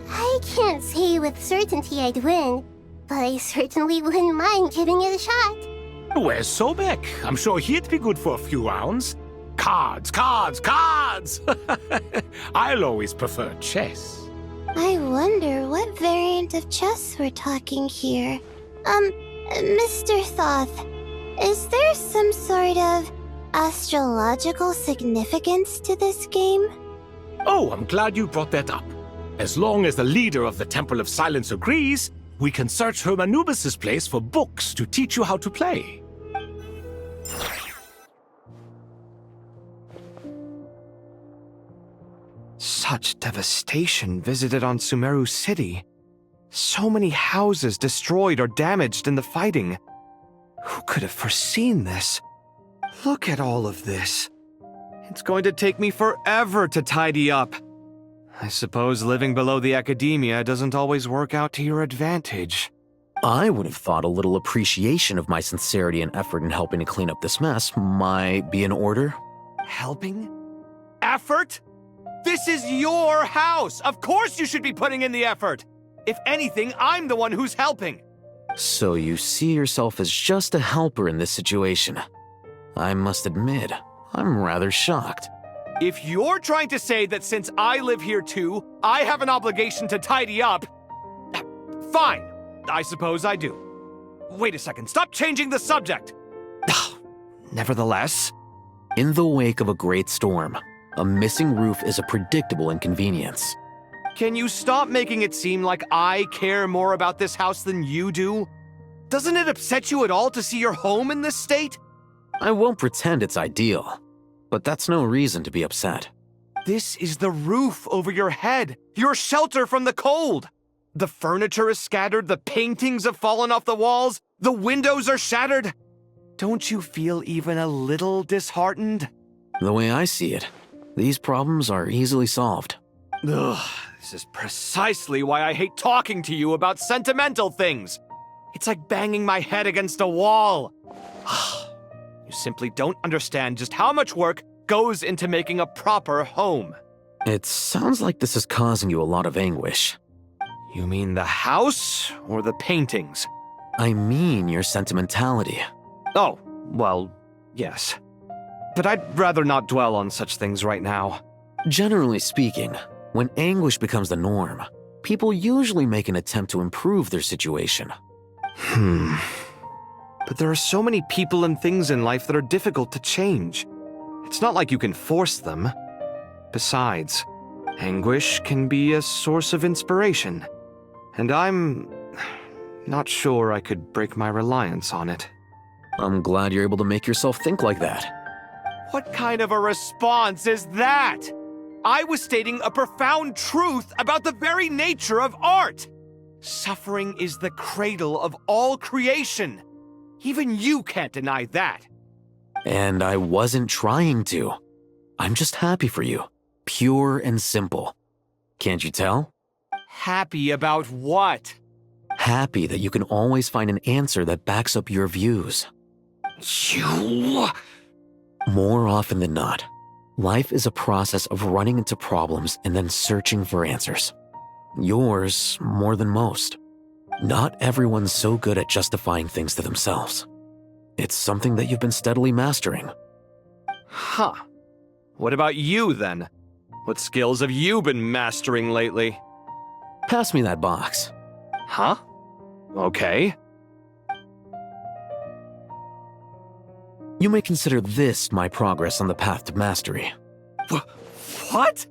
I can't say with certainty I'd win, but I certainly wouldn't mind giving it a shot. Where's Sobek? I'm sure he'd be good for a few rounds. Cards, cards, cards! I'll always prefer chess. I wonder what variant of chess we're talking here. Mr. Thoth, is there some sort of astrological significance to this game? Oh, I'm glad you brought that up. As long as the leader of the Temple of Silence agrees, We can search Hermanubis' place for books to teach you how to play. Such devastation visited on Sumeru City. So many houses destroyed or damaged in the fighting. Who could have foreseen this? Look at all of this. It's going to take me forever to tidy up. I suppose living below the academia doesn't always work out to your advantage. I would have thought a little appreciation of my sincerity and effort in helping to clean up this mess might be in order. Helping? Effort? This is your house! Of course you should be putting in the effort! If anything, I'm the one who's helping! So you see yourself as just a helper in this situation. I must admit, I'm rather shocked. If you're trying to say that since I live here too, I have an obligation to tidy up, fine, I suppose I do. Wait a second, stop changing the subject! Nevertheless, in the wake of a great storm, a missing roof is a predictable inconvenience. can you stop making it seem like I care more about this house than you do? Doesn't it upset you at all to see your home in this state? I won't pretend it's ideal, but that's no reason to be upset. This is the roof over your head, your shelter from the cold. The furniture is scattered, the paintings have fallen off the walls, the windows are shattered. Don't you feel even a little disheartened? The way I see it, these problems are easily solved. Ugh, this is precisely why I hate talking to you about sentimental things. It's like banging my head against a wall. You simply don't understand just how much work goes into making a proper home. It sounds like this is causing you a lot of anguish. You mean the house or the paintings? I mean your sentimentality. Oh, well, yes. But I'd rather not dwell on such things right now. Generally speaking, when anguish becomes the norm, people usually make an attempt to improve their situation. But there are so many people and things in life that are difficult to change. It's not like you can force them. Besides, anguish can be a source of inspiration. And I'm not sure I could break my reliance on it. I'm glad you're able to make yourself think like that. What kind of a response is that? I was stating a profound truth about the very nature of art. Suffering is the cradle of all creation. Even you can't deny that. And I wasn't trying to. I'm just happy for you. Pure and simple. Can't you tell? Happy about what? Happy that you can always find an answer that backs up your views. You... More often than not, life is a process of running into problems and then searching for answers. Yours more than most. Not everyone's so good at justifying things to themselves. It's something that you've been steadily mastering. Huh. What about you, then? What skills have you been mastering lately? Pass me that box. Huh? Okay. You may consider this my progress on the path to mastery. What?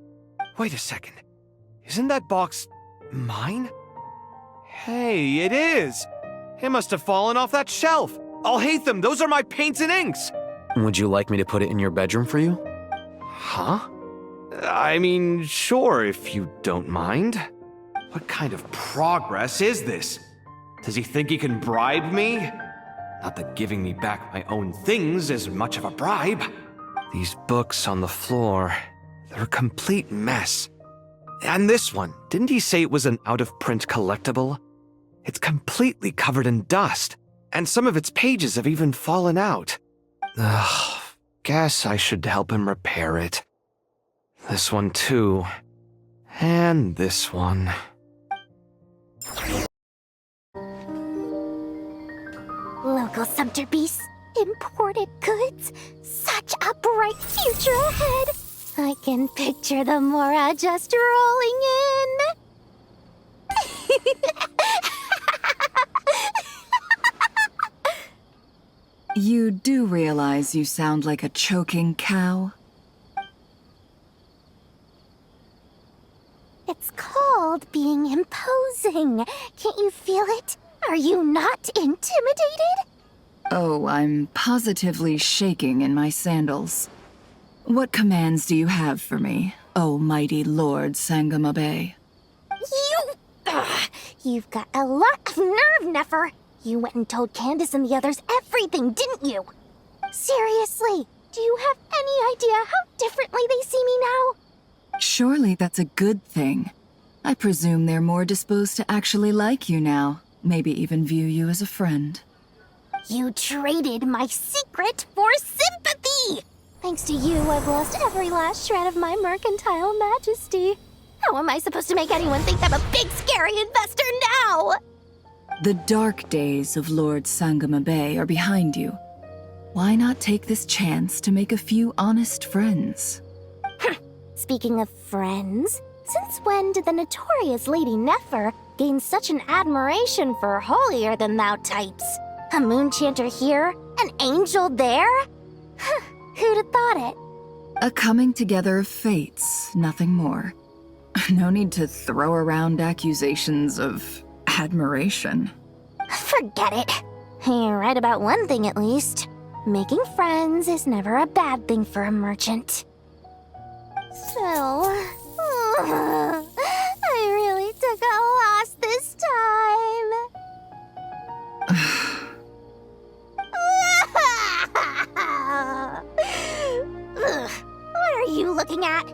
Wait a second. Isn't that box mine? Hey, it is! It must have fallen off that shelf. I'll hate them. Those are my paints and inks. Would you like me to put it in your bedroom for you? Huh? I mean, sure, if you don't mind. What kind of progress is this? Does he think he can bribe me? Not that giving me back my own things is much of a bribe. These books on the floor, they're a complete mess. And this one, didn't he say it was an out-of-print collectible? It's completely covered in dust, and some of its pages have even fallen out. Ugh, guess I should help him repair it. This one too. And this one. Local sumter beasts, imported goods, such a bright future ahead. I can picture the Mora just rolling in. You do realize you sound like a choking cow? It's called world being imposing. Can't you feel it? Are you not intimidated? Oh, I'm positively shaking in my sandals. What commands do you have for me, oh mighty Lord Sangamabe? You've got a lot of nerve, Nefer. You went and told Candace and the others everything, didn't you? Seriously, do you have any idea how differently they see me now? Surely that's a good thing. I presume they're more disposed to actually like you now, maybe even view you as a friend. You traded my secret for sympathy! Thanks to you, I've lost every last shred of my mercantile majesty. How am I supposed to make anyone think I'm a big, scary investor now? The dark days of Lord Sangamabe are behind you. Why not take this chance to make a few honest friends? Speaking of friends, since when did the notorious Lady Nefer gain such an admiration for holier-than-thou types? A moon chanter here, an angel there? Who'd have thought it? A coming together of fates, nothing more. No need to throw around accusations of admiration. Forget it. You're right about one thing at least. Making friends is never a bad thing for a merchant. So, I really took a loss this time. What are you looking at?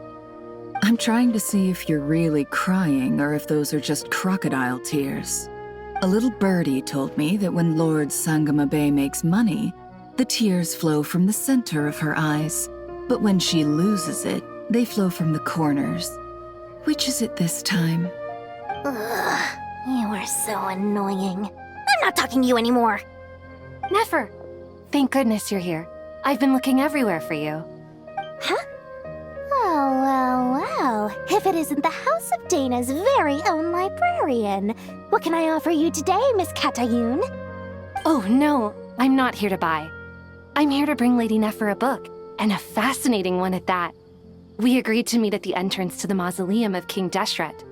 I'm trying to see if you're really crying or if those are just crocodile tears. A little birdie told me that when Lord Sangamabe makes money, the tears flow from the center of her eyes, but when she loses it, they flow from the corners. Which is it this time? Ugh, you are so annoying. I'm not talking to you anymore. Nefer! Thank goodness you're here. I've been looking everywhere for you. Huh? Oh, well. If it isn't the House of Dana's very own librarian. What can I offer you today, Miss Katayun? Oh, no. I'm not here to buy. I'm here to bring Lady Nefer a book, and a fascinating one at that. We agreed to meet at the entrance to the mausoleum of King Deshret.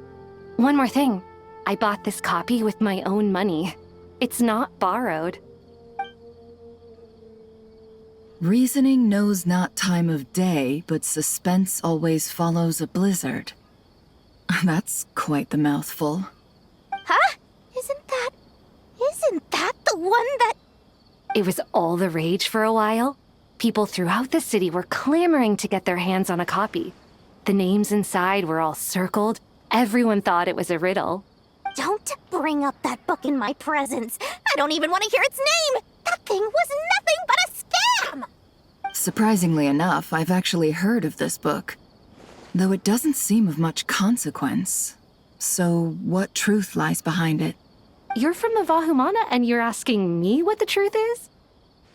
One more thing. I bought this copy with my own money. It's not borrowed. Reasoning knows not time of day, but suspense always follows a blizzard. That's quite the mouthful. Huh? Isn't that the one that... It was all the rage for a while. People throughout the city were clamoring to get their hands on a copy. The names inside were all circled. Everyone thought it was a riddle. Don't bring up that book in my presence. I don't even want to hear its name. That thing was nothing but a scam. Surprisingly enough, I've actually heard of this book, though it doesn't seem of much consequence. So what truth lies behind it? You're from the Vahumana and you're asking me what the truth is?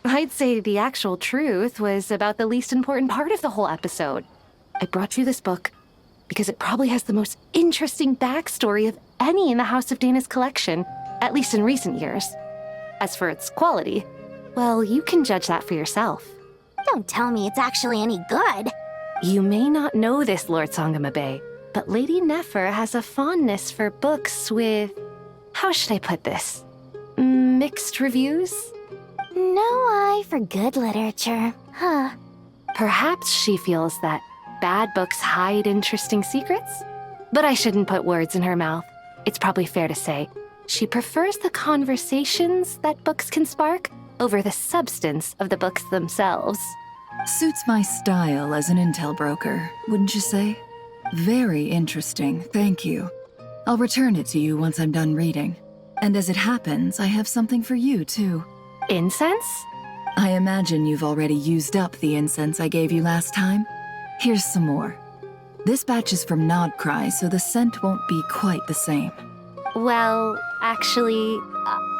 I'd say the actual truth was about the least important part of the whole episode. I brought you this book because it probably has the most interesting backstory of any in the House of Dana's collection, at least in recent years. As for its quality, well, you can judge that for yourself. Don't tell me it's actually any good. You may not know this, Lord Sangamabe, but Lady Nefer has a fondness for books with... how should I put this? Mixed reviews? No eye for good literature, huh? Perhaps she feels that bad books hide interesting secrets? But I shouldn't put words in her mouth. It's probably fair to say she prefers the conversations that books can spark over the substance of the books themselves. Suits my style as an intel broker, wouldn't you say? Very interesting, thank you. I'll return it to you once I'm done reading. And as it happens, I have something for you, too. Incense? I imagine you've already used up the incense I gave you last time. Here's some more. This batch is from Nodcry, so the scent won't be quite the same. Well, actually,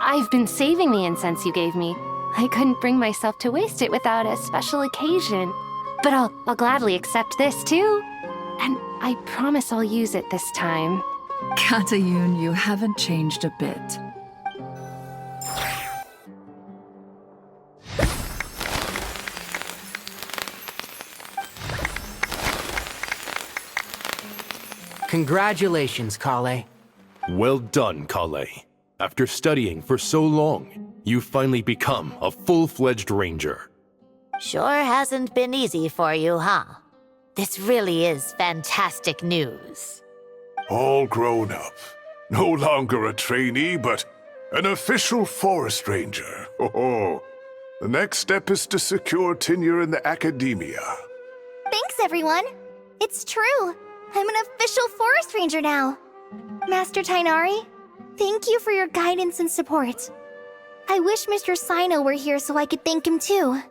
I've been saving the incense you gave me. I couldn't bring myself to waste it without a special occasion. But I'll gladly accept this, too. And I promise I'll use it this time. Katayun, you haven't changed a bit. Congratulations, Kale. Well done, Kale. After studying for so long, you've finally become a full-fledged ranger. Sure hasn't been easy for you, huh? This really is fantastic news. All grown up. No longer a trainee, but an official forest ranger. Oh, the next step is to secure tenure in the academia. Thanks, everyone. It's true. I'm an official forest ranger now. Master Tainari, thank you for your guidance and support. I wish Mr. Sino were here so I could thank him too.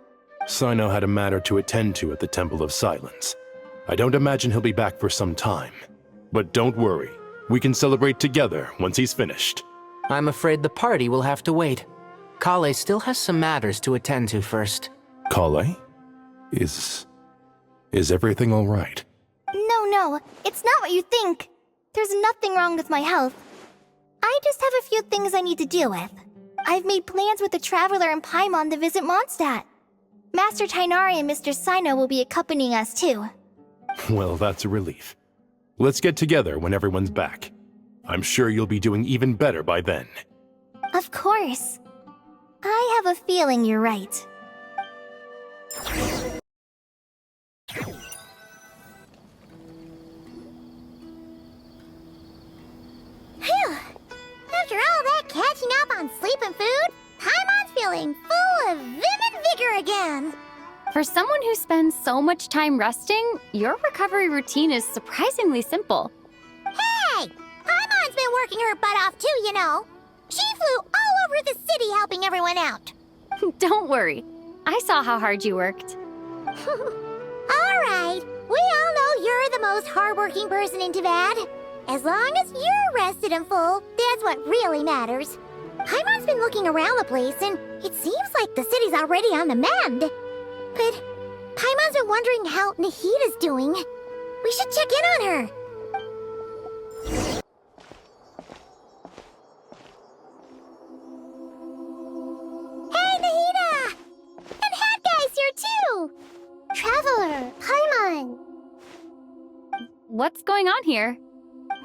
Sino had a matter to attend to at the Temple of Silence. I don't imagine he'll be back for some time. But don't worry, we can celebrate together once he's finished. I'm afraid the party will have to wait. Kale still has some matters to attend to first. Kale? Is everything all right? No, it's not what you think. There's nothing wrong with my health. I just have a few things I need to deal with. I've made plans with the Traveler and Paimon to visit Mondstadt. Master Tainari and Mr. Sino will be accompanying us too. Well, that's a relief. Let's get together when everyone's back. I'm sure you'll be doing even better by then. Of course. I have a feeling you're right. Phew! After all that catching up on sleep and food, Paimon's feeling full of vim and vigor again. For someone who spends so much time resting, your recovery routine is surprisingly simple. Hey! Paimon's been working her butt off too, you know. She flew all over the city helping everyone out. Don't worry. I saw how hard you worked. All right. We all know you're the most hardworking person in Teyvat. As long as you're rested and full, that's what really matters. Paimon's been looking around the place, and it seems like the city's already on the mend. But Paimon's been wondering how Nahida's doing. We should check in on her. Hey, Nahida! And Hat Guy's here too! Traveler, Paimon! What's going on here?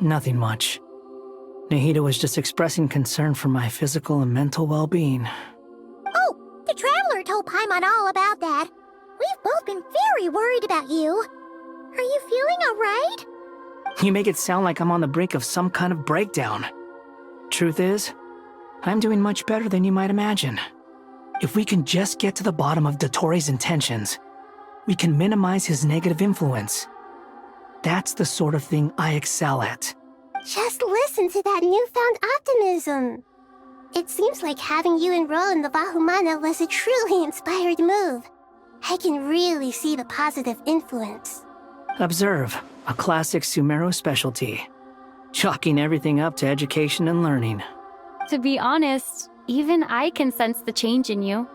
Nothing much. Nahida was just expressing concern for my physical and mental well-being. Oh, the Traveler told Paimon all about that. We've both been very worried about you. Are you feeling alright? You make it sound like I'm on the brink of some kind of breakdown. Truth is, I'm doing much better than you might imagine. If we can just get to the bottom of Dotori's intentions, we can minimize his negative influence. That's the sort of thing I excel at. Just listen to that newfound optimism. It seems like having you enroll in the Vahumana was a truly inspired move. I can really see the positive influence. Observe, a classic Sumeru specialty. Chalking everything up to education and learning. To be honest, even I can sense the change in you.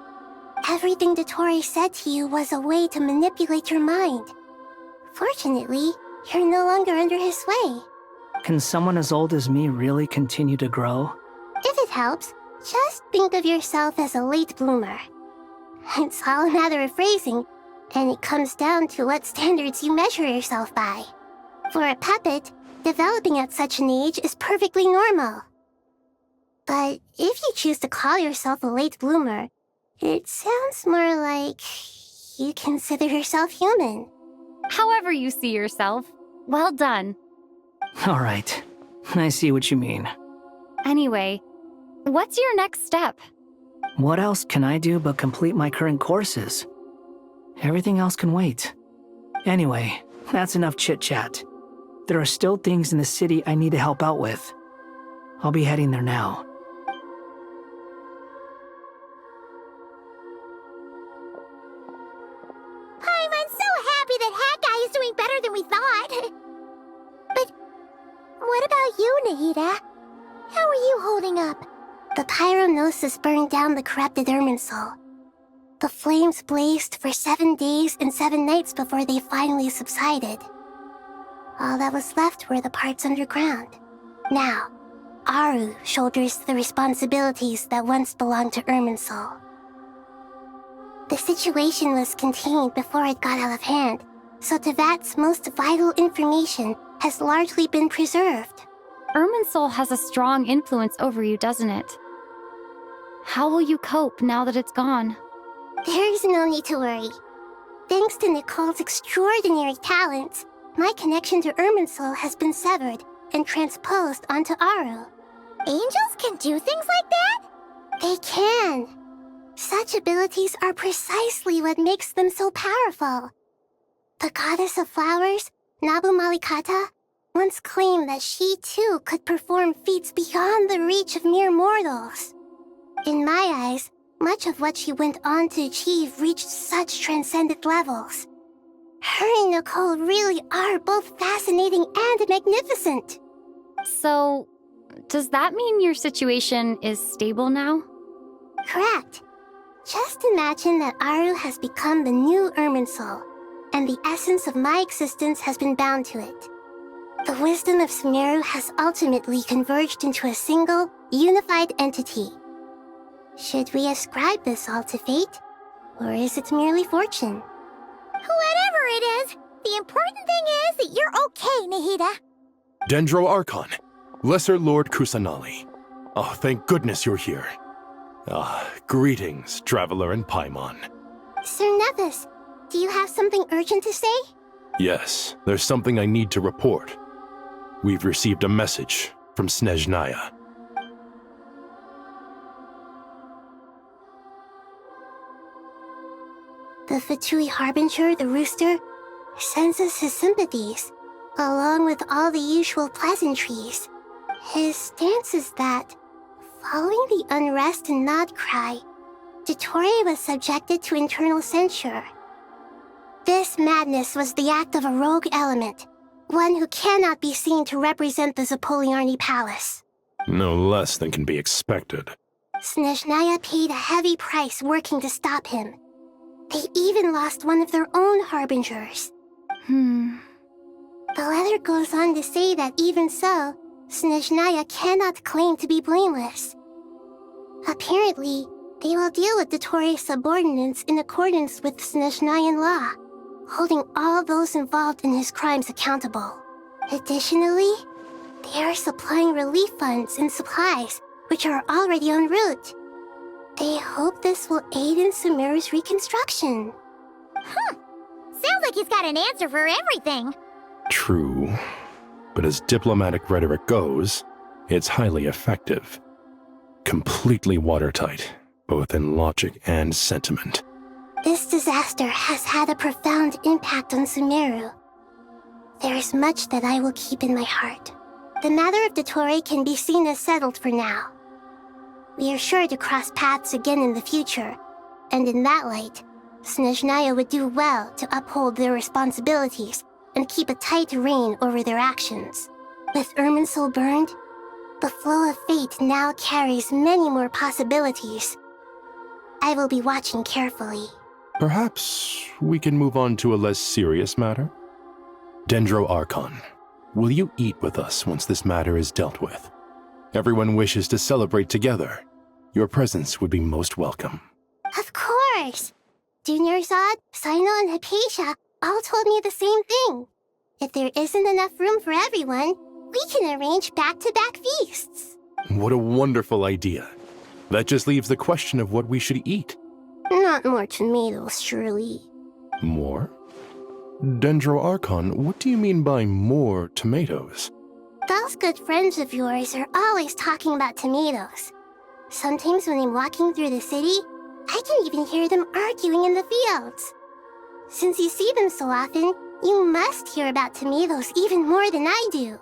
Everything Dotori said to you was a way to manipulate your mind. Fortunately, you're no longer under his sway. Can someone as old as me really continue to grow? If it helps, just think of yourself as a late bloomer. It's all a matter of phrasing, and it comes down to what standards you measure yourself by. For a puppet, developing at such an age is perfectly normal. But if you choose to call yourself a late bloomer, it sounds more like you consider yourself human. However you see yourself, well done. All right, I see what you mean. Anyway, what's your next step? What else can I do but complete my current courses? Everything else can wait. Anyway, that's enough chit-chat. There are still things in the city I need to help out with. I'll be heading there now. I'm so happy that Hat Guy is doing better than we thought. But what about you, Nahida? How are you holding up? The pyronosis burned down the corrupted Irminsul. The flames blazed for 7 days and 7 nights before they finally subsided. All that was left were the parts underground. Now, Aru shoulders the responsibilities that once belonged to Irminsul. The situation was contained before it got out of hand, so Teyvat's most vital information has largely been preserved. Irminsul has a strong influence over you, doesn't it? How will you cope now that it's gone? There is no need to worry. Thanks to Nicole's extraordinary talents, my connection to Irminsul has been severed and transposed onto Aru. Angels can do things like that? They can. Such abilities are precisely what makes them so powerful. The goddess of flowers, Nabu Malikata, once claimed that she too could perform feats beyond the reach of mere mortals. In my eyes, much of what she went on to achieve reached such transcendent levels. Her and Nicole really are both fascinating and magnificent. So, does that mean your situation is stable now? Correct. Just imagine that Aru has become the new Irminsul, and the essence of my existence has been bound to it. The wisdom of Sumeru has ultimately converged into a single, unified entity. Should we ascribe this all to fate, or is it merely fortune? Whatever it is, the important thing is that you're okay, Nahida. Dendro Archon, Lesser Lord Kusanali. Oh, thank goodness you're here. Greetings, Traveler in Paimon. Sir Nepis, do you have something urgent to say? Yes, there's something I need to report. We've received a message from Snezhnaya. The Fatui Harbinger, the rooster, sends us his sympathies, along with all the usual pleasantries. His stance is that, following the unrest and Nod Cry, Dottore was subjected to internal censure. This madness was the act of a rogue element, one who cannot be seen to represent the Zapoliarni Palace. No less than can be expected. Snezhnaya paid a heavy price working to stop him. They even lost one of their own harbingers. The letter goes on to say that even so, Snezhnaya cannot claim to be blameless. Apparently, they will deal with Dottore's subordinates in accordance with Snezhnayan law, holding all those involved in his crimes accountable. Additionally, they are supplying relief funds and supplies, which are already en route. They hope this will aid in Sumeru's reconstruction. Sounds like he's got an answer for everything. True, but as diplomatic rhetoric goes, it's highly effective. Completely watertight, both in logic and sentiment. This disaster has had a profound impact on Sumeru. There is much that I will keep in my heart. The matter of Dottore can be seen as settled for now. We are sure to cross paths again in the future, and in that light, Snezhnaya would do well to uphold their responsibilities and keep a tight rein over their actions. With Irminsul burned, the flow of fate now carries many more possibilities. I will be watching carefully. Perhaps we can move on to a less serious matter? Dendro Archon, will you eat with us once this matter is dealt with? Everyone wishes to celebrate together. Your presence would be most welcome. Of course! Junior Zod, Sino, and Hypatia all told me the same thing. If there isn't enough room for everyone, we can arrange back-to-back feasts. What a wonderful idea. That just leaves the question of what we should eat. Not more tomatoes, surely. More? Dendro Archon, what do you mean by more tomatoes? Those good friends of yours are always talking about tomatoes. Sometimes when I'm walking through the city, I can even hear them arguing in the fields. Since you see them so often, you must hear about tomatoes even more than I do.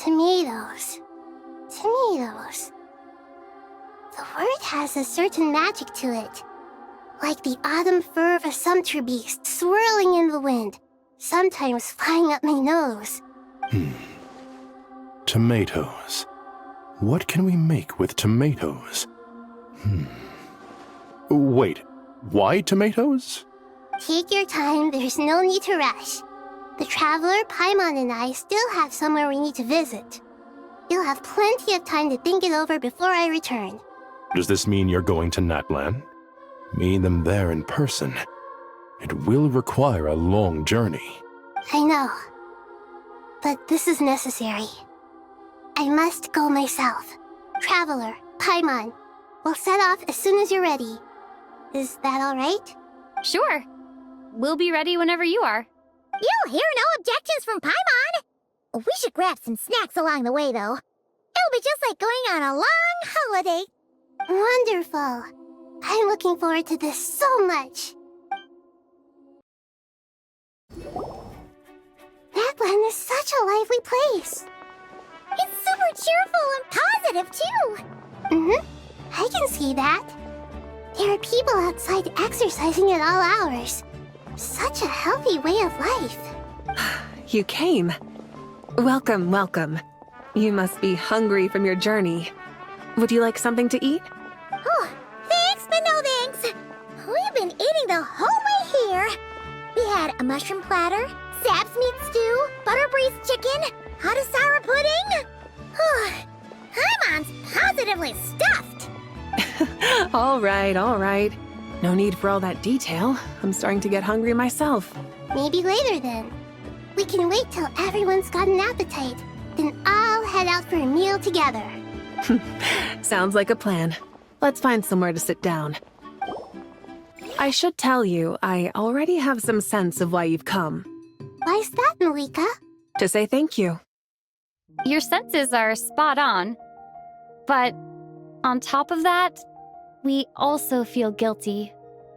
Tomatoes. Tomatoes. The word has a certain magic to it. Like the autumn fur of a sumpter beast swirling in the wind, sometimes flying up my nose. Tomatoes. What can we make with tomatoes? Wait, why tomatoes? Take your time, there's no need to rush. The Traveler, Paimon, and I still have somewhere we need to visit. You'll have plenty of time to think it over before I return. Does this mean you're going to Natlan? Meet them there in person. It will require a long journey. I know. but this is necessary. I must go myself. Traveler, Paimon, we'll set off as soon as you're ready. Is that all right? Sure. We'll be ready whenever you are. You'll hear no objections from Paimon. We should grab some snacks along the way, though. It'll be just like going on a long holiday. Wonderful. I'm looking forward to this so much. Natlan is such a lively place. It's super cheerful and positive, too. I can see that. There are people outside exercising at all hours. Such a healthy way of life. You came. Welcome, welcome. You must be hungry from your journey. Would you like something to eat? Oh, thanks, but no thanks. We've been eating the whole way here. We had a mushroom platter, Sab's meat stew, butter braised chicken, hot sour pudding. Paimon's positively stuffed. All right. No need for all that detail. I'm starting to get hungry myself. Maybe later then. We can wait till everyone's got an appetite. Then I'll head out for a meal together. Sounds like a plan. Let's find somewhere to sit down. I should tell you, I already have some sense of why you've come. Why's that, Malika? To say thank you. Your senses are spot on. But on top of that, we also feel guilty.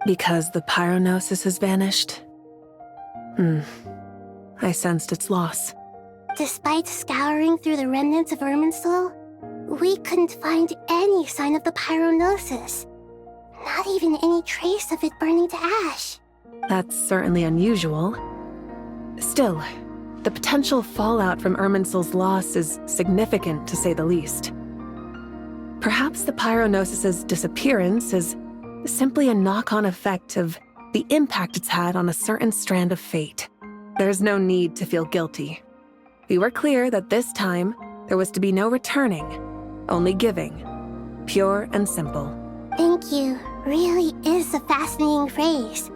Because the pyronosis has vanished? I sensed its loss. Despite scouring through the remnants of Irminsul, we couldn't find any sign of the pyronosis. Not even any trace of it burning to ash. That's certainly unusual. Still, the potential fallout from Irminsul's loss is significant, to say the least. Perhaps the pyronosis's disappearance is simply a knock-on effect of the impact it's had on a certain strand of fate. There's no need to feel guilty. We were clear that this time, there was to be no returning, only giving. Pure and simple. Thank you really is a fascinating phrase.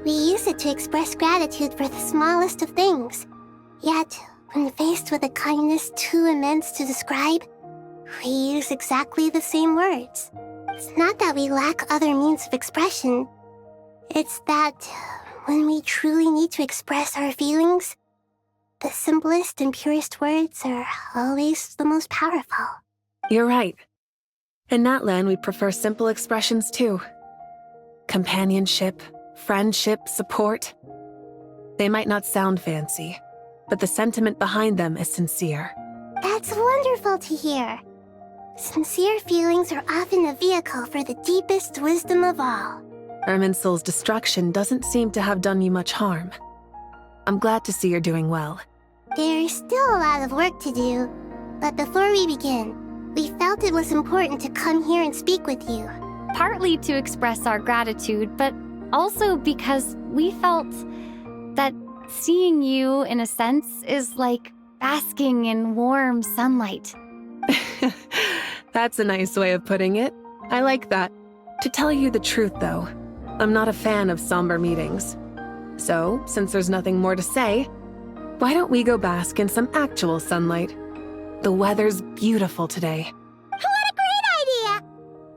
We use it to express gratitude for the smallest of things. Yet, when faced with a kindness too immense to describe, we use exactly the same words. It's not that we lack other means of expression. It's that when we truly need to express our feelings, the simplest and purest words are always the most powerful. You're right. In Natlan, we prefer simple expressions too. Companionship, friendship, support. They might not sound fancy, but the sentiment behind them is sincere. That's wonderful to hear. Sincere feelings are often a vehicle for the deepest wisdom of all. Irminsul's destruction doesn't seem to have done you much harm. I'm glad to see you're doing well. There's still a lot of work to do, but before we begin, we felt it was important to come here and speak with you. Partly to express our gratitude, but also because we felt that seeing you, in a sense, is like basking in warm sunlight. That's a nice way of putting it. I like that. To tell you the truth, though, I'm not a fan of somber meetings. So, since there's nothing more to say, why don't we go bask in some actual sunlight? The weather's beautiful today. What a great idea!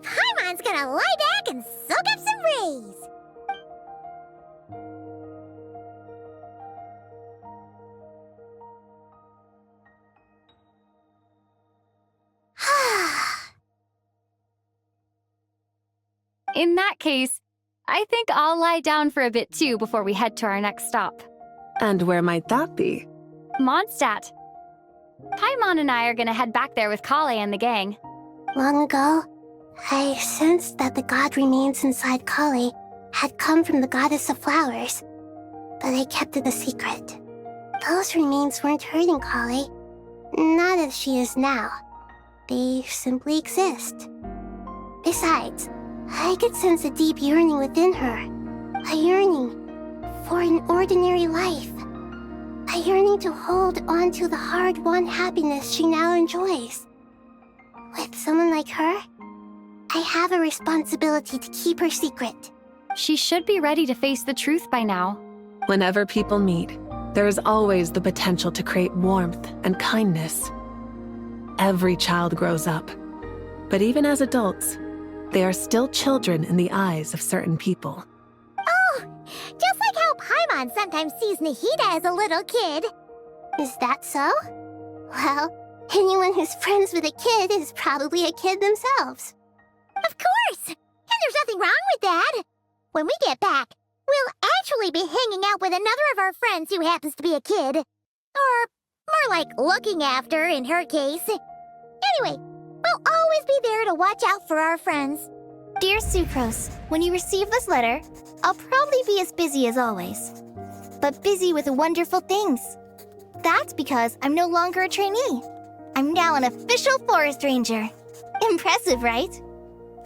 Paimon's gonna lie back and soak up some rays. In that case, I think I'll lie down for a bit too before we head to our next stop. And where might that be? Mondstadt. Paimon and I are gonna head back there with Kale and the gang. Long ago, I sensed that the god remains inside Kale had come from the goddess of flowers, but I kept it a secret. Those remains weren't hurting Kale, not as she is now. They simply exist. Besides, I could sense a deep yearning within her. A yearning for an ordinary life. A yearning to hold on to the hard-won happiness she now enjoys. With someone like her, I have a responsibility to keep her secret. She should be ready to face the truth by now. Whenever people meet, there is always the potential to create warmth and kindness. Every child grows up, but even as adults, they are still children in the eyes of certain people. Oh, just like how Paimon sometimes sees Nahida as a little kid. Is that so? Well, anyone who's friends with a kid is probably a kid themselves. Of course! And there's nothing wrong with that. When we get back, we'll actually be hanging out with another of our friends who happens to be a kid. Or more like looking after, in her case. Anyway, we'll always be there to watch out for our friends. Dear Sucrose, when you receive this letter, I'll probably be as busy as always. But busy with wonderful things. That's because I'm no longer a trainee. I'm now an official forest ranger. Impressive, right?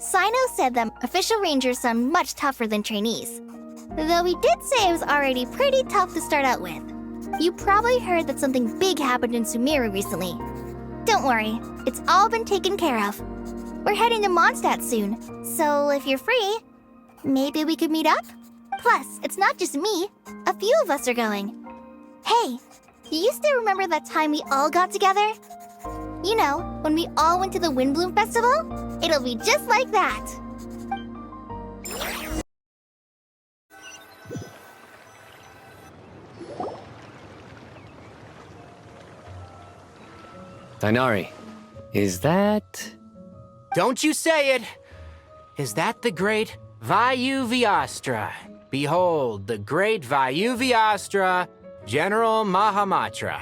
Sino said that official rangers sound much tougher than trainees. Though he did say it was already pretty tough to start out with. You probably heard that something big happened in Sumeru recently. Don't worry, it's all been taken care of. We're heading to Mondstadt soon, so if you're free, maybe we could meet up? Plus, it's not just me. A few of us are going. Hey, you still remember that time we all got together? You know, when we all went to the Windbloom Festival? It'll be just like that. Dainari, is that... Don't you say it! Is that the great Vayu-Vyastra? Behold, the great Vayu-Vyastra, General Mahamatra.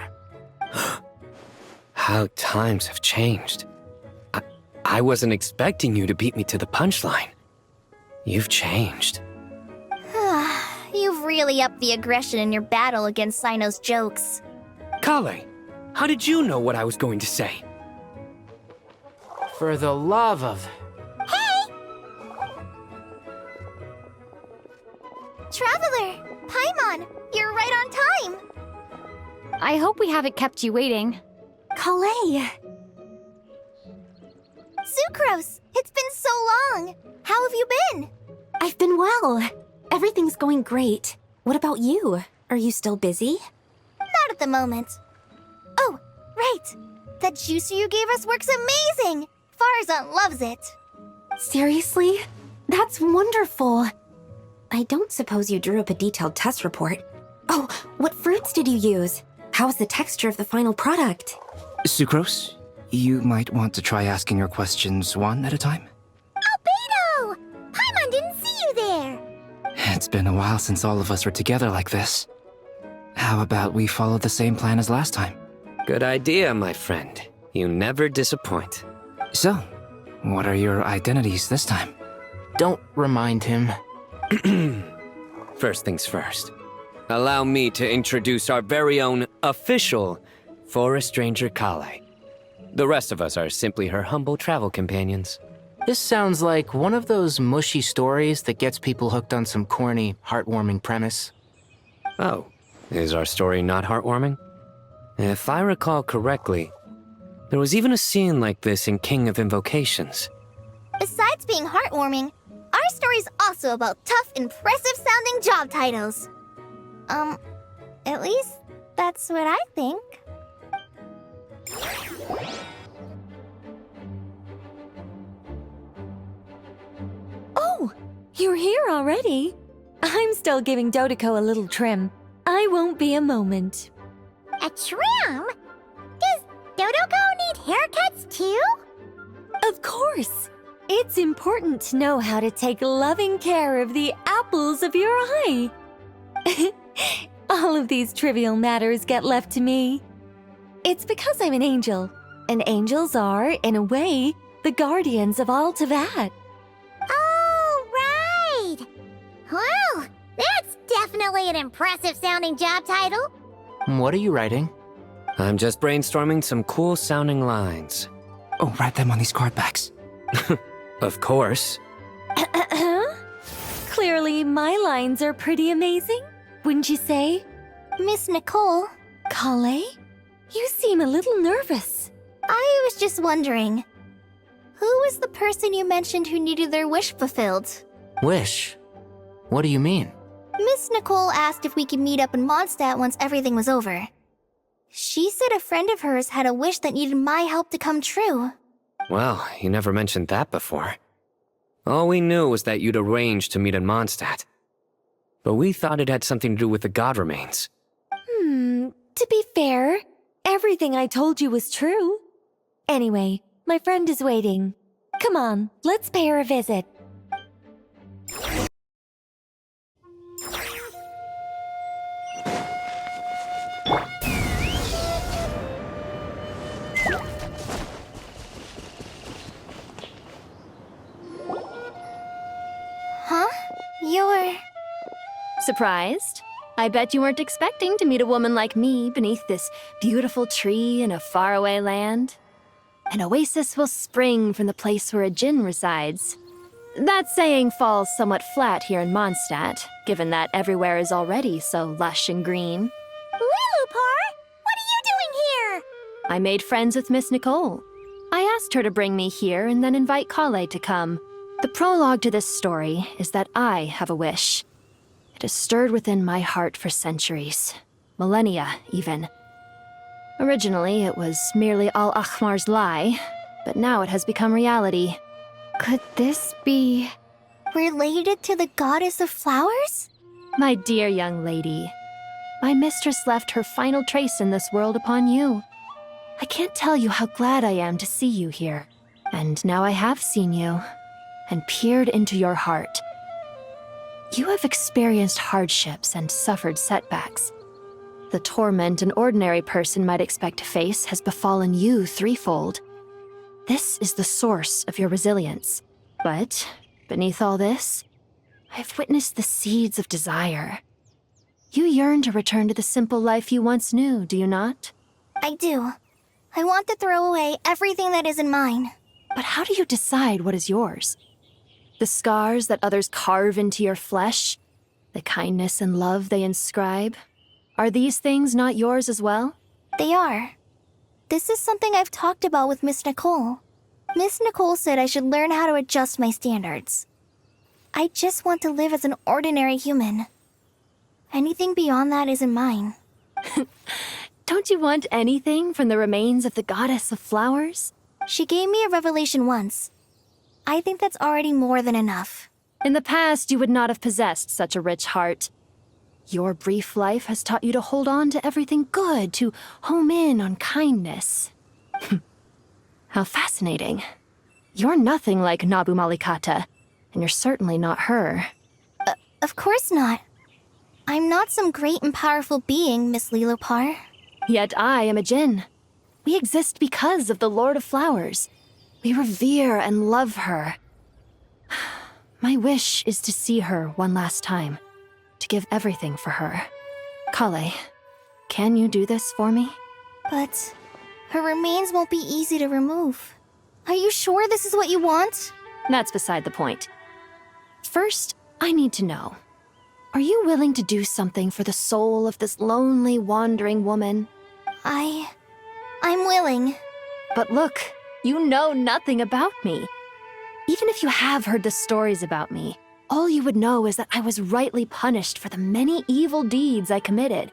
How times have changed. I wasn't expecting you to beat me to the punchline. You've changed. You've really upped the aggression in your battle against Sino's jokes. Kale, how did you know what I was going to say? For the love of... Hey! Traveler! Paimon! You're right on time! I hope we haven't kept you waiting. Kalei! Sucrose! It's been so long! How have you been? I've been well. Everything's going great. What about you? Are you still busy? Not at the moment. Oh, right! That juicer you gave us works amazing! Farzan loves it. Seriously? That's wonderful. I don't suppose you drew up a detailed test report. Oh, what fruits did you use? How's the texture of the final product? Sucrose, you might want to try asking your questions one at a time. Albedo! Paimon didn't see you there! It's been a while since all of us were together like this. How about we follow the same plan as last time? Good idea, my friend. You never disappoint. So, what are your identities this time? Don't remind him. First things first. Allow me to introduce our very own official Forest Ranger Kale. The rest of us are simply her humble travel companions. This sounds like one of those mushy stories that gets people hooked on some corny, heartwarming premise. Oh, is our story not heartwarming? If I recall correctly, there was even a scene like this in King of Invocations. Besides being heartwarming, our story's also about tough, impressive-sounding job titles. At least that's what I think. Oh, you're here already? I'm still giving Dodeko a little trim. I won't be a moment. A trim? Does Dodoko need haircuts too? Of course. It's important to know how to take loving care of the apples of your eye. All of these trivial matters get left to me. It's because I'm an angel, and angels are, in a way, the guardians of all Teyvat. Oh, right! Well, that's definitely an impressive-sounding job title. What are you writing? I'm just brainstorming some cool-sounding lines. Oh, write them on these card backs. Of course. Clearly, my lines are pretty amazing, wouldn't you say? Miss Nicole? Kale? You seem a little nervous. I was just wondering, who was the person you mentioned who needed their wish fulfilled? Wish? What do you mean? Miss Nicole asked if we could meet up in Mondstadt once everything was over. She said a friend of hers had a wish that needed my help to come true. Well, you never mentioned that before. All we knew was that you'd arranged to meet in Mondstadt. But we thought it had something to do with the god remains. To be fair, everything I told you was true. Anyway, my friend is waiting. Come on, let's pay her a visit. Huh? You're... Surprised? I bet you weren't expecting to meet a woman like me beneath this beautiful tree in a faraway land. An oasis will spring from the place where a djinn resides. That saying falls somewhat flat here in Mondstadt, given that everywhere is already so lush and green. Lilupar, what are you doing here? I made friends with Miss Nicole. I asked her to bring me here and then invite Kale to come. The prologue to this story is that I have a wish. It has stirred within my heart for centuries. Millennia, even. Originally, it was merely Al-Ahmar's lie, but now it has become reality. Could this be... related to the goddess of flowers? My dear young lady, my mistress left her final trace in this world upon you. I can't tell you how glad I am to see you here. And now I have seen you, and peered into your heart. You have experienced hardships and suffered setbacks. The torment an ordinary person might expect to face has befallen you threefold. This is the source of your resilience. But, beneath all this, I have witnessed the seeds of desire. You yearn to return to the simple life you once knew, do you not? I do. I want to throw away everything that isn't mine. But how do you decide what is yours? The scars that others carve into your flesh? The kindness and love they inscribe? Are these things not yours as well? They are. This is something I've talked about with Miss Nicole. Miss Nicole said I should learn how to adjust my standards. I just want to live as an ordinary human. Anything beyond that isn't mine. Don't you want anything from the remains of the goddess of flowers? She gave me a revelation once. I think that's already more than enough. In the past, you would not have possessed such a rich heart. Your brief life has taught you to hold on to everything good, to home in on kindness. How fascinating. You're nothing like Nabu Malikata, and you're certainly not her. Of course not. I'm not some great and powerful being, Miss Lilopar. Yet I am a djinn. We exist because of the Lord of Flowers. We revere and love her. My wish is to see her one last time, to give everything for her. Kale, can you do this for me? But her remains won't be easy to remove. Are you sure this is what you want? That's beside the point. First, I need to know. Are you willing to do something for the soul of this lonely, wandering woman? I'm willing. But look, you know nothing about me. Even if you have heard the stories about me, all you would know is that I was rightly punished for the many evil deeds I committed.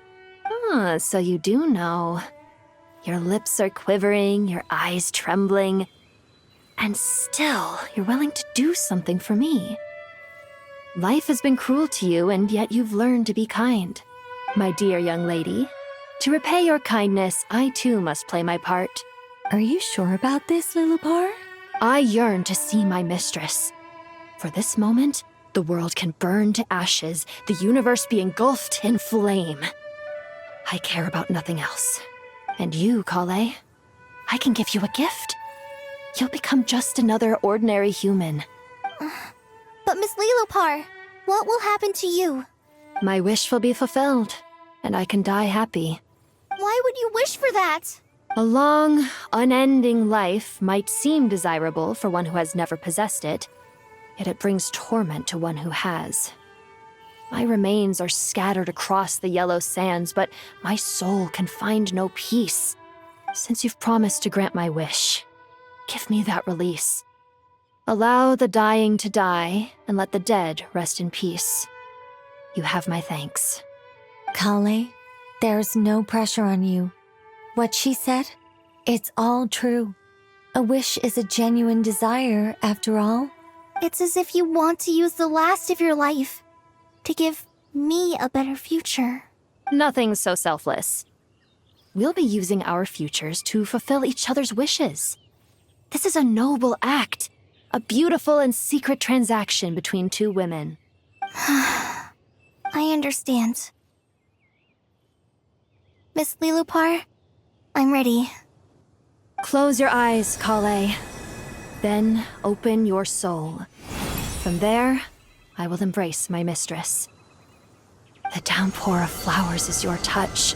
Ah, so you do know. Your lips are quivering, your eyes trembling, and still you're willing to do something for me. Life has been cruel to you, and yet you've learned to be kind. My dear young lady, to repay your kindness, I too must play my part. Are you sure about this, Lilupar? I yearn to see my mistress. For this moment, the world can burn to ashes, the universe be engulfed in flame. I care about nothing else. And you, Kale, I can give you a gift. You'll become just another ordinary human. But Miss Lilopar, what will happen to you? My wish will be fulfilled, and I can die happy. Why would you wish for that? A long, unending life might seem desirable for one who has never possessed it, yet it brings torment to one who has. My remains are scattered across the yellow sands, but my soul can find no peace. Since you've promised to grant my wish, give me that release. Allow the dying to die, and let the dead rest in peace. You have my thanks. Kale, there's no pressure on you. What she said, it's all true. A wish is a genuine desire, after all. It's as if you want to use the last of your life to give me a better future. Nothing so selfless. We'll be using our futures to fulfill each other's wishes. This is a noble act, a beautiful and secret transaction between two women. I understand. Miss Lilupar, I'm ready. Close your eyes, Kale. Then open your soul. From there, I will embrace my mistress. The downpour of flowers is your touch,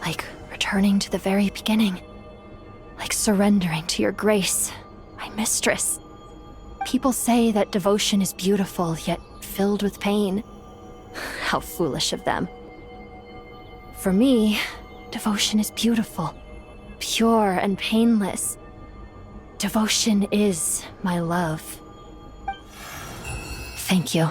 like returning to the very beginning, like surrendering to your grace, my mistress. People say that devotion is beautiful, yet filled with pain. How foolish of them. For me, devotion is beautiful, pure and painless. Devotion is my love. Thank you.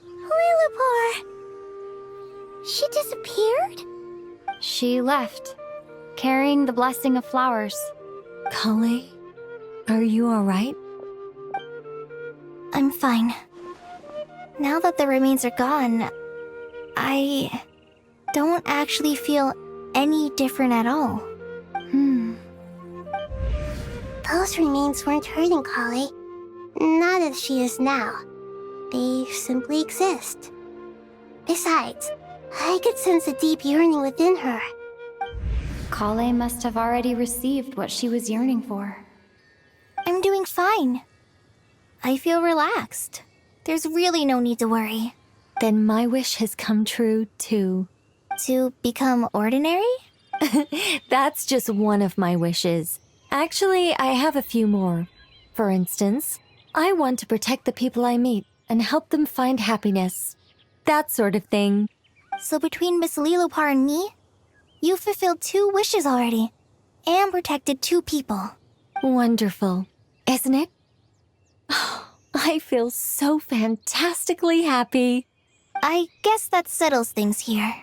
Lilupar! She disappeared? She left, carrying the blessing of flowers. Kale, are you alright? I'm fine. Now that the remains are gone, I don't actually feel any different at all. Those remains weren't hurting Kale. Not as she is now. They simply exist. Besides, I could sense a deep yearning within her. Kale must have already received what she was yearning for. I'm doing fine. I feel relaxed. There's really no need to worry. Then my wish has come true, too. To become ordinary? That's just one of my wishes. Actually, I have a few more. For instance, I want to protect the people I meet and help them find happiness. That sort of thing. So between Miss Lilupar and me, you fulfilled 2 wishes already, and protected 2 people. Wonderful, isn't it? I feel so fantastically happy. I guess that settles things here.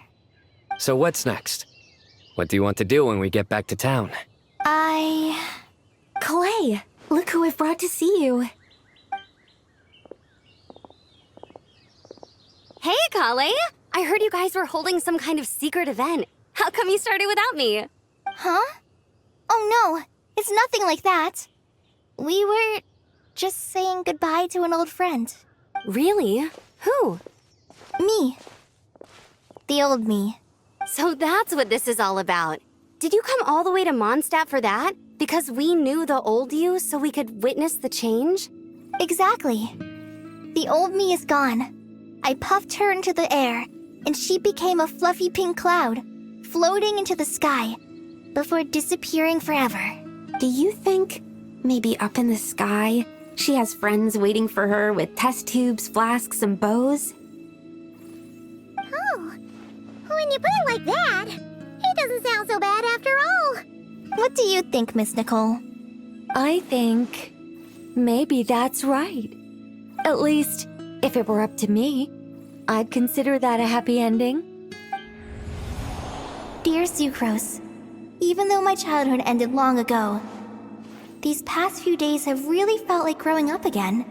So what's next? What do you want to do when we get back to town? Clay, look who I've brought to see you. Hey, Kale! I heard you guys were holding some kind of secret event. How come you started without me? Huh? Oh no, it's nothing like that. We were just saying goodbye to an old friend. Really? Who? Me. The old me. So that's what this is all about. Did you come all the way to Mondstadt for that? Because we knew the old you so we could witness the change? Exactly. The old me is gone. I puffed her into the air, and she became a fluffy pink cloud, floating into the sky, before disappearing forever. Do you think, maybe up in the sky, she has friends waiting for her with test tubes, flasks, and bows? Oh, when you put it like that, it doesn't sound so bad after all. What do you think, Miss Nicole? I think maybe that's right. At least, if it were up to me, I'd consider that a happy ending. Dear Sucrose, even though my childhood ended long ago, these past few days have really felt like growing up again.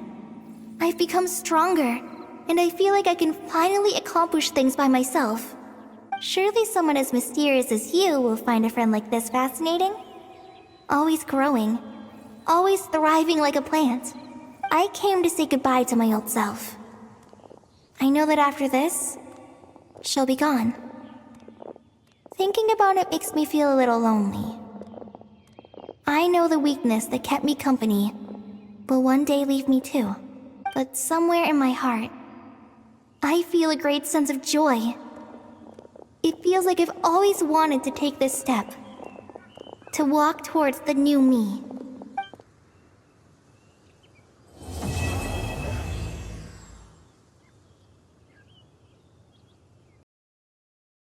I've become stronger, and I feel like I can finally accomplish things by myself. Surely someone as mysterious as you will find a friend like this fascinating? Always growing, always thriving like a plant. I came to say goodbye to my old self. I know that after this, she'll be gone. Thinking about it makes me feel a little lonely. I know the weakness that kept me company will one day leave me too. But somewhere in my heart, I feel a great sense of joy. It feels like I've always wanted to take this step. To walk towards the new me.